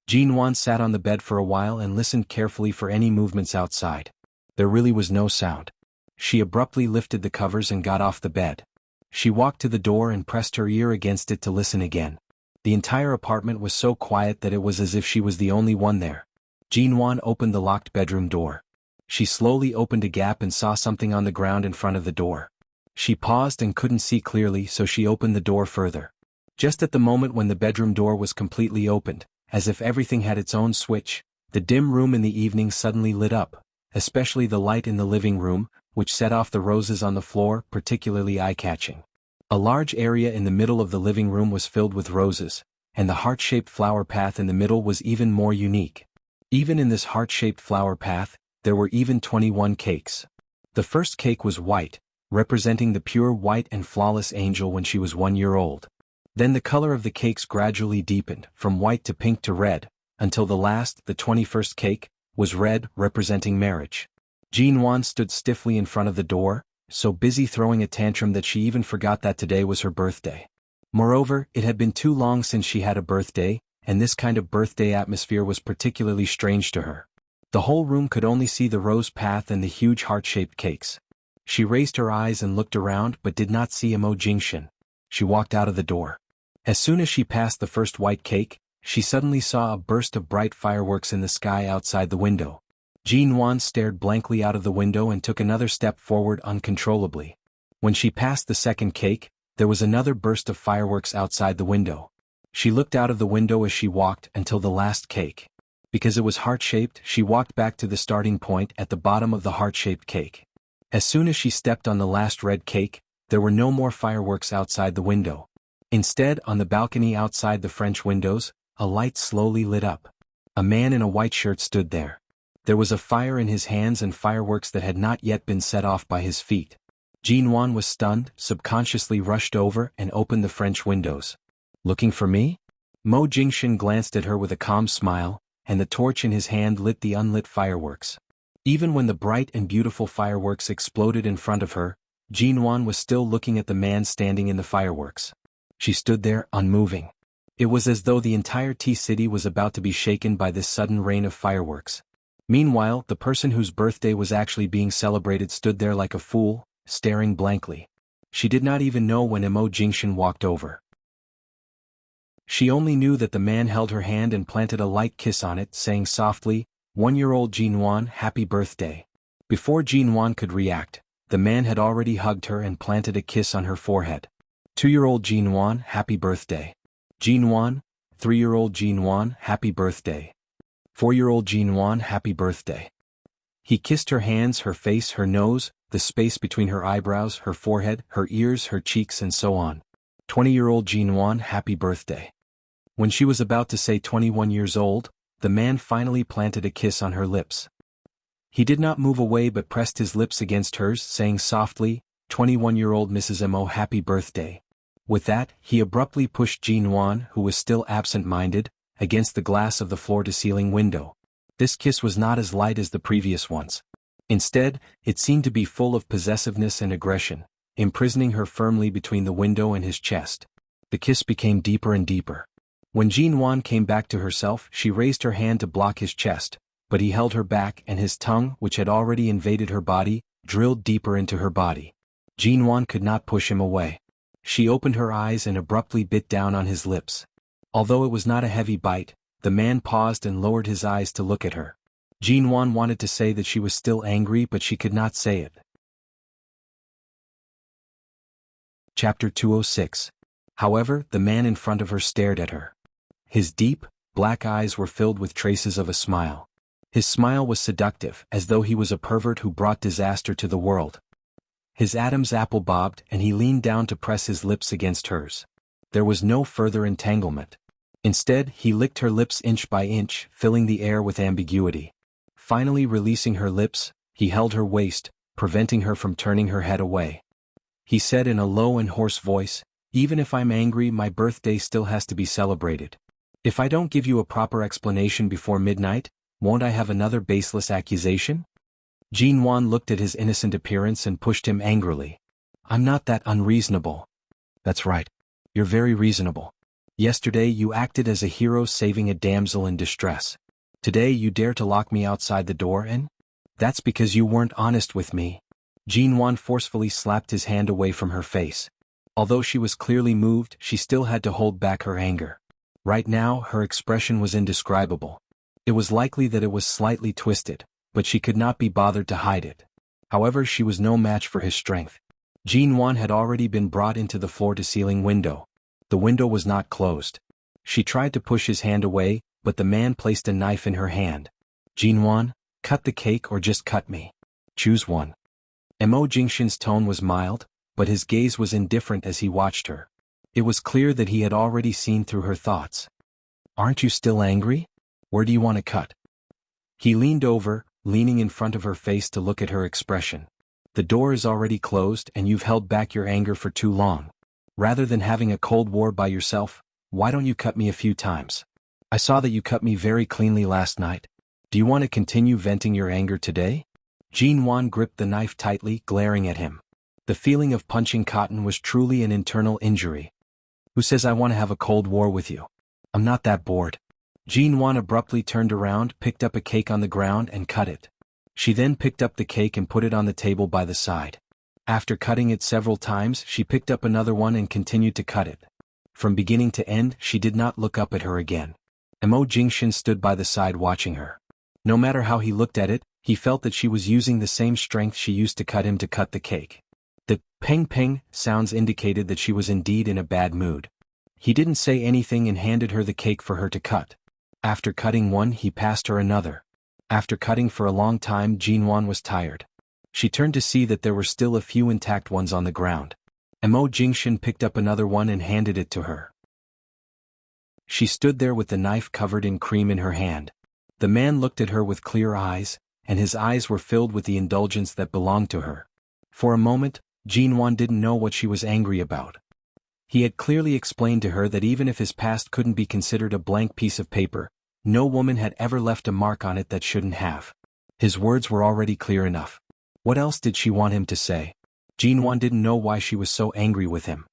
Jinwan sat on the bed for a while and listened carefully for any movements outside. There really was no sound. She abruptly lifted the covers and got off the bed. She walked to the door and pressed her ear against it to listen again. The entire apartment was so quiet that it was as if she was the only one there. Jinwan opened the locked bedroom door. She slowly opened a gap and saw something on the ground in front of the door. She paused and couldn't see clearly, so she opened the door further. Just at the moment when the bedroom door was completely opened, as if everything had its own switch, the dim room in the evening suddenly lit up, especially the light in the living room, which set off the roses on the floor, particularly eye-catching. A large area in the middle of the living room was filled with roses, and the heart-shaped flower path in the middle was even more unique. Even in this heart-shaped flower path, there were even 21 cakes. The first cake was white, representing the pure white and flawless angel when she was 1 year old. Then the color of the cakes gradually deepened, from white to pink to red, until the last, the 21st cake, was red, representing marriage. Jinwan stood stiffly in front of the door, so busy throwing a tantrum that she even forgot that today was her birthday. Moreover, it had been too long since she had a birthday, and this kind of birthday atmosphere was particularly strange to her. The whole room could only see the rose path and the huge heart-shaped cakes. She raised her eyes and looked around but did not see Mo Jingshan. She walked out of the door. As soon as she passed the first white cake, she suddenly saw a burst of bright fireworks in the sky outside the window. Jinwan stared blankly out of the window and took another step forward uncontrollably. When she passed the second cake, there was another burst of fireworks outside the window. She looked out of the window as she walked until the last cake. Because it was heart-shaped, she walked back to the starting point at the bottom of the heart-shaped cake. As soon as she stepped on the last red cake, there were no more fireworks outside the window. Instead, on the balcony outside the French windows, a light slowly lit up. A man in a white shirt stood there. There was a fire in his hands and fireworks that had not yet been set off by his feet. Jinwan was stunned, subconsciously rushed over and opened the French windows. Looking for me? Mo Jingshan glanced at her with a calm smile, and the torch in his hand lit the unlit fireworks. Even when the bright and beautiful fireworks exploded in front of her, Jinwan was still looking at the man standing in the fireworks. She stood there, unmoving. It was as though the entire tea city was about to be shaken by this sudden rain of fireworks. Meanwhile, the person whose birthday was actually being celebrated stood there like a fool, staring blankly. She did not even know when Mo Jingshan walked over. She only knew that the man held her hand and planted a light kiss on it, saying softly, "1-year-old Jinwan, happy birthday." Before Jinwan could react, the man had already hugged her and planted a kiss on her forehead. 2-year-old Jinwan, happy birthday. Jinwan, 3-year-old Jinwan, happy birthday. 4-year-old Jinwan, happy birthday. He kissed her hands, her face, her nose, the space between her eyebrows, her forehead, her ears, her cheeks, and so on. 20-year-old Jinwan, happy birthday. When she was about to say 21 years old, the man finally planted a kiss on her lips. He did not move away but pressed his lips against hers, saying softly, 21-year-old Mrs. Mo, happy birthday. With that, he abruptly pushed Jinwan, who was still absent-minded, against the glass of the floor-to-ceiling window. This kiss was not as light as the previous ones. Instead, it seemed to be full of possessiveness and aggression, imprisoning her firmly between the window and his chest. The kiss became deeper and deeper. When Jinwan came back to herself, she raised her hand to block his chest, but he held her back and his tongue, which had already invaded her body, drilled deeper into her body. Jinwan could not push him away. She opened her eyes and abruptly bit down on his lips. Although it was not a heavy bite, the man paused and lowered his eyes to look at her. Jinwan wanted to say that she was still angry, but she could not say it. Chapter 206. However, the man in front of her stared at her. His deep, black eyes were filled with traces of a smile. His smile was seductive, as though he was a pervert who brought disaster to the world. His Adam's apple bobbed, and he leaned down to press his lips against hers. There was no further entanglement. Instead, he licked her lips inch by inch, filling the air with ambiguity. Finally releasing her lips, he held her waist, preventing her from turning her head away. He said in a low and hoarse voice, "Even if I'm angry, my birthday still has to be celebrated. If I don't give you a proper explanation before midnight, won't I have another baseless accusation?" Jinwan looked at his innocent appearance and pushed him angrily. "I'm not that unreasonable." "That's right. You're very reasonable. Yesterday you acted as a hero saving a damsel in distress. Today you dare to lock me outside the door and? That's because you weren't honest with me." Jinwan forcefully slapped his hand away from her face. Although she was clearly moved, she still had to hold back her anger. Right now, her expression was indescribable. It was likely that it was slightly twisted, but she could not be bothered to hide it. However, she was no match for his strength. Jinwan had already been brought into the floor-to-ceiling window. The window was not closed. She tried to push his hand away, but the man placed a knife in her hand. "Jinwan, cut the cake or just cut me. Choose one." Mo Jingshan's tone was mild, but his gaze was indifferent as he watched her. It was clear that he had already seen through her thoughts. "Aren't you still angry? Where do you want to cut?" He leaned over, leaning in front of her face to look at her expression. "The door is already closed and you've held back your anger for too long. Rather than having a cold war by yourself, why don't you cut me a few times? I saw that you cut me very cleanly last night. Do you want to continue venting your anger today?" Jinwan gripped the knife tightly, glaring at him. The feeling of punching cotton was truly an internal injury. "Who says I want to have a cold war with you? I'm not that bored." Jinwan abruptly turned around, picked up a cake on the ground and cut it. She then picked up the cake and put it on the table by the side. After cutting it several times, she picked up another one and continued to cut it. From beginning to end, she did not look up at her again. Mo Jingshan stood by the side watching her. No matter how he looked at it, he felt that she was using the same strength she used to cut him to cut the cake. The ping-ping sounds indicated that she was indeed in a bad mood. He didn't say anything and handed her the cake for her to cut. After cutting one, he passed her another. After cutting for a long time, Jinwan was tired. She turned to see that there were still a few intact ones on the ground. Mo Jingshan picked up another one and handed it to her. She stood there with the knife covered in cream in her hand. The man looked at her with clear eyes, and his eyes were filled with the indulgence that belonged to her. For a moment, Jinwan didn't know what she was angry about. He had clearly explained to her that even if his past couldn't be considered a blank piece of paper, no woman had ever left a mark on it that shouldn't have. His words were already clear enough. What else did she want him to say? Jinwan didn't know why she was so angry with him.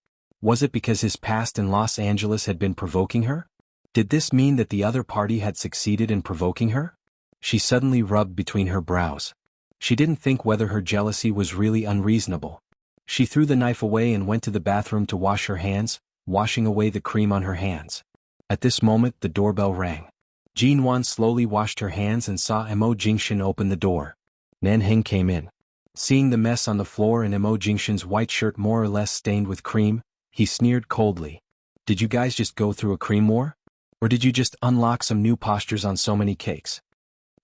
Was it because his past in Los Angeles had been provoking her? Did this mean that the other party had succeeded in provoking her? She suddenly rubbed between her brows. She didn't think whether her jealousy was really unreasonable. She threw the knife away and went to the bathroom to wash her hands, washing away the cream on her hands. At this moment the doorbell rang. Jinwan slowly washed her hands and saw Mo Jingshan open the door. Nan Heng came in. Seeing the mess on the floor and Mo Jingshan's white shirt more or less stained with cream, he sneered coldly. Did you guys just go through a cream war? Or did you just unlock some new postures on so many cakes?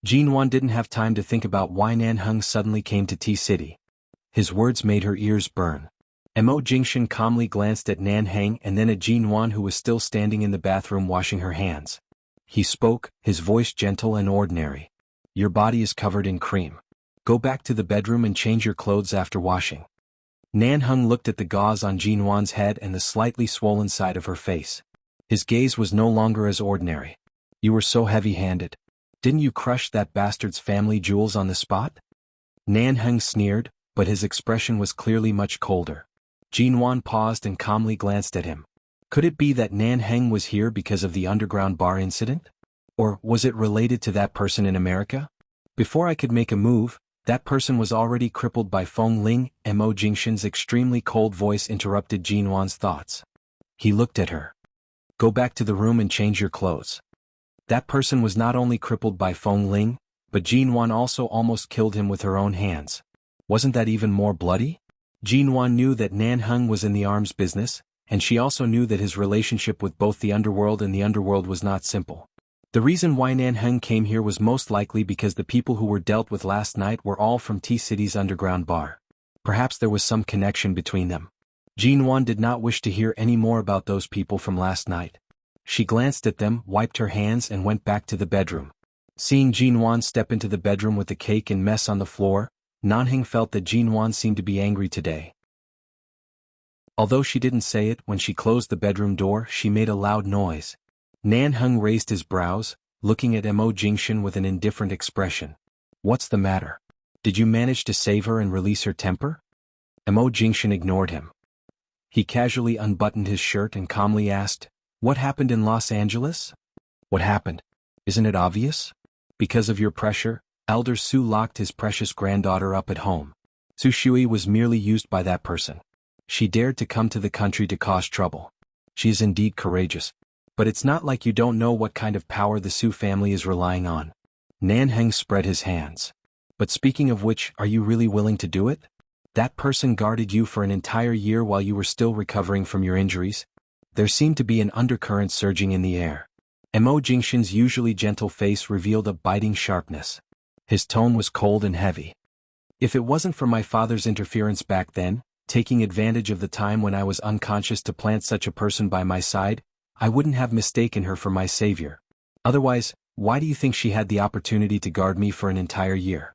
Jinwan didn't have time to think about why Nan Heng suddenly came to T-City. His words made her ears burn. Mo Jingshan calmly glanced at Nan Heng and then at Jinwan, who was still standing in the bathroom washing her hands. He spoke, his voice gentle and ordinary. Your body is covered in cream. Go back to the bedroom and change your clothes after washing. Nan Heng looked at the gauze on Jinwan's head and the slightly swollen side of her face. His gaze was no longer as ordinary. You were so heavy-handed. Didn't you crush that bastard's family jewels on the spot? Nan Heng sneered, but his expression was clearly much colder. Jinwan paused and calmly glanced at him. Could it be that Nan Heng was here because of the underground bar incident? Or was it related to that person in America? Before I could make a move, that person was already crippled by Feng Ling. Mo Jingshan's extremely cold voice interrupted Jinwan's thoughts. He looked at her. Go back to the room and change your clothes. That person was not only crippled by Feng Ling, but Jinwan also almost killed him with her own hands. Wasn't that even more bloody? Jinwan knew that Nan Heng was in the arms business, and she also knew that his relationship with both the underworld and the underworld was not simple. The reason why Nan Heng came here was most likely because the people who were dealt with last night were all from T-City's underground bar. Perhaps there was some connection between them. Jinwan did not wish to hear any more about those people from last night. She glanced at them, wiped her hands and went back to the bedroom. Seeing Jinwan step into the bedroom with the cake and mess on the floor, Nan Heng felt that Jinwan seemed to be angry today. Although she didn't say it, when she closed the bedroom door, she made a loud noise. Nan Heng raised his brows, looking at Mo Jingshan with an indifferent expression. What's the matter? Did you manage to save her and release her temper? Mo Jingshan ignored him. He casually unbuttoned his shirt and calmly asked, What happened in Los Angeles? What happened? Isn't it obvious? Because of your pressure, Elder Su locked his precious granddaughter up at home. Su Shui was merely used by that person. She dared to come to the country to cause trouble. She is indeed courageous. But it's not like you don't know what kind of power the Su family is relying on. Nan Heng spread his hands. But speaking of which, are you really willing to do it? That person guarded you for an entire year while you were still recovering from your injuries. There seemed to be an undercurrent surging in the air. Mo Jingshan's usually gentle face revealed a biting sharpness. His tone was cold and heavy. If it wasn't for my father's interference back then, taking advantage of the time when I was unconscious to plant such a person by my side, I wouldn't have mistaken her for my savior. Otherwise, why do you think she had the opportunity to guard me for an entire year?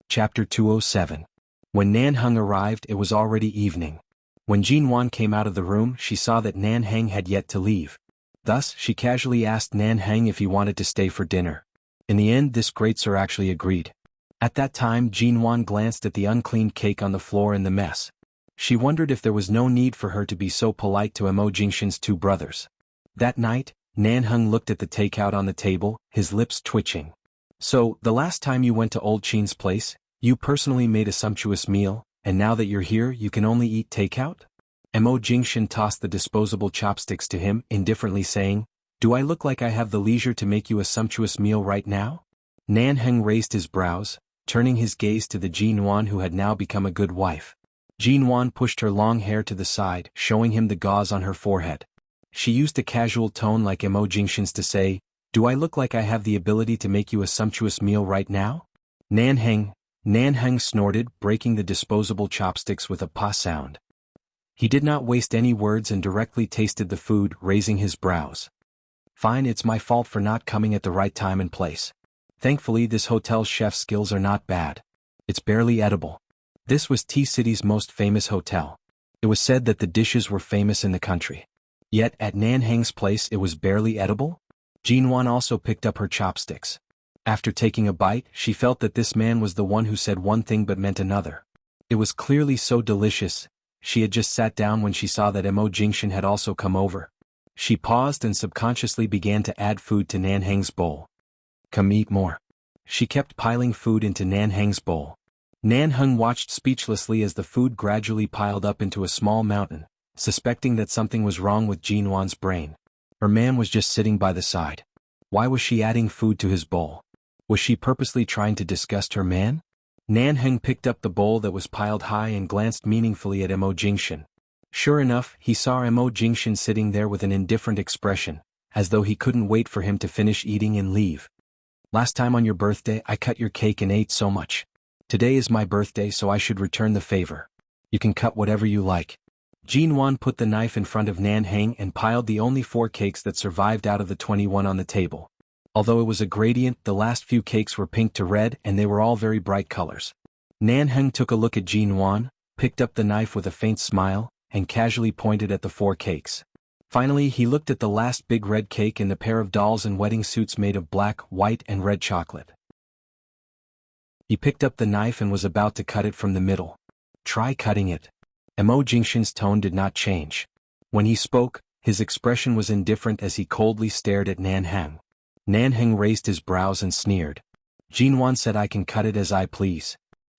Chapter 207. When Nan Heng arrived, it was already evening. When Jinwan came out of the room, she saw that Nan Heng had yet to leave. Thus, she casually asked Nan Heng if he wanted to stay for dinner. In the end, this great sir actually agreed. At that time, Jinwan glanced at the uncleaned cake on the floor and the mess. She wondered if there was no need for her to be so polite to Mo Jingshan's two brothers. That night, Nan Heng looked at the takeout on the table, his lips twitching. So, the last time you went to Old Chin's place, you personally made a sumptuous meal, and now that you're here you can only eat takeout? Mo Jingshan tossed the disposable chopsticks to him, indifferently saying, Do I look like I have the leisure to make you a sumptuous meal right now? Nan Heng raised his brows, turning his gaze to the Jinwan who had now become a good wife. Jinwan pushed her long hair to the side, showing him the gauze on her forehead. She used a casual tone like Mo Jingshan's to say, Do I look like I have the ability to make you a sumptuous meal right now? Nan Heng snorted, breaking the disposable chopsticks with a pa sound. He did not waste any words and directly tasted the food, raising his brows. Fine, it's my fault for not coming at the right time and place. Thankfully, this hotel's chef's skills are not bad. It's barely edible. This was T-City's most famous hotel. It was said that the dishes were famous in the country. Yet at Nanhang's place it was barely edible? Jinwan also picked up her chopsticks. After taking a bite, she felt that this man was the one who said one thing but meant another. It was clearly so delicious. She had just sat down when she saw that Mo Jingshan had also come over. She paused and subconsciously began to add food to Nanhang's bowl. Come eat more. She kept piling food into Nanhang's bowl. Nanhang watched speechlessly as the food gradually piled up into a small mountain, suspecting that something was wrong with Jinwan's brain. Her man was just sitting by the side. Why was she adding food to his bowl? Was she purposely trying to disgust her man? Nanhang picked up the bowl that was piled high and glanced meaningfully at Mo Jingshan. Sure enough, he saw Mo Jingshan sitting there with an indifferent expression, as though he couldn't wait for him to finish eating and leave. Last time on your birthday I cut your cake and ate so much. Today is my birthday, so I should return the favor. You can cut whatever you like. Jinwan put the knife in front of Nanhang and piled the only 4 cakes that survived out of the 21 on the table. Although it was a gradient, the last few cakes were pink to red and they were all very bright colors. Nanhang took a look at Jinwan, picked up the knife with a faint smile, and casually pointed at the 4 cakes. Finally he looked at the last big red cake and the pair of dolls in wedding suits made of black, white and red chocolate. He picked up the knife and was about to cut it from the middle. Try cutting it. Mo Jingshan's tone did not change. When he spoke, his expression was indifferent as he coldly stared at Nanhang. Nanhang raised his brows and sneered. Jinwan said I can cut it as I please.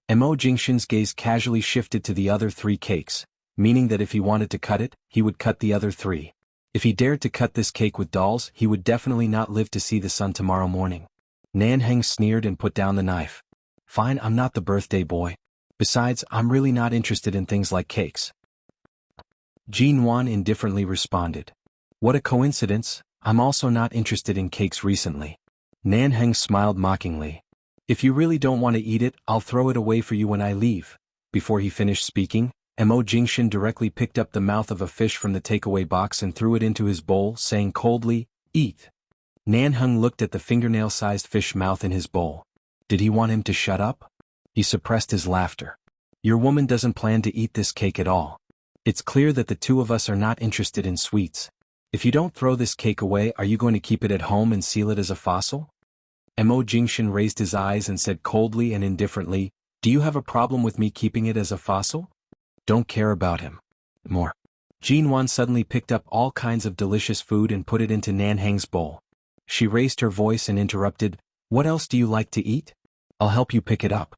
Mo Jingshan's gaze casually shifted to the other 3 cakes, meaning that if he wanted to cut it, he would cut the other 3. If he dared to cut this cake with dolls, he would definitely not live to see the sun tomorrow morning. Nanhang sneered and put down the knife. Fine, I'm not the birthday boy. Besides, I'm really not interested in things like cakes. Jinwan indifferently responded. What a coincidence, I'm also not interested in cakes recently. Nanhang smiled mockingly. If you really don't want to eat it, I'll throw it away for you when I leave. Before he finished speaking, Mo Jingshan directly picked up the mouth of a fish from the takeaway box and threw it into his bowl, saying coldly, "Eat." Nanhang looked at the fingernail-sized fish mouth in his bowl. Did he want him to shut up? He suppressed his laughter. Your woman doesn't plan to eat this cake at all. It's clear that the 2 of us are not interested in sweets. If you don't throw this cake away, are you going to keep it at home and seal it as a fossil? Mo Jingshan raised his eyes and said coldly and indifferently, do you have a problem with me keeping it as a fossil? Don't care about him. More. Jinwan suddenly picked up all kinds of delicious food and put it into Nanhang's bowl. She raised her voice and interrupted, what else do you like to eat? I'll help you pick it up.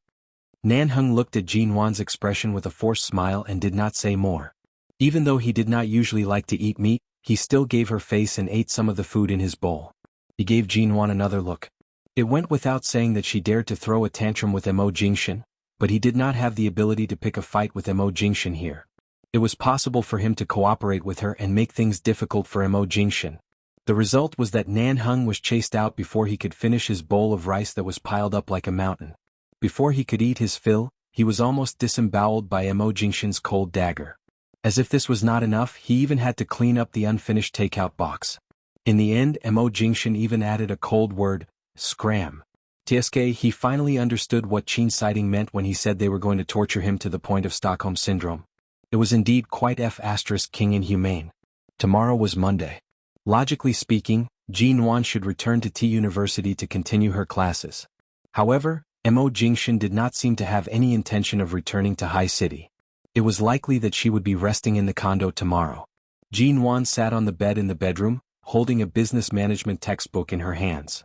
Nanhang looked at Jinwan's expression with a forced smile and did not say more. Even though he did not usually like to eat meat, he still gave her face and ate some of the food in his bowl. He gave Jinwan another look. It went without saying that she dared to throw a tantrum with Mo Jingshan, but he did not have the ability to pick a fight with Mo Jingshan here. It was possible for him to cooperate with her and make things difficult for Mo Jingshan. The result was that Nanhang was chased out before he could finish his bowl of rice that was piled up like a mountain. Before he could eat his fill, he was almost disemboweled by Mo Jingshan's cold dagger. As if this was not enough, he even had to clean up the unfinished takeout box. In the end, Mo Jingshan even added a cold word, scram. Tsk, he finally understood what Qin sighting meant when he said they were going to torture him to the point of Stockholm Syndrome. It was indeed quite king inhumane. Tomorrow was Monday. Logically speaking, Jinwan should return to T University to continue her classes. However, Mo Jingshan did not seem to have any intention of returning to High City. It was likely that she would be resting in the condo tomorrow. Jinwan sat on the bed in the bedroom, holding a business management textbook in her hands.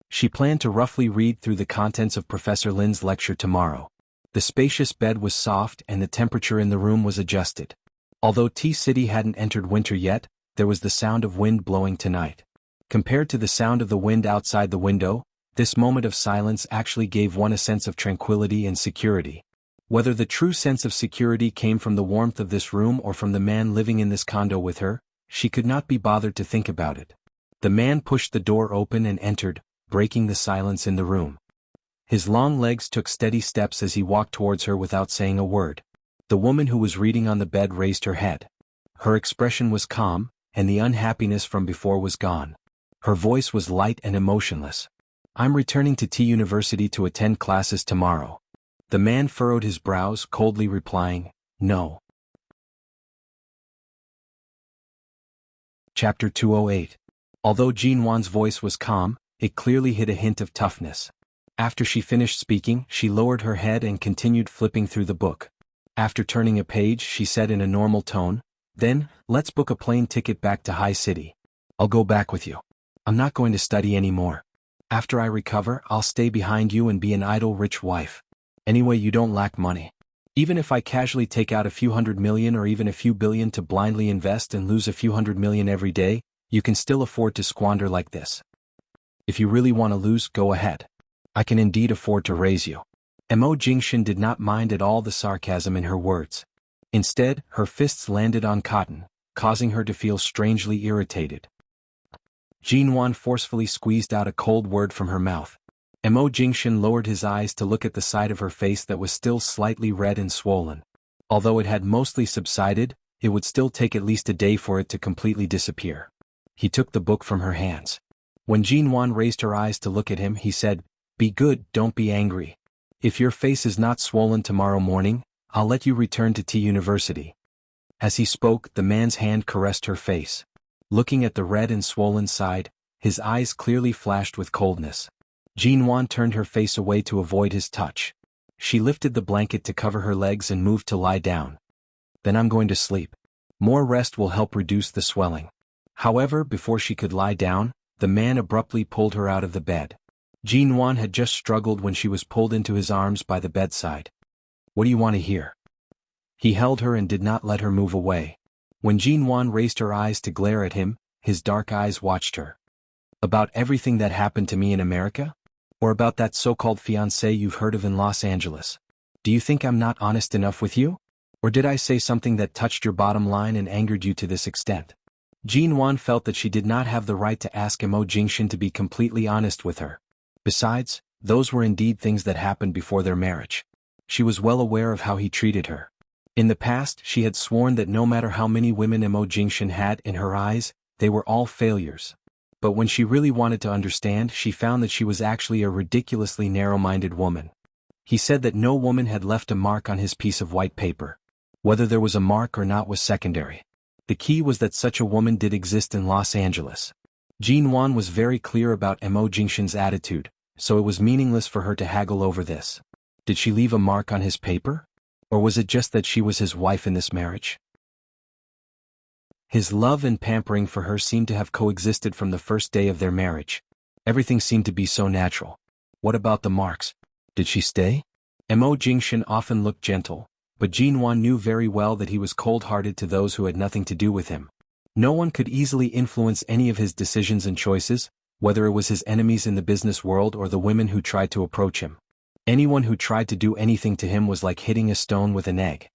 She planned to roughly read through the contents of Professor Lin's lecture tomorrow. The spacious bed was soft and the temperature in the room was adjusted. Although T-City hadn't entered winter yet, there was the sound of wind blowing tonight. Compared to the sound of the wind outside the window, this moment of silence actually gave one a sense of tranquility and security. Whether the true sense of security came from the warmth of this room or from the man living in this condo with her, she could not be bothered to think about it. The man pushed the door open and entered, breaking the silence in the room. His long legs took steady steps as he walked towards her without saying a word. The woman who was reading on the bed raised her head. Her expression was calm, and the unhappiness from before was gone. Her voice was light and emotionless. I'm returning to T University to attend classes tomorrow. The man furrowed his brows, coldly replying, no. Chapter 208. Although Jinwan's voice was calm, it clearly hid a hint of toughness. After she finished speaking, she lowered her head and continued flipping through the book. After turning a page, she said in a normal tone, then, let's book a plane ticket back to High City. I'll go back with you. I'm not going to study anymore. After I recover, I'll stay behind you and be an idle rich wife. Anyway, you don't lack money. Even if I casually take out a few $100 million or even a few billion to blindly invest and lose a few $100 million every day, you can still afford to squander like this. If you really want to lose, go ahead. I can indeed afford to raise you. Mo Jingshin did not mind at all the sarcasm in her words. Instead, her fists landed on cotton, causing her to feel strangely irritated. Jinwan forcefully squeezed out a cold word from her mouth. Mo Jingshin lowered his eyes to look at the side of her face that was still slightly red and swollen. Although it had mostly subsided, it would still take at least a day for it to completely disappear. He took the book from her hands. When Jinwan raised her eyes to look at him, he said, "Be good, don't be angry. If your face is not swollen tomorrow morning, I'll let you return to T University." As he spoke, the man's hand caressed her face. Looking at the red and swollen side, his eyes clearly flashed with coldness. Jinwan turned her face away to avoid his touch. She lifted the blanket to cover her legs and moved to lie down. Then I'm going to sleep. More rest will help reduce the swelling. However, before she could lie down, the man abruptly pulled her out of the bed. Jinwan had just struggled when she was pulled into his arms by the bedside. What do you want to hear? He held her and did not let her move away. When Jinwan raised her eyes to glare at him, his dark eyes watched her. About everything that happened to me in America? Or about that so-called fiancé you've heard of in Los Angeles? Do you think I'm not honest enough with you? Or did I say something that touched your bottom line and angered you to this extent? Jinwan felt that she did not have the right to ask Mo Jingshin to be completely honest with her. Besides, those were indeed things that happened before their marriage. She was well aware of how he treated her. In the past, she had sworn that no matter how many women Mo Jingshin had in her eyes, they were all failures. But when she really wanted to understand, she found that she was actually a ridiculously narrow-minded woman. He said that no woman had left a mark on his piece of white paper. Whether there was a mark or not was secondary. The key was that such a woman did exist in Los Angeles. Jinwan was very clear about Mo Jingshin's attitude, so it was meaningless for her to haggle over this. Did she leave a mark on his paper? Or was it just that she was his wife in this marriage? His love and pampering for her seemed to have coexisted from the first day of their marriage. Everything seemed to be so natural. What about the marks? Did she stay? Mo Jingshin often looked gentle, but Jinwan knew very well that he was cold-hearted to those who had nothing to do with him. No one could easily influence any of his decisions and choices, whether it was his enemies in the business world or the women who tried to approach him. Anyone who tried to do anything to him was like hitting a stone with an egg.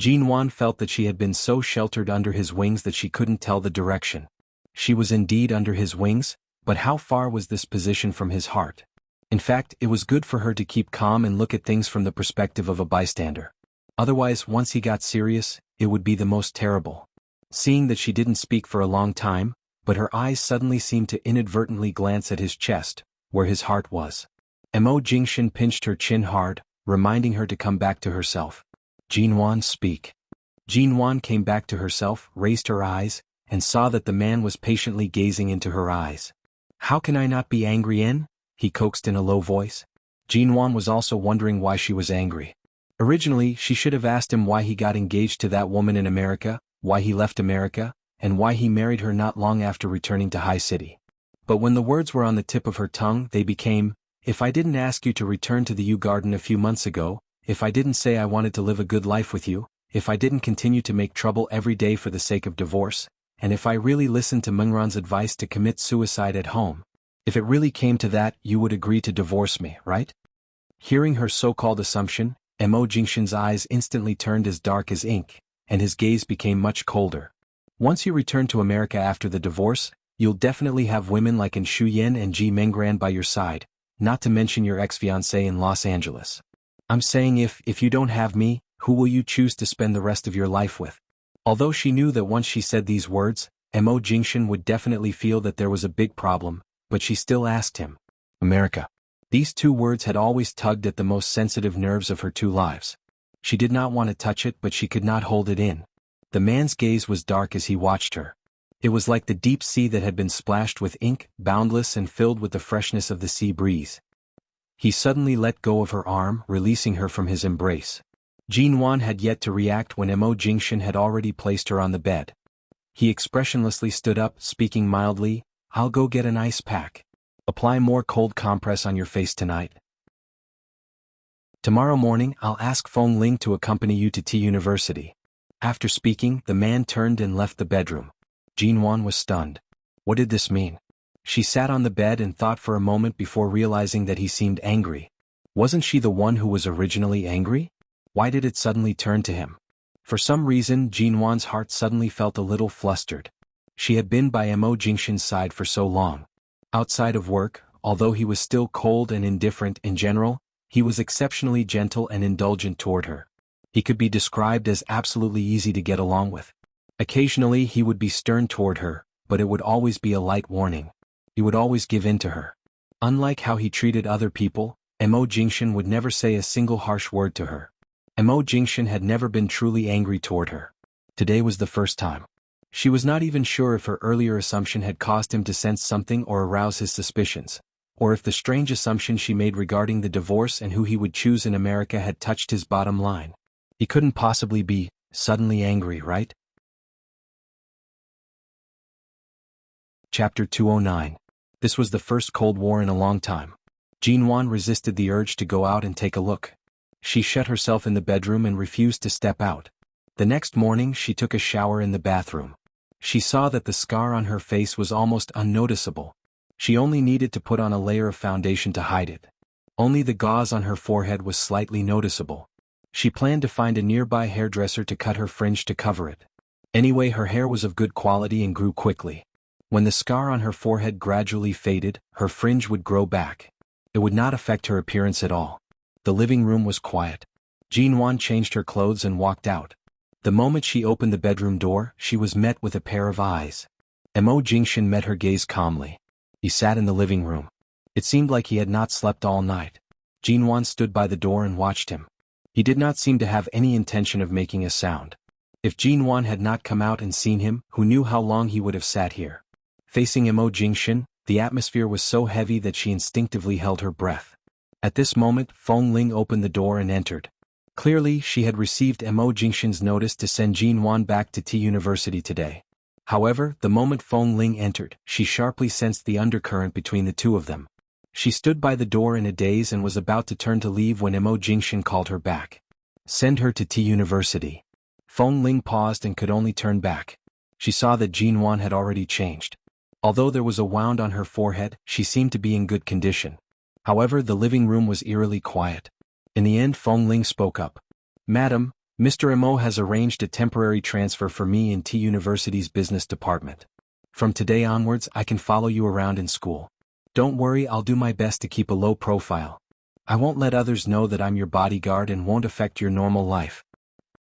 Jinwan felt that she had been so sheltered under his wings that she couldn't tell the direction. She was indeed under his wings, but how far was this position from his heart? In fact, it was good for her to keep calm and look at things from the perspective of a bystander. Otherwise, once he got serious, it would be the most terrible. Seeing that she didn't speak for a long time, but her eyes suddenly seemed to inadvertently glance at his chest, where his heart was. Mo Jingshin pinched her chin hard, reminding her to come back to herself. Jinwan, speak. Jinwan came back to herself, raised her eyes, and saw that the man was patiently gazing into her eyes. How can I not be angry in? He coaxed in a low voice. Jinwan was also wondering why she was angry. Originally, she should have asked him why he got engaged to that woman in America, why he left America, and why he married her not long after returning to High City. But when the words were on the tip of her tongue, they became, if I didn't ask you to return to the U Garden a few months ago, if I didn't say I wanted to live a good life with you, if I didn't continue to make trouble every day for the sake of divorce, and if I really listened to Mengran's advice to commit suicide at home. If it really came to that, you would agree to divorce me, right? Hearing her so-called assumption, Mo Jingshin's eyes instantly turned as dark as ink, and his gaze became much colder. Once you return to America after the divorce, you'll definitely have women like in Shuyen and Ji Mengran by your side, not to mention your ex-fiancé in Los Angeles. I'm saying if you don't have me, who will you choose to spend the rest of your life with? Although she knew that once she said these words, Mo Jingshin would definitely feel that there was a big problem, but she still asked him. America. These two words had always tugged at the most sensitive nerves of her two lives. She did not want to touch it, but she could not hold it in. The man's gaze was dark as he watched her. It was like the deep sea that had been splashed with ink, boundless and filled with the freshness of the sea breeze. He suddenly let go of her arm, releasing her from his embrace. Jinwan had yet to react when Mo Jingshan had already placed her on the bed. He expressionlessly stood up, speaking mildly, "I'll go get an ice pack. Apply more cold compress on your face tonight. Tomorrow morning I'll ask Feng Ling to accompany you to T University." After speaking, the man turned and left the bedroom. Jinwan was stunned. What did this mean? She sat on the bed and thought for a moment before realizing that he seemed angry. Wasn't she the one who was originally angry? Why did it suddenly turn to him? For some reason, Jinwan's heart suddenly felt a little flustered. She had been by Mo Jingshan's side for so long. Outside of work, although he was still cold and indifferent in general, he was exceptionally gentle and indulgent toward her. He could be described as absolutely easy to get along with. Occasionally he would be stern toward her, but it would always be a light warning. He would always give in to her. Unlike how he treated other people, Mo Jingshan would never say a single harsh word to her. Mo Jingshan had never been truly angry toward her. Today was the first time. She was not even sure if her earlier assumption had caused him to sense something or arouse his suspicions, or if the strange assumption she made regarding the divorce and who he would choose in America had touched his bottom line. He couldn't possibly be suddenly angry, right? Chapter 209. This was the first Cold War in a long time. Jinwan resisted the urge to go out and take a look. She shut herself in the bedroom and refused to step out. The next morning she took a shower in the bathroom. She saw that the scar on her face was almost unnoticeable. She only needed to put on a layer of foundation to hide it. Only the gauze on her forehead was slightly noticeable. She planned to find a nearby hairdresser to cut her fringe to cover it. Anyway, her hair was of good quality and grew quickly. When the scar on her forehead gradually faded, her fringe would grow back. It would not affect her appearance at all. The living room was quiet. Jinwan changed her clothes and walked out. The moment she opened the bedroom door, she was met with a pair of eyes. Mo Jingshan met her gaze calmly. He sat in the living room. It seemed like he had not slept all night. Jinwan stood by the door and watched him. He did not seem to have any intention of making a sound. If Jinwan had not come out and seen him, who knew how long he would have sat here? Facing Mo Jingshan, the atmosphere was so heavy that she instinctively held her breath. At this moment, Feng Ling opened the door and entered. Clearly, she had received Mo Jingshan's notice to send Jinwan back to T University today. However, the moment Feng Ling entered, she sharply sensed the undercurrent between the two of them. She stood by the door in a daze and was about to turn to leave when Mo Jingshan called her back. Send her to T University. Feng Ling paused and could only turn back. She saw that Jinwan had already changed. Although there was a wound on her forehead, she seemed to be in good condition. However, the living room was eerily quiet. In the end, Feng Ling spoke up. "Madam, Mr. Mo has arranged a temporary transfer for me in T University's business department. From today onwards, I can follow you around in school. Don't worry, I'll do my best to keep a low profile. I won't let others know that I'm your bodyguard and won't affect your normal life."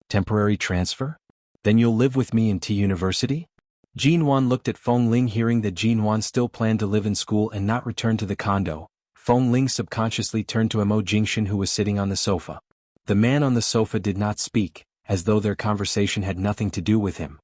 Temporary transfer? Then you'll live with me in T University? Jinwan looked at Feng Ling. Hearing that Jinwan still planned to live in school and not return to the condo, Feng Ling subconsciously turned to Mo Jingshan, who was sitting on the sofa. The man on the sofa did not speak, as though their conversation had nothing to do with him.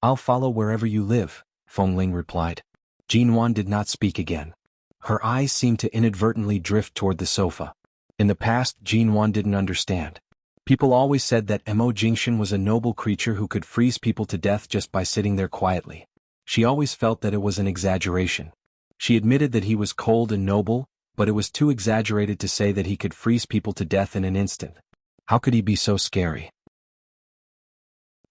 "I'll follow wherever you live," Feng Ling replied. Jinwan did not speak again. Her eyes seemed to inadvertently drift toward the sofa. In the past, Jinwan didn't understand. People always said that Mo Jingshan was a noble creature who could freeze people to death just by sitting there quietly. She always felt that it was an exaggeration. She admitted that he was cold and noble, but it was too exaggerated to say that he could freeze people to death in an instant. How could he be so scary?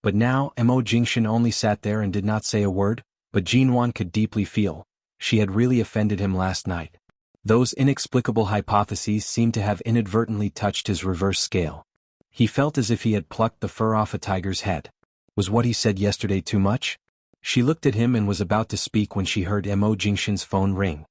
But now, Mo Jingshan only sat there and did not say a word, but Jinwan could deeply feel. She had really offended him last night. Those inexplicable hypotheses seemed to have inadvertently touched his reverse scale. He felt as if he had plucked the fur off a tiger's head. Was what he said yesterday too much? She looked at him and was about to speak when she heard Mo Jingshan's phone ring.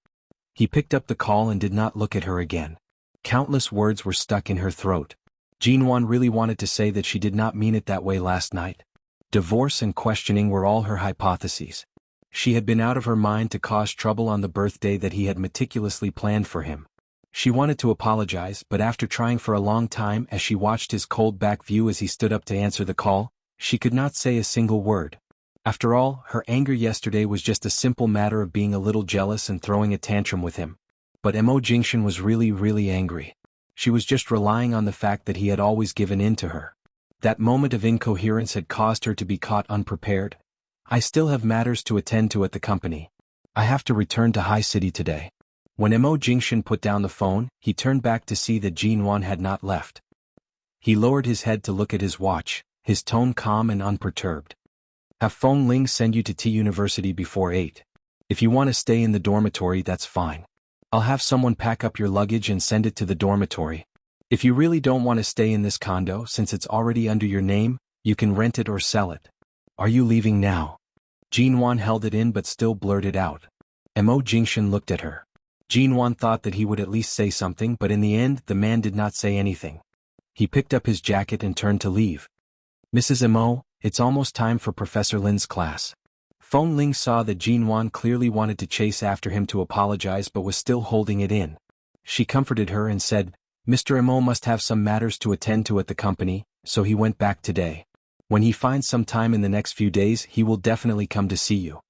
He picked up the call and did not look at her again. Countless words were stuck in her throat. Jinwan really wanted to say that she did not mean it that way last night. Divorce and questioning were all her hypotheses. She had been out of her mind to cause trouble on the birthday that he had meticulously planned for him. She wanted to apologize, but after trying for a long time as she watched his cold back view as he stood up to answer the call, she could not say a single word. After all, her anger yesterday was just a simple matter of being a little jealous and throwing a tantrum with him. But Mo Jingshan was really angry. She was just relying on the fact that he had always given in to her. That moment of incoherence had caused her to be caught unprepared. I still have matters to attend to at the company. I have to return to High City today. When Mo Jingshan put down the phone, he turned back to see that Jinwan had not left. He lowered his head to look at his watch, his tone calm and unperturbed. Have Feng Ling send you to T University before 8. If you want to stay in the dormitory, that's fine. I'll have someone pack up your luggage and send it to the dormitory. If you really don't want to stay in this condo since it's already under your name, you can rent it or sell it. Are you leaving now? Jinwan held it in but still blurted out. Mo Jingshan looked at her. Jinwan thought that he would at least say something, but in the end the man did not say anything. He picked up his jacket and turned to leave. Mrs. Mo, it's almost time for Professor Lin's class. Feng Ling saw that Jinwan clearly wanted to chase after him to apologize but was still holding it in. She comforted her and said, Mr. Mo must have some matters to attend to at the company, so he went back today. When he finds some time in the next few days, he will definitely come to see you.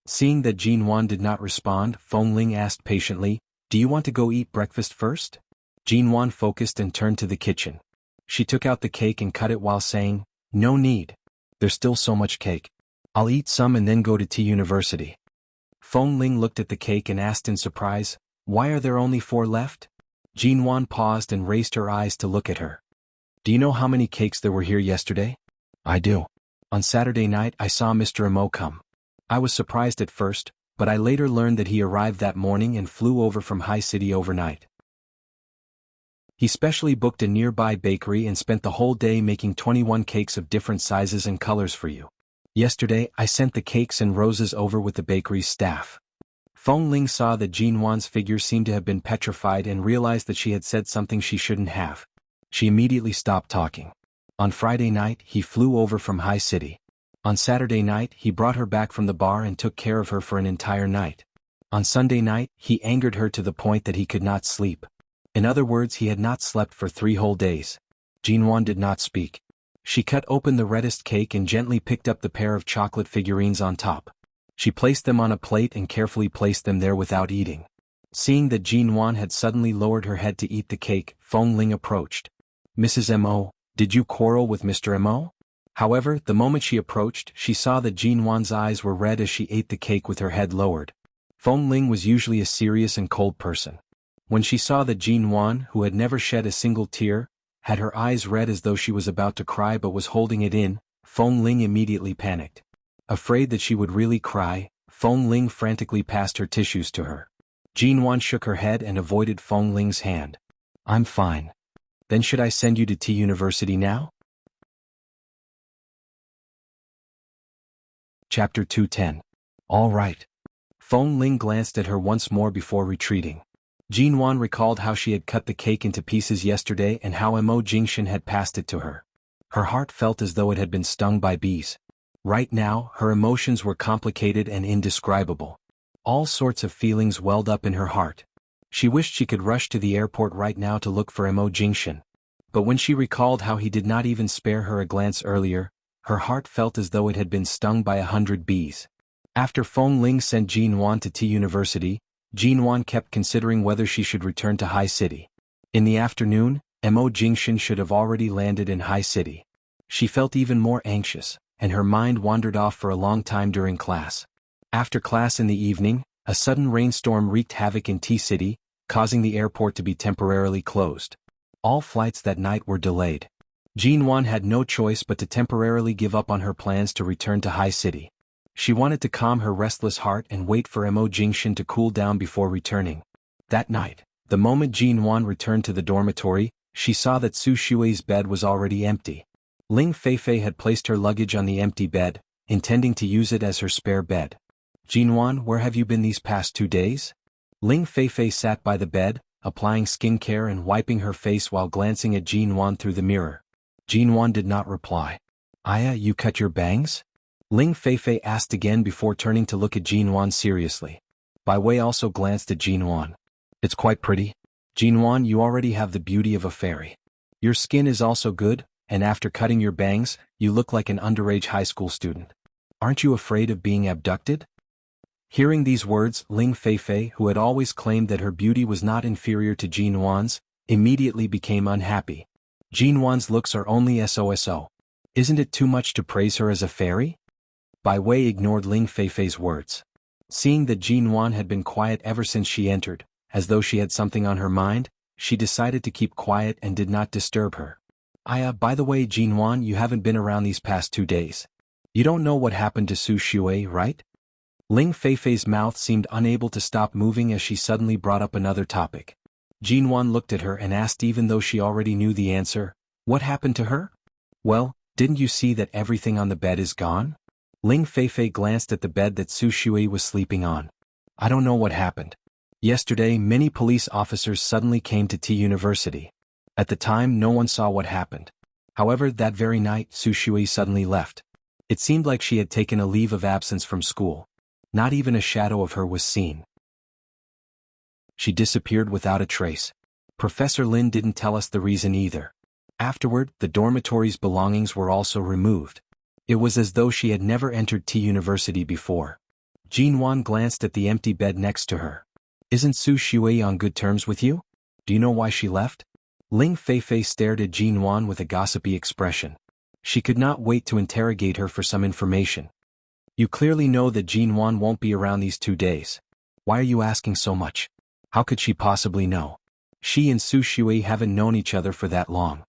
Seeing that Jinwan did not respond, Feng Ling asked patiently, Do you want to go eat breakfast first? Jinwan focused and turned to the kitchen. She took out the cake and cut it while saying, No need. There's still so much cake. I'll eat some and then go to T University. Feng Ling looked at the cake and asked in surprise, Why are there only 4 left? Jinwan paused and raised her eyes to look at her. Do you know how many cakes there were here yesterday? I do. On Saturday night I saw Mr. Mo come. I was surprised at first, but I later learned that he arrived that morning and flew over from High City overnight. He specially booked a nearby bakery and spent the whole day making 21 cakes of different sizes and colors for you. Yesterday I sent the cakes and roses over with the bakery's staff. Feng Ling saw that Jinwan's figure seemed to have been petrified and realized that she had said something she shouldn't have. She immediately stopped talking. On Friday night he flew over from High City. On Saturday night he brought her back from the bar and took care of her for an entire night. On Sunday night he angered her to the point that he could not sleep. In other words, he had not slept for 3 whole days. Jinwan did not speak. She cut open the reddest cake and gently picked up the pair of chocolate figurines on top. She placed them on a plate and carefully placed them there without eating. Seeing that Jinwan had suddenly lowered her head to eat the cake, Feng Ling approached. Mrs. Mo, did you quarrel with Mr. Mo? However, the moment she approached, she saw that Jinwan's eyes were red as she ate the cake with her head lowered. Feng Ling was usually a serious and cold person. When she saw that Jinwan, who had never shed a single tear, had her eyes red as though she was about to cry but was holding it in, Feng Ling immediately panicked. Afraid that she would really cry, Feng Ling frantically passed her tissues to her. Jinwan shook her head and avoided Feng Ling's hand. I'm fine. Then should I send you to T University now? Chapter 210. All right. Feng Ling glanced at her once more before retreating. Jinwan recalled how she had cut the cake into pieces yesterday and how Mo Jingshan had passed it to her. Her heart felt as though it had been stung by bees. Right now, her emotions were complicated and indescribable. All sorts of feelings welled up in her heart. She wished she could rush to the airport right now to look for Mo Jingshan. But when she recalled how he did not even spare her a glance earlier, her heart felt as though it had been stung by 100 bees. After Feng Ling sent Jinwan to T University, Jinwan kept considering whether she should return to High City. In the afternoon, Mo Jingshan should have already landed in High City. She felt even more anxious, and her mind wandered off for a long time during class. After class in the evening, a sudden rainstorm wreaked havoc in T City, causing the airport to be temporarily closed. All flights that night were delayed. Jinwan had no choice but to temporarily give up on her plans to return to High City. She wanted to calm her restless heart and wait for Mo Jingshan to cool down before returning. That night, the moment Jinwan returned to the dormitory, she saw that Su Shui's bed was already empty. Ling Feifei had placed her luggage on the empty bed, intending to use it as her spare bed. Jinwan, where have you been these past 2 days? Ling Feifei sat by the bed, applying skincare and wiping her face while glancing at Jinwan through the mirror. Jinwan did not reply. Aya, you cut your bangs? Ling Feifei asked again before turning to look at Jinwan seriously. Bai Wei also glanced at Jinwan. It's quite pretty. Jinwan, you already have the beauty of a fairy. Your skin is also good, and after cutting your bangs, you look like an underage high school student. Aren't you afraid of being abducted? Hearing these words, Ling Feifei, who had always claimed that her beauty was not inferior to Jinwan's, immediately became unhappy. Jinwan's looks are only so. Isn't it too much to praise her as a fairy? Bai Wei ignored Ling Feifei's words. Seeing that Jinwan had been quiet ever since she entered, as though she had something on her mind, she decided to keep quiet and did not disturb her. By the way, Jinwan, you haven't been around these past 2 days. You don't know what happened to Su Shui, right? Ling Feifei's mouth seemed unable to stop moving as she suddenly brought up another topic. Jinwan looked at her and asked, even though she already knew the answer, what happened to her? Well, didn't you see that everything on the bed is gone? Ling Feifei glanced at the bed that Su Shui was sleeping on. I don't know what happened. Yesterday, many police officers suddenly came to T University. At the time, no one saw what happened. However, that very night, Su Shui suddenly left. It seemed like she had taken a leave of absence from school. Not even a shadow of her was seen. She disappeared without a trace. Professor Lin didn't tell us the reason either. Afterward, the dormitory's belongings were also removed. It was as though she had never entered T University before. Jinwan glanced at the empty bed next to her. Isn't Su Shui on good terms with you? Do you know why she left? Ling Feifei stared at Jinwan with a gossipy expression. She could not wait to interrogate her for some information. You clearly know that Jinwan won't be around these 2 days. Why are you asking so much? How could she possibly know? She and Su Shui haven't known each other for that long.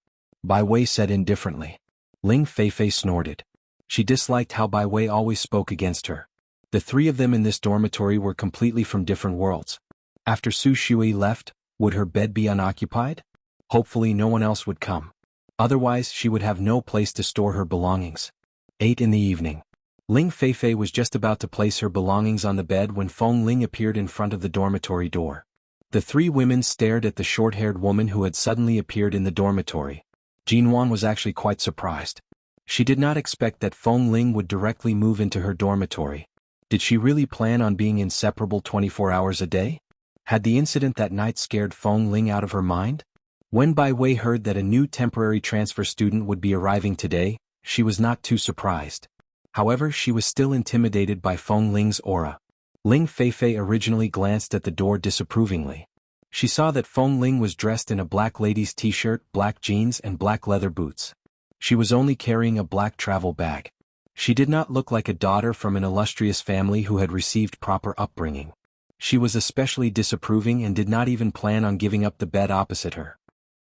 Bai Wei said indifferently. Ling Feifei snorted. She disliked how Bai Wei always spoke against her. The 3 of them in this dormitory were completely from different worlds. After Su Shui left, would her bed be unoccupied? Hopefully no one else would come. Otherwise she would have no place to store her belongings. 8 in the evening. Ling Feifei was just about to place her belongings on the bed when Feng Ling appeared in front of the dormitory door. The 3 women stared at the short-haired woman who had suddenly appeared in the dormitory. Jinwan was actually quite surprised. She did not expect that Feng Ling would directly move into her dormitory. Did she really plan on being inseparable 24 hours a day? Had the incident that night scared Feng Ling out of her mind? When Bai Wei heard that a new temporary transfer student would be arriving today, she was not too surprised. However, she was still intimidated by Feng Ling's aura. Ling Feifei originally glanced at the door disapprovingly. She saw that Feng Ling was dressed in a black lady's t-shirt, black jeans and black leather boots. She was only carrying a black travel bag. She did not look like a daughter from an illustrious family who had received proper upbringing. She was especially disapproving and did not even plan on giving up the bed opposite her.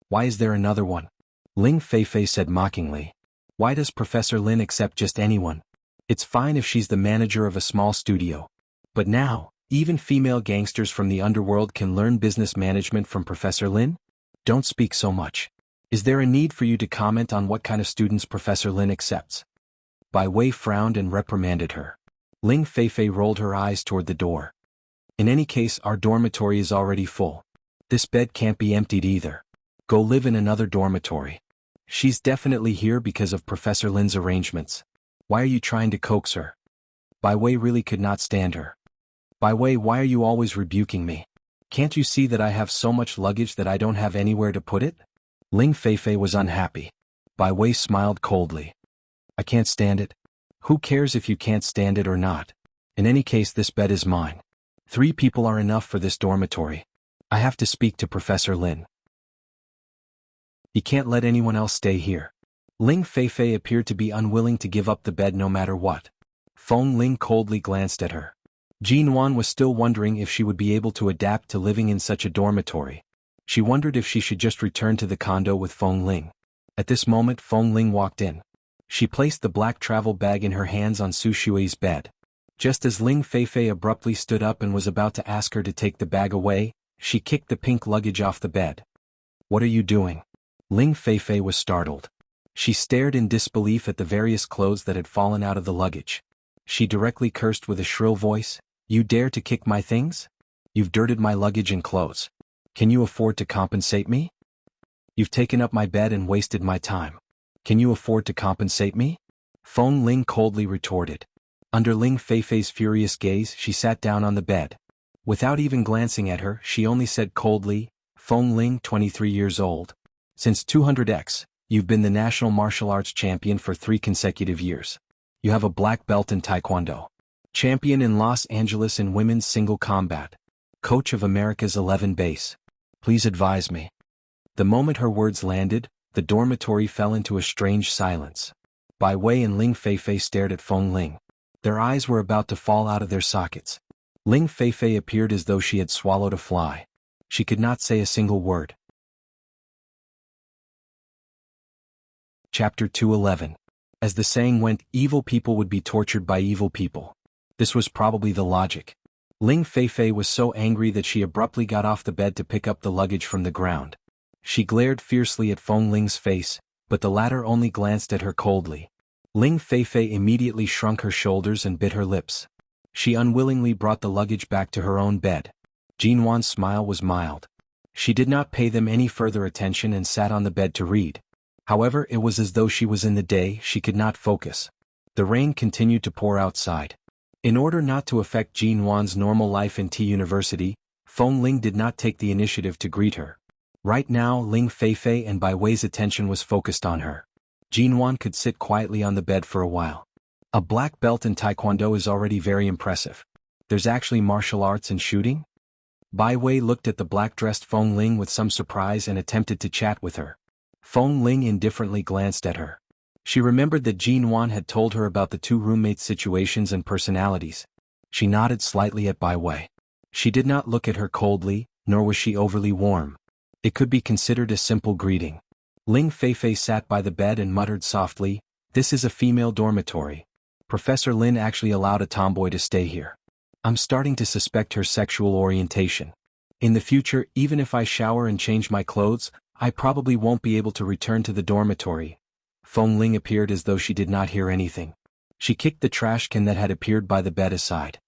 Why is there another one? Ling Feifei said mockingly. Why does Professor Lin accept just anyone? It's fine if she's the manager of a small studio. But now, even female gangsters from the underworld can learn business management from Professor Lin? Don't speak so much. Is there a need for you to comment on what kind of students Professor Lin accepts? Bai Wei frowned and reprimanded her. Ling Feifei rolled her eyes toward the door. In any case, our dormitory is already full. This bed can't be emptied either. Go live in another dormitory. She's definitely here because of Professor Lin's arrangements. Why are you trying to coax her? Bai Wei really could not stand her. Bai Wei, why are you always rebuking me? Can't you see that I have so much luggage that I don't have anywhere to put it? Ling Feifei was unhappy. Bai Wei smiled coldly. I can't stand it. Who cares if you can't stand it or not? In any case, this bed is mine. 3 people are enough for this dormitory. I have to speak to Professor Lin. He can't let anyone else stay here. Ling Feifei appeared to be unwilling to give up the bed no matter what. Feng Ling coldly glanced at her. Jinwan was still wondering if she would be able to adapt to living in such a dormitory. She wondered if she should just return to the condo with Feng Ling. At this moment, Feng Ling walked in. She placed the black travel bag in her hands on Su Shui's bed. Just as Ling Feifei abruptly stood up and was about to ask her to take the bag away, she kicked the pink luggage off the bed. What are you doing? Ling Feifei was startled. She stared in disbelief at the various clothes that had fallen out of the luggage. She directly cursed with a shrill voice, "You dare to kick my things? You've dirted my luggage and clothes. Can you afford to compensate me? You've taken up my bed and wasted my time. Can you afford to compensate me?" Feng Ling coldly retorted. Under Ling Feifei's furious gaze, she sat down on the bed. Without even glancing at her, she only said coldly, Feng Ling, 23 years old. Since 200X, you've been the national martial arts champion for 3 consecutive years. You have a black belt in Taekwondo. Champion in Los Angeles in women's single combat. Coach of America's 11 base. Please advise me. The moment her words landed, the dormitory fell into a strange silence. Bai Wei and Ling Feifei stared at Feng Ling. Their eyes were about to fall out of their sockets. Ling Feifei appeared as though she had swallowed a fly. She could not say a single word. Chapter 211. As the saying went, evil people would be tortured by evil people. This was probably the logic. Ling Feifei was so angry that she abruptly got off the bed to pick up the luggage from the ground. She glared fiercely at Feng Ling's face, but the latter only glanced at her coldly. Ling Feifei immediately shrunk her shoulders and bit her lips. She unwillingly brought the luggage back to her own bed. Jinwan's smile was mild. She did not pay them any further attention and sat on the bed to read. However, it was as though she was in the day, she could not focus. The rain continued to pour outside. In order not to affect Jinwan's normal life in T University, Feng Ling did not take the initiative to greet her. Right now, Ling Feifei and Bai Wei's attention was focused on her. Jinwan could sit quietly on the bed for a while. A black belt in Taekwondo is already very impressive. There's actually martial arts and shooting? Bai Wei looked at the black-dressed Feng Ling with some surprise and attempted to chat with her. Feng Ling indifferently glanced at her. She remembered that Jinwan had told her about the 2 roommates' situations and personalities. She nodded slightly at Bai Wei. She did not look at her coldly, nor was she overly warm. It could be considered a simple greeting. Ling Feifei sat by the bed and muttered softly, "This is a female dormitory. Professor Lin actually allowed a tomboy to stay here. I'm starting to suspect her sexual orientation. In the future, even if I shower and change my clothes, I probably won't be able to return to the dormitory." Feng Ling appeared as though she did not hear anything. She kicked the trash can that had appeared by the bed aside.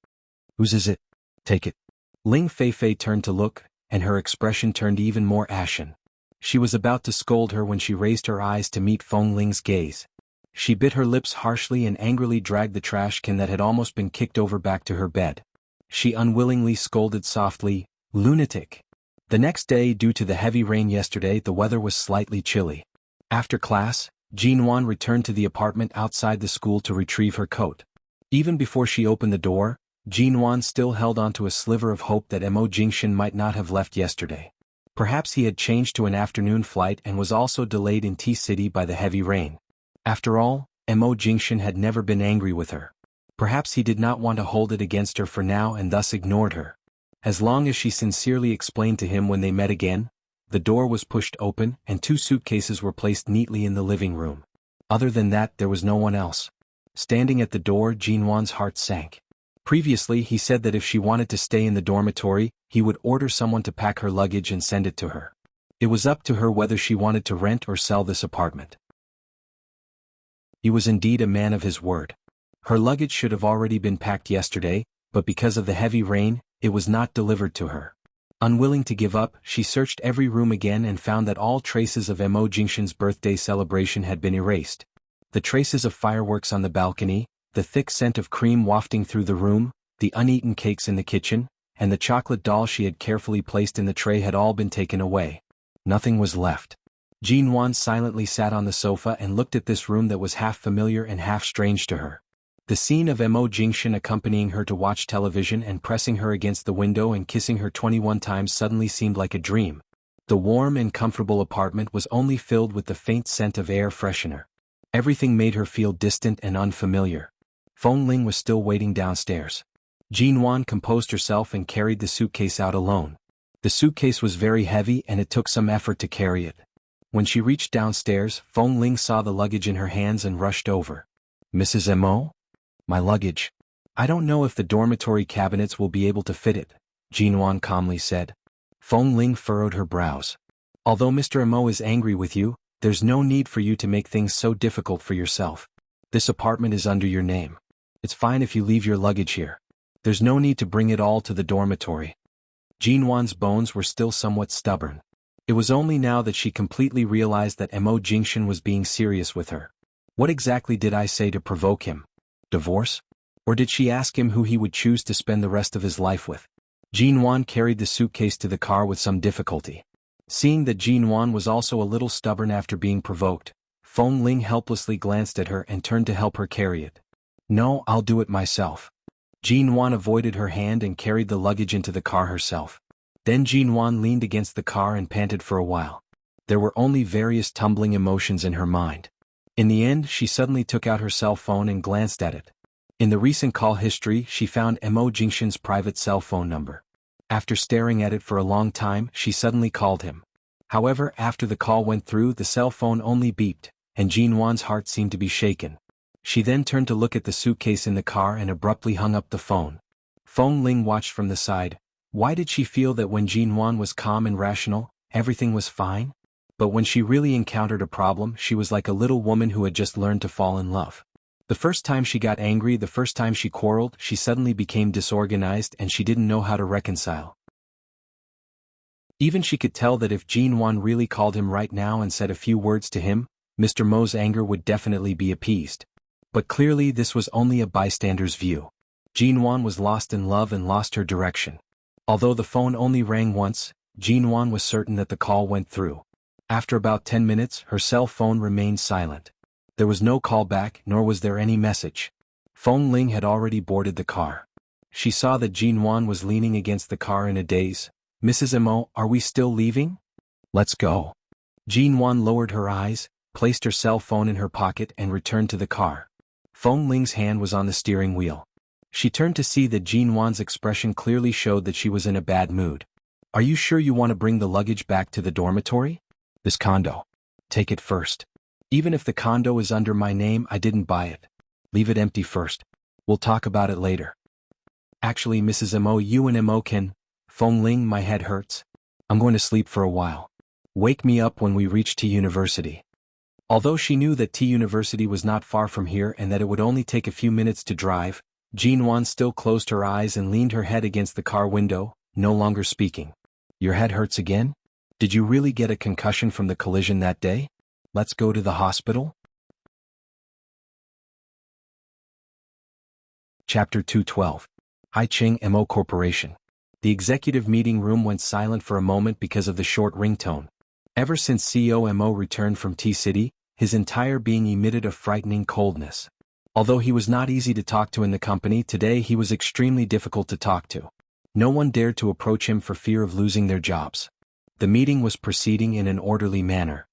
"Whose is it? Take it." Ling Feifei turned to look, and her expression turned even more ashen. She was about to scold her when she raised her eyes to meet Feng Ling's gaze. She bit her lips harshly and angrily dragged the trash can that had almost been kicked over back to her bed. She unwillingly scolded softly, "Lunatic." The next day, due to the heavy rain yesterday, the weather was slightly chilly. After class, Jinwan returned to the apartment outside the school to retrieve her coat. Even before she opened the door, Jinwan still held onto a sliver of hope that Mo Jingshan might not have left yesterday. Perhaps he had changed to an afternoon flight and was also delayed in T-City by the heavy rain. After all, Mo Jingshan had never been angry with her. Perhaps he did not want to hold it against her for now and thus ignored her. As long as she sincerely explained to him when they met again, the door was pushed open and 2 suitcases were placed neatly in the living room. Other than that, there was no one else. Standing at the door, Jinwan's heart sank. Previously, he said that if she wanted to stay in the dormitory, he would order someone to pack her luggage and send it to her. It was up to her whether she wanted to rent or sell this apartment. He was indeed a man of his word. Her luggage should have already been packed yesterday, but because of the heavy rain, it was not delivered to her. Unwilling to give up, she searched every room again and found that all traces of Mo Jingshan's birthday celebration had been erased. The traces of fireworks on the balcony, the thick scent of cream wafting through the room, the uneaten cakes in the kitchen, and the chocolate doll she had carefully placed in the tray had all been taken away. Nothing was left. Jinwan silently sat on the sofa and looked at this room that was half familiar and half strange to her. The scene of Mo Jingshan accompanying her to watch television and pressing her against the window and kissing her 21 times suddenly seemed like a dream. The warm and comfortable apartment was only filled with the faint scent of air freshener. Everything made her feel distant and unfamiliar. Feng Ling was still waiting downstairs. Jinwan composed herself and carried the suitcase out alone. The suitcase was very heavy and it took some effort to carry it. When she reached downstairs, Feng Ling saw the luggage in her hands and rushed over. "Mrs. Mo? My luggage. I don't know if the dormitory cabinets will be able to fit it," Jinwan calmly said. Feng Ling furrowed her brows. "Although Mr. Mo is angry with you, there's no need for you to make things so difficult for yourself. This apartment is under your name. It's fine if you leave your luggage here. There's no need to bring it all to the dormitory." Jinwan's bones were still somewhat stubborn. It was only now that she completely realized that Mo Jingshan was being serious with her. What exactly did I say to provoke him? Divorce? Or did she ask him who he would choose to spend the rest of his life with? Jin-wan carried the suitcase to the car with some difficulty. Seeing that Jin-wan was also a little stubborn after being provoked, Feng Ling helplessly glanced at her and turned to help her carry it. No, I'll do it myself. Jin-wan avoided her hand and carried the luggage into the car herself. Then Jin-wan leaned against the car and panted for a while. There were only various tumbling emotions in her mind. In the end, she suddenly took out her cell phone and glanced at it. In the recent call history, she found Mo Jingshan's private cell phone number. After staring at it for a long time, she suddenly called him. However, after the call went through, the cell phone only beeped, and Jin-wan's heart seemed to be shaken. She then turned to look at the suitcase in the car and abruptly hung up the phone. Feng Ling watched from the side. Why did she feel that when Jin-wan was calm and rational, everything was fine? But when she really encountered a problem, she was like a little woman who had just learned to fall in love. The first time she got angry, the first time she quarreled, she suddenly became disorganized and she didn't know how to reconcile. Even she could tell that if Jin-wan really called him right now and said a few words to him, Mr. Mo's anger would definitely be appeased. But clearly this was only a bystander's view. Jin-wan was lost in love and lost her direction. Although the phone only rang once, Jin-wan was certain that the call went through. After about 10 minutes, her cell phone remained silent. There was no call back, nor was there any message. Feng Ling had already boarded the car. She saw that Jin-wan was leaning against the car in a daze. Mrs. Mo, are we still leaving? Let's go. Jin-wan lowered her eyes, placed her cell phone in her pocket and returned to the car. Feng Ling's hand was on the steering wheel. She turned to see that Jin-wan's expression clearly showed that she was in a bad mood. Are you sure you want to bring the luggage back to the dormitory? This condo. Take it first. Even if the condo is under my name, I didn't buy it. Leave it empty first. We'll talk about it later. Actually, Mrs. Mo, you and Mo can. Feng Ling, my head hurts. I'm going to sleep for a while. Wake me up when we reach T University. Although she knew that T University was not far from here and that it would only take a few minutes to drive, Jin-wan still closed her eyes and leaned her head against the car window, no longer speaking. Your head hurts again? Did you really get a concussion from the collision that day? Let's go to the hospital? Chapter 212. Haiching Mo Corporation. The executive meeting room went silent for a moment because of the short ringtone. Ever since CEO Mo returned from T-City, his entire being emitted a frightening coldness. Although he was not easy to talk to in the company, today he was extremely difficult to talk to. No one dared to approach him for fear of losing their jobs. The meeting was proceeding in an orderly manner.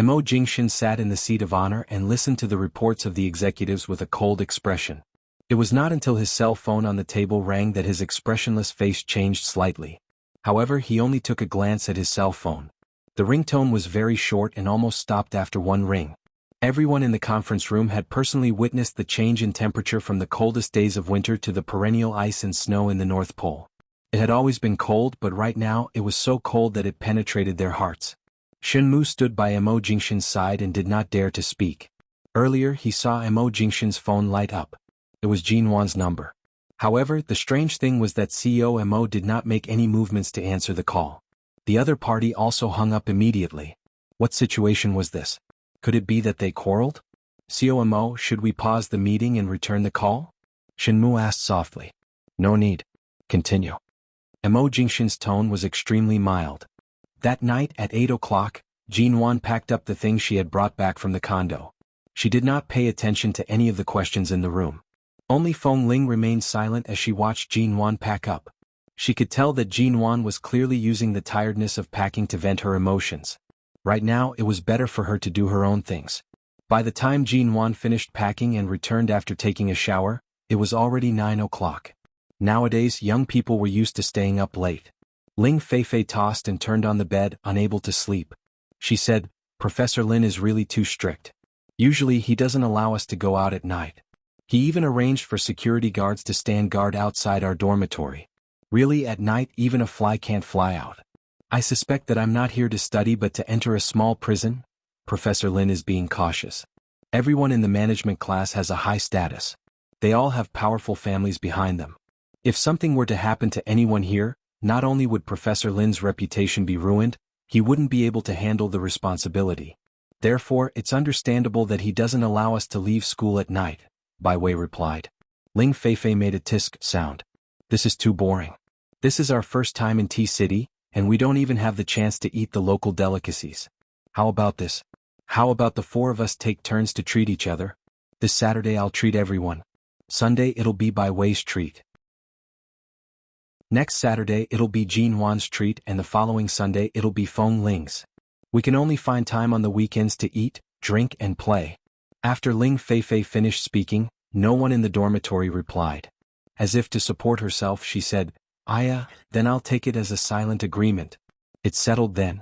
Mo Jingshan sat in the seat of honor and listened to the reports of the executives with a cold expression. It was not until his cell phone on the table rang that his expressionless face changed slightly. However, he only took a glance at his cell phone. The ringtone was very short and almost stopped after one ring. Everyone in the conference room had personally witnessed the change in temperature from the coldest days of winter to the perennial ice and snow in the North Pole. It had always been cold, but right now it was so cold that it penetrated their hearts. Shenmu stood by Mo Jingshan's side and did not dare to speak. Earlier he saw Mo Jingshan's phone light up. It was Jin-wan's number. However, the strange thing was that CEO Mo did not make any movements to answer the call. The other party also hung up immediately. What situation was this? Could it be that they quarreled? CEO Mo, should we pause the meeting and return the call? Shenmu asked softly. No need. Continue. Mo Jingshan's tone was extremely mild. That night at 8 o'clock, Jin-wan packed up the things she had brought back from the condo. She did not pay attention to any of the questions in the room. Only Feng Ling remained silent as she watched Jin-wan pack up. She could tell that Jin-wan was clearly using the tiredness of packing to vent her emotions. Right now it was better for her to do her own things. By the time Jin-wan finished packing and returned after taking a shower, it was already 9 o'clock. Nowadays young people were used to staying up late. Ling Feifei tossed and turned on the bed, unable to sleep. She said, Professor Lin is really too strict. Usually he doesn't allow us to go out at night. He even arranged for security guards to stand guard outside our dormitory. Really, at night even a fly can't fly out. I suspect that I'm not here to study but to enter a small prison. Professor Lin is being cautious. Everyone in the management class has a high status. They all have powerful families behind them. If something were to happen to anyone here, not only would Professor Lin's reputation be ruined, he wouldn't be able to handle the responsibility. Therefore, it's understandable that he doesn't allow us to leave school at night, Bai Wei replied. Ling Feifei made a tisk sound. This is too boring. This is our first time in Tea City, and we don't even have the chance to eat the local delicacies. How about this? How about the four of us take turns to treat each other? This Saturday I'll treat everyone. Sunday it'll be Bai Wei's treat. Next Saturday it'll be Jin Wan's treat, and the following Sunday it'll be Feng Ling's. We can only find time on the weekends to eat, drink and play. After Ling Feifei finished speaking, no one in the dormitory replied. As if to support herself, she said, then I'll take it as a silent agreement. It's settled then.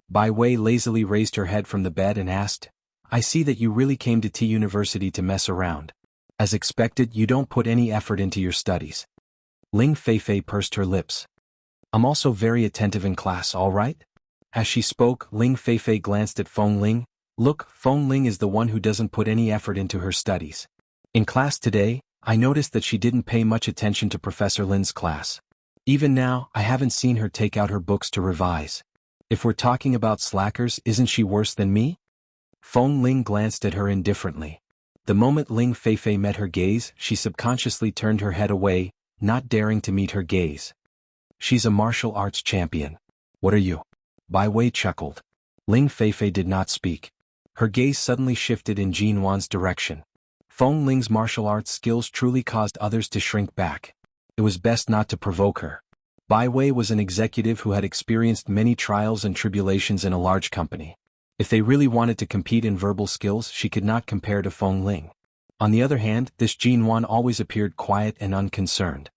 Bai Wei lazily raised her head from the bed and asked, I see that you really came to Tea University to mess around. As expected, you don't put any effort into your studies. Ling Feifei pursed her lips. I'm also very attentive in class, all right? As she spoke, Ling Feifei glanced at Feng Ling. Look, Feng Ling is the one who doesn't put any effort into her studies. In class today, I noticed that she didn't pay much attention to Professor Lin's class. Even now, I haven't seen her take out her books to revise. If we're talking about slackers, isn't she worse than me? Feng Ling glanced at her indifferently. The moment Ling Feifei met her gaze, she subconsciously turned her head away, not daring to meet her gaze. She's a martial arts champion. What are you? Bai Wei chuckled. Ling Feifei did not speak. Her gaze suddenly shifted in Jin Wan's direction. Feng Ling's martial arts skills truly caused others to shrink back. It was best not to provoke her. Bai Wei was an executive who had experienced many trials and tribulations in a large company. If they really wanted to compete in verbal skills, she could not compare to Feng Ling. On the other hand, this Jin Wan always appeared quiet and unconcerned.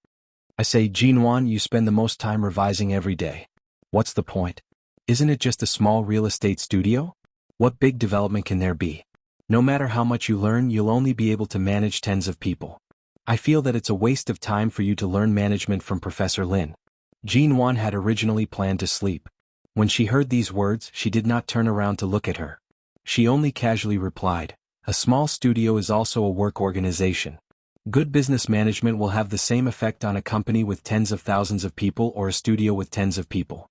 I say, Jin Wan, you spend the most time revising every day. What's the point? Isn't it just a small real estate studio? What big development can there be? No matter how much you learn, you'll only be able to manage tens of people. I feel that it's a waste of time for you to learn management from Professor Lin. Jin Wan had originally planned to sleep. When she heard these words, she did not turn around to look at her. She only casually replied, a small studio is also a work organization. Good business management will have the same effect on a company with tens of thousands of people or a studio with tens of people.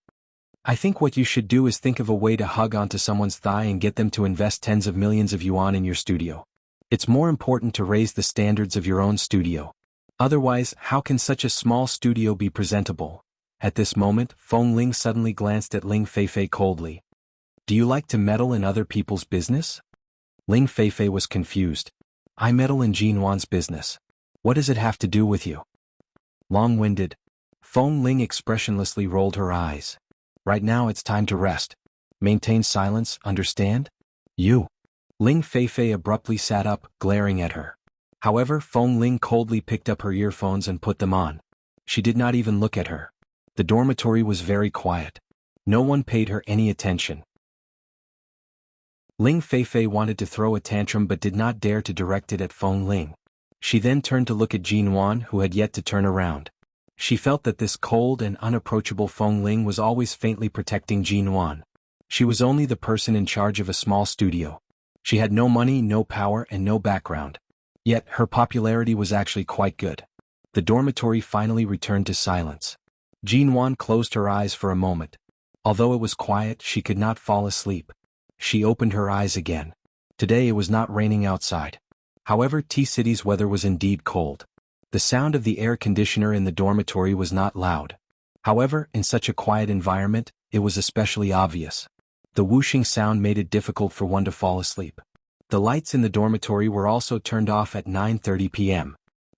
I think what you should do is think of a way to hug onto someone's thigh and get them to invest tens of millions of yuan in your studio. It's more important to raise the standards of your own studio. Otherwise, how can such a small studio be presentable? At this moment, Feng Ling suddenly glanced at Ling Feifei coldly. Do you like to meddle in other people's business? Ling Feifei was confused. I meddle in Jin Wan's business. What does it have to do with you? Long-winded. Feng Ling expressionlessly rolled her eyes. Right now it's time to rest. Maintain silence, understand? You. Ling Feifei abruptly sat up, glaring at her. However, Feng Ling coldly picked up her earphones and put them on. She did not even look at her. The dormitory was very quiet. No one paid her any attention. Ling Feifei wanted to throw a tantrum but did not dare to direct it at Feng Ling. She then turned to look at Jin Wan, who had yet to turn around. She felt that this cold and unapproachable Feng Ling was always faintly protecting Jin Wan. She was only the person in charge of a small studio. She had no money, no power, and no background. Yet, her popularity was actually quite good. The dormitory finally returned to silence. Jin Wan closed her eyes for a moment. Although it was quiet, she could not fall asleep. She opened her eyes again. Today it was not raining outside. However, Tea City's weather was indeed cold. The sound of the air conditioner in the dormitory was not loud. However, in such a quiet environment, it was especially obvious. The whooshing sound made it difficult for one to fall asleep. The lights in the dormitory were also turned off at 9:30 p.m.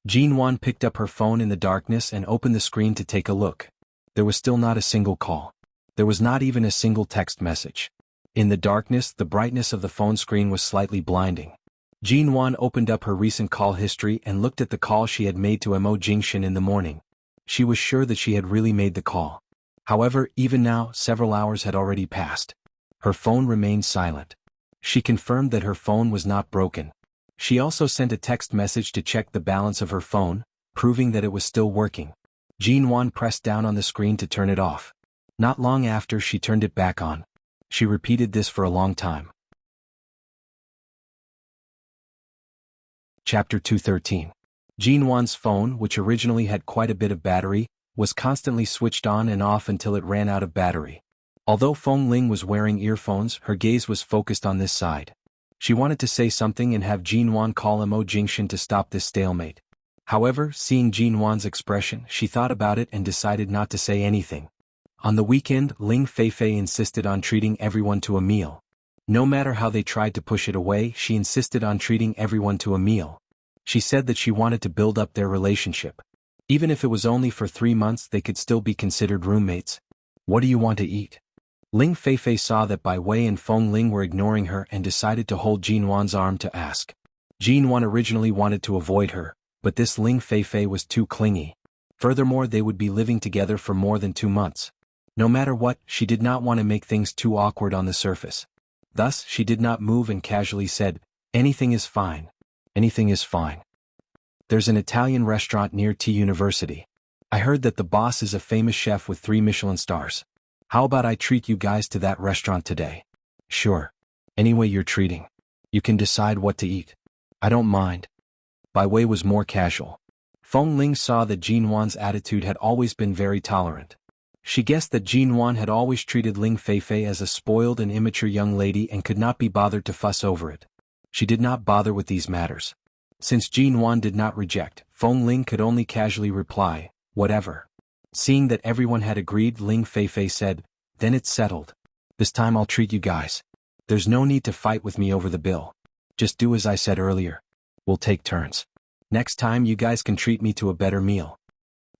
Jin Wan picked up her phone in the darkness and opened the screen to take a look. There was still not a single call. There was not even a single text message. In the darkness, the brightness of the phone screen was slightly blinding. Jin Wan opened up her recent call history and looked at the call she had made to Mo Jingshan in the morning. She was sure that she had really made the call. However, even now, several hours had already passed. Her phone remained silent. She confirmed that her phone was not broken. She also sent a text message to check the balance of her phone, proving that it was still working. Jin Wan pressed down on the screen to turn it off. Not long after, she turned it back on. She repeated this for a long time. Chapter 213. Jin Wan's phone, which originally had quite a bit of battery, was constantly switched on and off until it ran out of battery. Although Feng Ling was wearing earphones, her gaze was focused on this side. She wanted to say something and have Jinwan call Mo Jingshan to stop this stalemate. However, seeing Jinwan's expression, she thought about it and decided not to say anything. On the weekend, Ling Feifei insisted on treating everyone to a meal. No matter how they tried to push it away, she insisted on treating everyone to a meal. She said that she wanted to build up their relationship. Even if it was only for 3 months, they could still be considered roommates. What do you want to eat? Ling Feifei saw that Bai Wei and Feng Ling were ignoring her and decided to hold Jinwan's arm to ask. Jinwan originally wanted to avoid her, but this Ling Feifei was too clingy. Furthermore, they would be living together for more than 2 months. No matter what, she did not want to make things too awkward on the surface. Thus, she did not move and casually said, "Anything is fine. Anything is fine. There's an Italian restaurant near T University. I heard that the boss is a famous chef with 3 Michelin stars. How about I treat you guys to that restaurant today?" "Sure. Anyway you're treating. You can decide what to eat. I don't mind." Bai Wei was more casual. Feng Ling saw that Jinwan's attitude had always been very tolerant. She guessed that Jinwan had always treated Ling Feifei as a spoiled and immature young lady and could not be bothered to fuss over it. She did not bother with these matters. Since Jinwan did not reject, Feng Ling could only casually reply, "Whatever." Seeing that everyone had agreed, Ling Feifei said, "Then it's settled. This time I'll treat you guys. There's no need to fight with me over the bill. Just do as I said earlier. We'll take turns. Next time you guys can treat me to a better meal."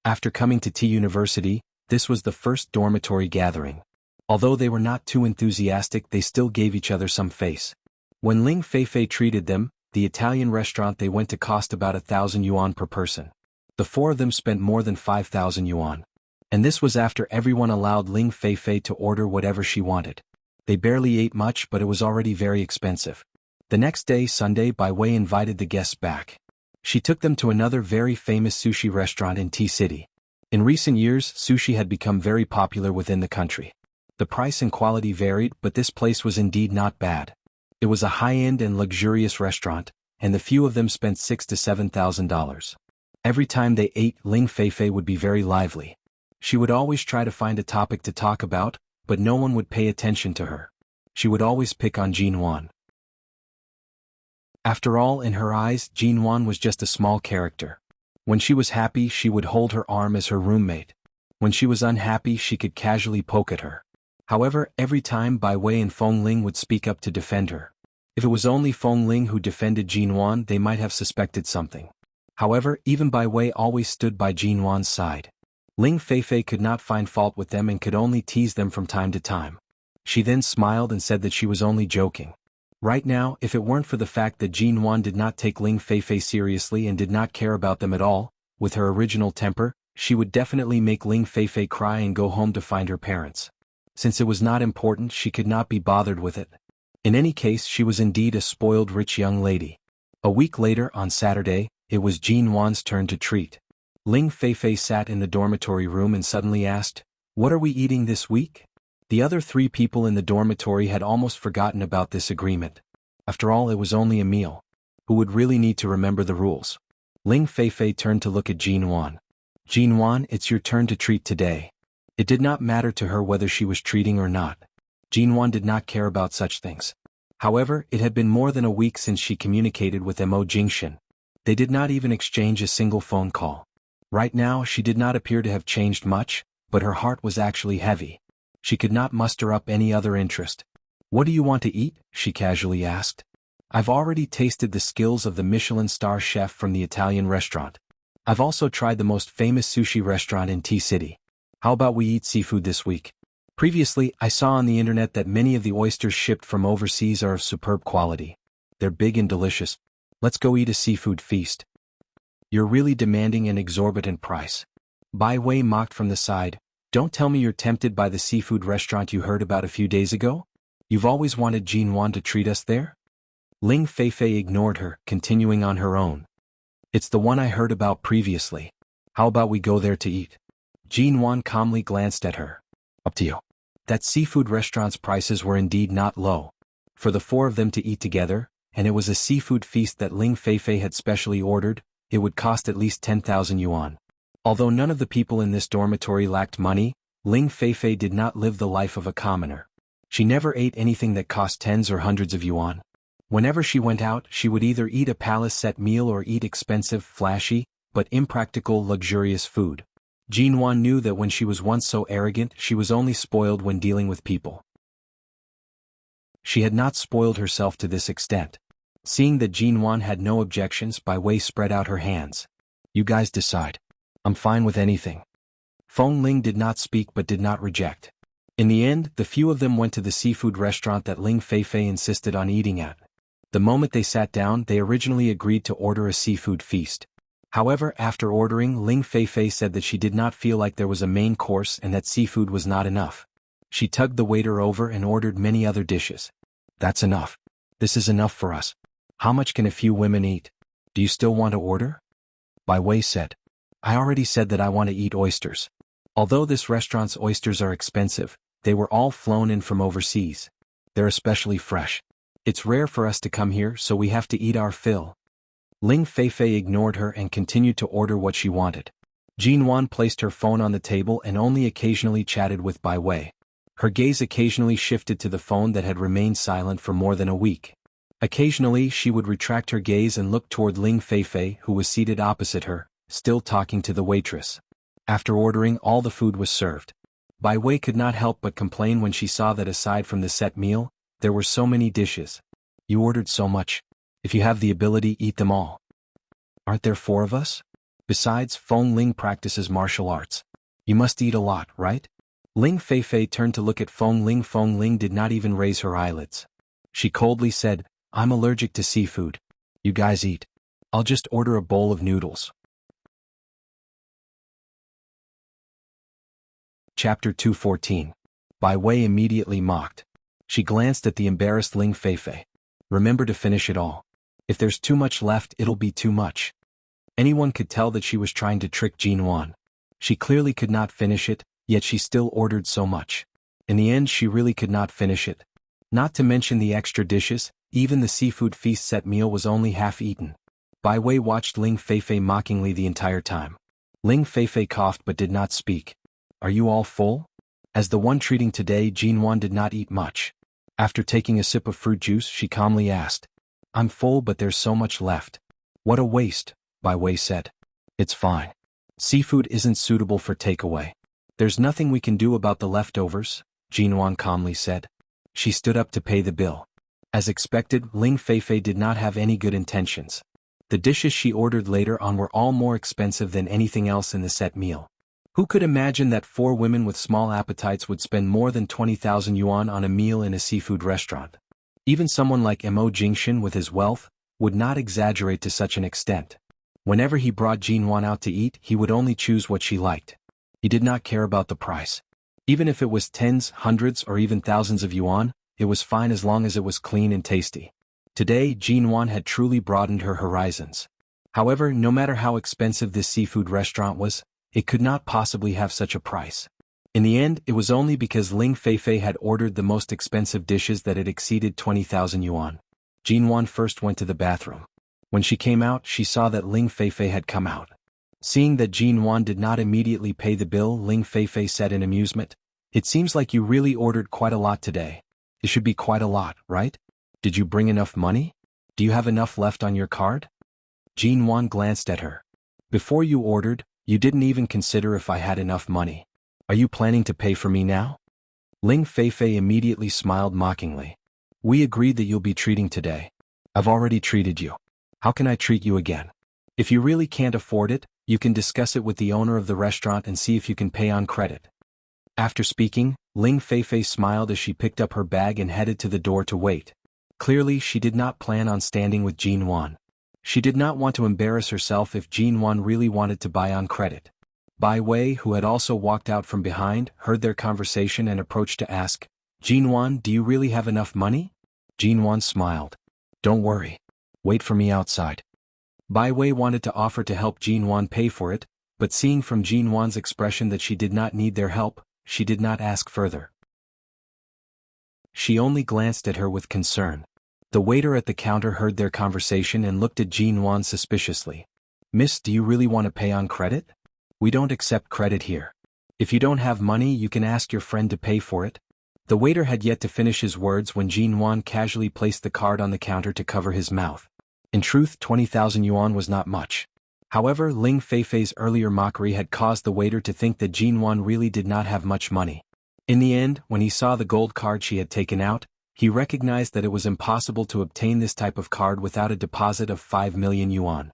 After coming to T University, this was the first dormitory gathering. Although they were not too enthusiastic, they still gave each other some face. When Ling Feifei treated them, the Italian restaurant they went to cost about 1,000 yuan per person. The 4 of them spent more than 5,000 yuan. And this was after everyone allowed Ling Feifei to order whatever she wanted. They barely ate much, but it was already very expensive. The next day, Sunday, Bai Wei invited the guests back. She took them to another very famous sushi restaurant in T City. In recent years, sushi had become very popular within the country. The price and quality varied, but this place was indeed not bad. It was a high-end and luxurious restaurant, and the few of them spent $6,000 to $7,000. Every time they ate, Ling Feifei would be very lively. She would always try to find a topic to talk about, but no one would pay attention to her. She would always pick on Jinwan. After all, in her eyes, Jinwan was just a small character. When she was happy, she would hold her arm as her roommate. When she was unhappy, she could casually poke at her. However, every time Bai Wei and Feng Ling would speak up to defend her. If it was only Feng Ling who defended Jinwan, they might have suspected something. However, even Bai Wei always stood by Jinwan's side. Ling Feifei could not find fault with them and could only tease them from time to time. She then smiled and said that she was only joking. Right now, if it weren't for the fact that Jinwan did not take Ling Feifei seriously and did not care about them at all, with her original temper, she would definitely make Ling Feifei cry and go home to find her parents. Since it was not important, she could not be bothered with it. In any case, she was indeed a spoiled rich young lady. A week later, on Saturday, it was Jinwan's turn to treat. Ling Feifei sat in the dormitory room and suddenly asked, "What are we eating this week?" The other 3 people in the dormitory had almost forgotten about this agreement. After all, it was only a meal. Who would really need to remember the rules? Ling Feifei turned to look at Jinwan. "Jinwan, it's your turn to treat today." It did not matter to her whether she was treating or not. Jinwan did not care about such things. However, it had been more than a week since she communicated with Mo Jingshan. They did not even exchange a single phone call. Right now, she did not appear to have changed much, but her heart was actually heavy. She could not muster up any other interest. "What do you want to eat?" she casually asked. "I've already tasted the skills of the Michelin star chef from the Italian restaurant. I've also tried the most famous sushi restaurant in T City. How about we eat seafood this week? Previously, I saw on the internet that many of the oysters shipped from overseas are of superb quality. They're big and delicious. Let's go eat a seafood feast." "You're really demanding an exorbitant price." Bai Wei mocked from the side. "Don't tell me you're tempted by the seafood restaurant you heard about a few days ago? You've always wanted Jinwan to treat us there?" Ling Feifei ignored her, continuing on her own. "It's the one I heard about previously. How about we go there to eat?" Jinwan calmly glanced at her. "Up to you." That seafood restaurant's prices were indeed not low. For the 4 of them to eat together, and it was a seafood feast that Ling Feifei had specially ordered, it would cost at least 10,000 yuan. Although none of the people in this dormitory lacked money, Ling Feifei did not live the life of a commoner. She never ate anything that cost tens or hundreds of yuan. Whenever she went out, she would either eat a palace-set meal or eat expensive, flashy, but impractical luxurious food. Jin Wan knew that when she was once so arrogant, she was only spoiled when dealing with people. She had not spoiled herself to this extent. Seeing that Jin Wan had no objections, Bai Wei spread out her hands. You guys decide. I'm fine with anything. Feng Ling did not speak but did not reject. In the end, the few of them went to the seafood restaurant that Ling Feifei insisted on eating at. The moment they sat down, they originally agreed to order a seafood feast. However, after ordering, Ling Feifei said that she did not feel like there was a main course and that seafood was not enough. She tugged the waiter over and ordered many other dishes. That's enough. This is enough for us. How much can a few women eat? Do you still want to order? Bai Wei said. I already said that I want to eat oysters. Although this restaurant's oysters are expensive, they were all flown in from overseas. They're especially fresh. It's rare for us to come here, so we have to eat our fill. Ling Feifei ignored her and continued to order what she wanted. Jin Wan placed her phone on the table and only occasionally chatted with Bai Wei. Her gaze occasionally shifted to the phone that had remained silent for more than a week. Occasionally she would retract her gaze and look toward Ling Feifei, who was seated opposite her, still talking to the waitress. After ordering, all the food was served. Bai Wei could not help but complain when she saw that aside from the set meal, there were so many dishes. You ordered so much. If you have the ability, eat them all. Aren't there 4 of us? Besides, Feng Ling practices martial arts. You must eat a lot, right? Ling Feifei turned to look at Feng Ling. Feng Ling did not even raise her eyelids. She coldly said, I'm allergic to seafood. You guys eat. I'll just order a bowl of noodles. Chapter 214. Bai Wei immediately mocked. She glanced at the embarrassed Ling Feifei. Remember to finish it all. If there's too much left, it'll be too much. Anyone could tell that she was trying to trick Jin Wan. She clearly could not finish it, yet she still ordered so much. In the end, she really could not finish it. Not to mention the extra dishes, even the seafood feast set meal was only half eaten. Bai Wei watched Ling Feifei mockingly the entire time. Ling Feifei coughed but did not speak. Are you all full? As the one treating today, Jin Wan did not eat much. After taking a sip of fruit juice, she calmly asked, I'm full but there's so much left. What a waste, Bai Wei said. It's fine. Seafood isn't suitable for takeaway. There's nothing we can do about the leftovers, Jin Wan calmly said. She stood up to pay the bill. As expected, Ling Feifei did not have any good intentions. The dishes she ordered later on were all more expensive than anything else in the set meal. Who could imagine that 4 women with small appetites would spend more than 20,000 yuan on a meal in a seafood restaurant? Even someone like Mo Jingshan with his wealth would not exaggerate to such an extent. Whenever he brought Jin Wan out to eat, he would only choose what she liked. He did not care about the price. Even if it was tens, hundreds, or even thousands of yuan, it was fine as long as it was clean and tasty. Today, Jin Wan had truly broadened her horizons. However, no matter how expensive this seafood restaurant was, it could not possibly have such a price. In the end, it was only because Ling Feifei had ordered the most expensive dishes that it exceeded 20,000 yuan. Jin Wan first went to the bathroom. When she came out, she saw that Ling Feifei had come out. Seeing that Jin Wan did not immediately pay the bill, Ling Feifei said in amusement, It seems like you really ordered quite a lot today. It should be quite a lot, right? Did you bring enough money? Do you have enough left on your card? Jin Wan glanced at her. Before you ordered, you didn't even consider if I had enough money. Are you planning to pay for me now? Ling Feifei immediately smiled mockingly. We agreed that you'll be treating today. I've already treated you. How can I treat you again? If you really can't afford it, you can discuss it with the owner of the restaurant and see if you can pay on credit. After speaking, Ling Feifei smiled as she picked up her bag and headed to the door to wait. Clearly, she did not plan on standing with Jin Wan. She did not want to embarrass herself if Jin Wan really wanted to buy on credit. Bai Wei, who had also walked out from behind, heard their conversation and approached to ask, Jin Wan, do you really have enough money? Jin Wan smiled. Don't worry. Wait for me outside. Bai Wei wanted to offer to help Jin Wan pay for it, but seeing from Jin Wan's expression that she did not need their help, she did not ask further. She only glanced at her with concern. The waiter at the counter heard their conversation and looked at Jin Wan suspiciously. Miss, do you really want to pay on credit? We don't accept credit here. If you don't have money, you can ask your friend to pay for it. The waiter had yet to finish his words when Jin Wan casually placed the card on the counter to cover his mouth. In truth, 20,000 yuan was not much. However, Ling Feifei's earlier mockery had caused the waiter to think that Jin Wan really did not have much money. In the end, when he saw the gold card she had taken out, he recognized that it was impossible to obtain this type of card without a deposit of 5 million yuan.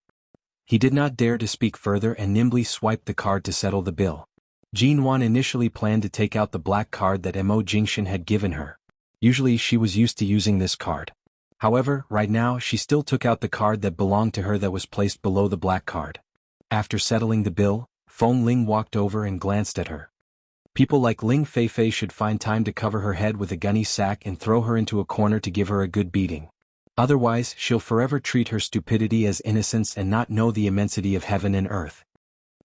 He did not dare to speak further and nimbly swiped the card to settle the bill. Jin Wan initially planned to take out the black card that Mo Jingshan had given her. Usually she was used to using this card. However, right now she still took out the card that belonged to her that was placed below the black card. After settling the bill, Feng Ling walked over and glanced at her. People like Ling Feifei should find time to cover her head with a gunny sack and throw her into a corner to give her a good beating. Otherwise, she'll forever treat her stupidity as innocence and not know the immensity of heaven and earth.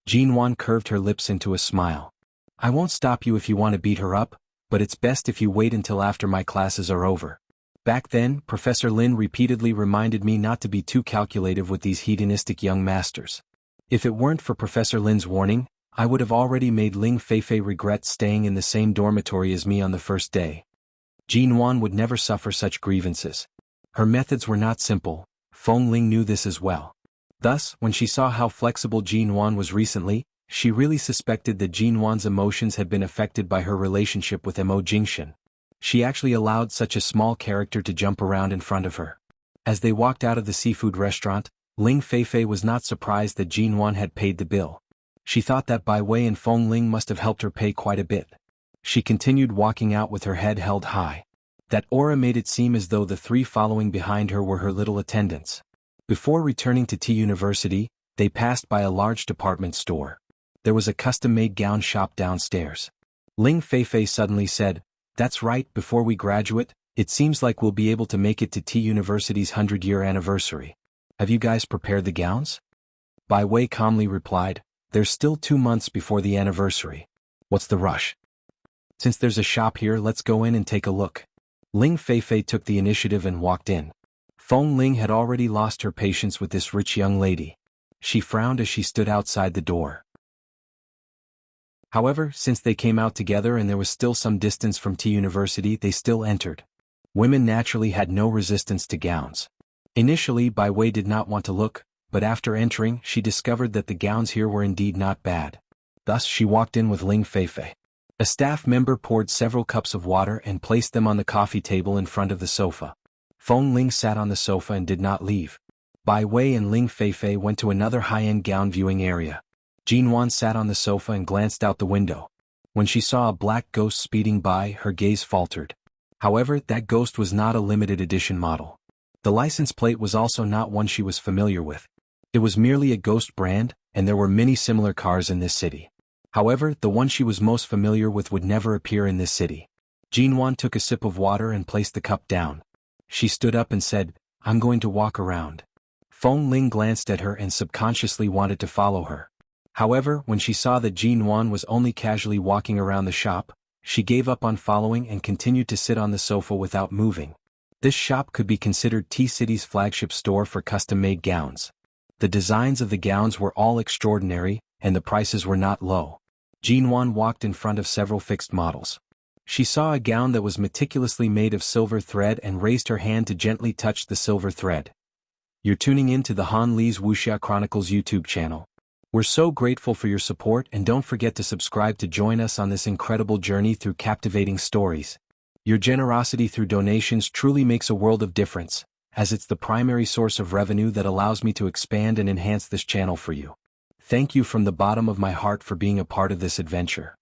Jin Wan curved her lips into a smile. I won't stop you if you want to beat her up, but it's best if you wait until after my classes are over. Back then, Professor Lin repeatedly reminded me not to be too calculative with these hedonistic young masters. If it weren't for Professor Lin's warning, I would have already made Ling Feifei regret staying in the same dormitory as me on the first day. Jin Wan would never suffer such grievances. Her methods were not simple. Feng Ling knew this as well. Thus, when she saw how flexible Jin Wan was recently, she really suspected that Jin Wan's emotions had been affected by her relationship with Mo Jingshan. She actually allowed such a small character to jump around in front of her. As they walked out of the seafood restaurant, Ling Feifei was not surprised that Jin Wan had paid the bill. She thought that Bai Wei and Feng Ling must have helped her pay quite a bit. She continued walking out with her head held high. That aura made it seem as though the three following behind her were her little attendants. Before returning to T University, they passed by a large department store. There was a custom-made gown shop downstairs. Ling Feifei suddenly said, "That's right, before we graduate, it seems like we'll be able to make it to T University's 100-year anniversary. Have you guys prepared the gowns?" Bai Wei calmly replied, "There's still 2 months before the anniversary. What's the rush? Since there's a shop here, let's go in and take a look." Ling Feifei took the initiative and walked in. Feng Ling had already lost her patience with this rich young lady. She frowned as she stood outside the door. However, since they came out together and there was still some distance from T University, they still entered. Women naturally had no resistance to gowns. Initially, Bai Wei did not want to look, but after entering, she discovered that the gowns here were indeed not bad. Thus she walked in with Ling Feifei. A staff member poured several cups of water and placed them on the coffee table in front of the sofa. Feng Ling sat on the sofa and did not leave. Bai Wei and Ling Feifei went to another high-end gown viewing area. Jin Wan sat on the sofa and glanced out the window. When she saw a black ghost speeding by, her gaze faltered. However, that ghost was not a limited edition model. The license plate was also not one she was familiar with. It was merely a ghost brand, and there were many similar cars in this city. However, the one she was most familiar with would never appear in this city. Jin Wan took a sip of water and placed the cup down. She stood up and said, "I'm going to walk around." Feng Ling glanced at her and subconsciously wanted to follow her. However, when she saw that Jin Wan was only casually walking around the shop, she gave up on following and continued to sit on the sofa without moving. This shop could be considered T-City's flagship store for custom-made gowns. The designs of the gowns were all extraordinary, and the prices were not low. Jin Wan walked in front of several fixed models. She saw a gown that was meticulously made of silver thread and raised her hand to gently touch the silver thread. You're tuning in to the Han Li's Wuxia Chronicles YouTube channel. We're so grateful for your support, and don't forget to subscribe to join us on this incredible journey through captivating stories. Your generosity through donations truly makes a world of difference, as it's the primary source of revenue that allows me to expand and enhance this channel for you. Thank you from the bottom of my heart for being a part of this adventure.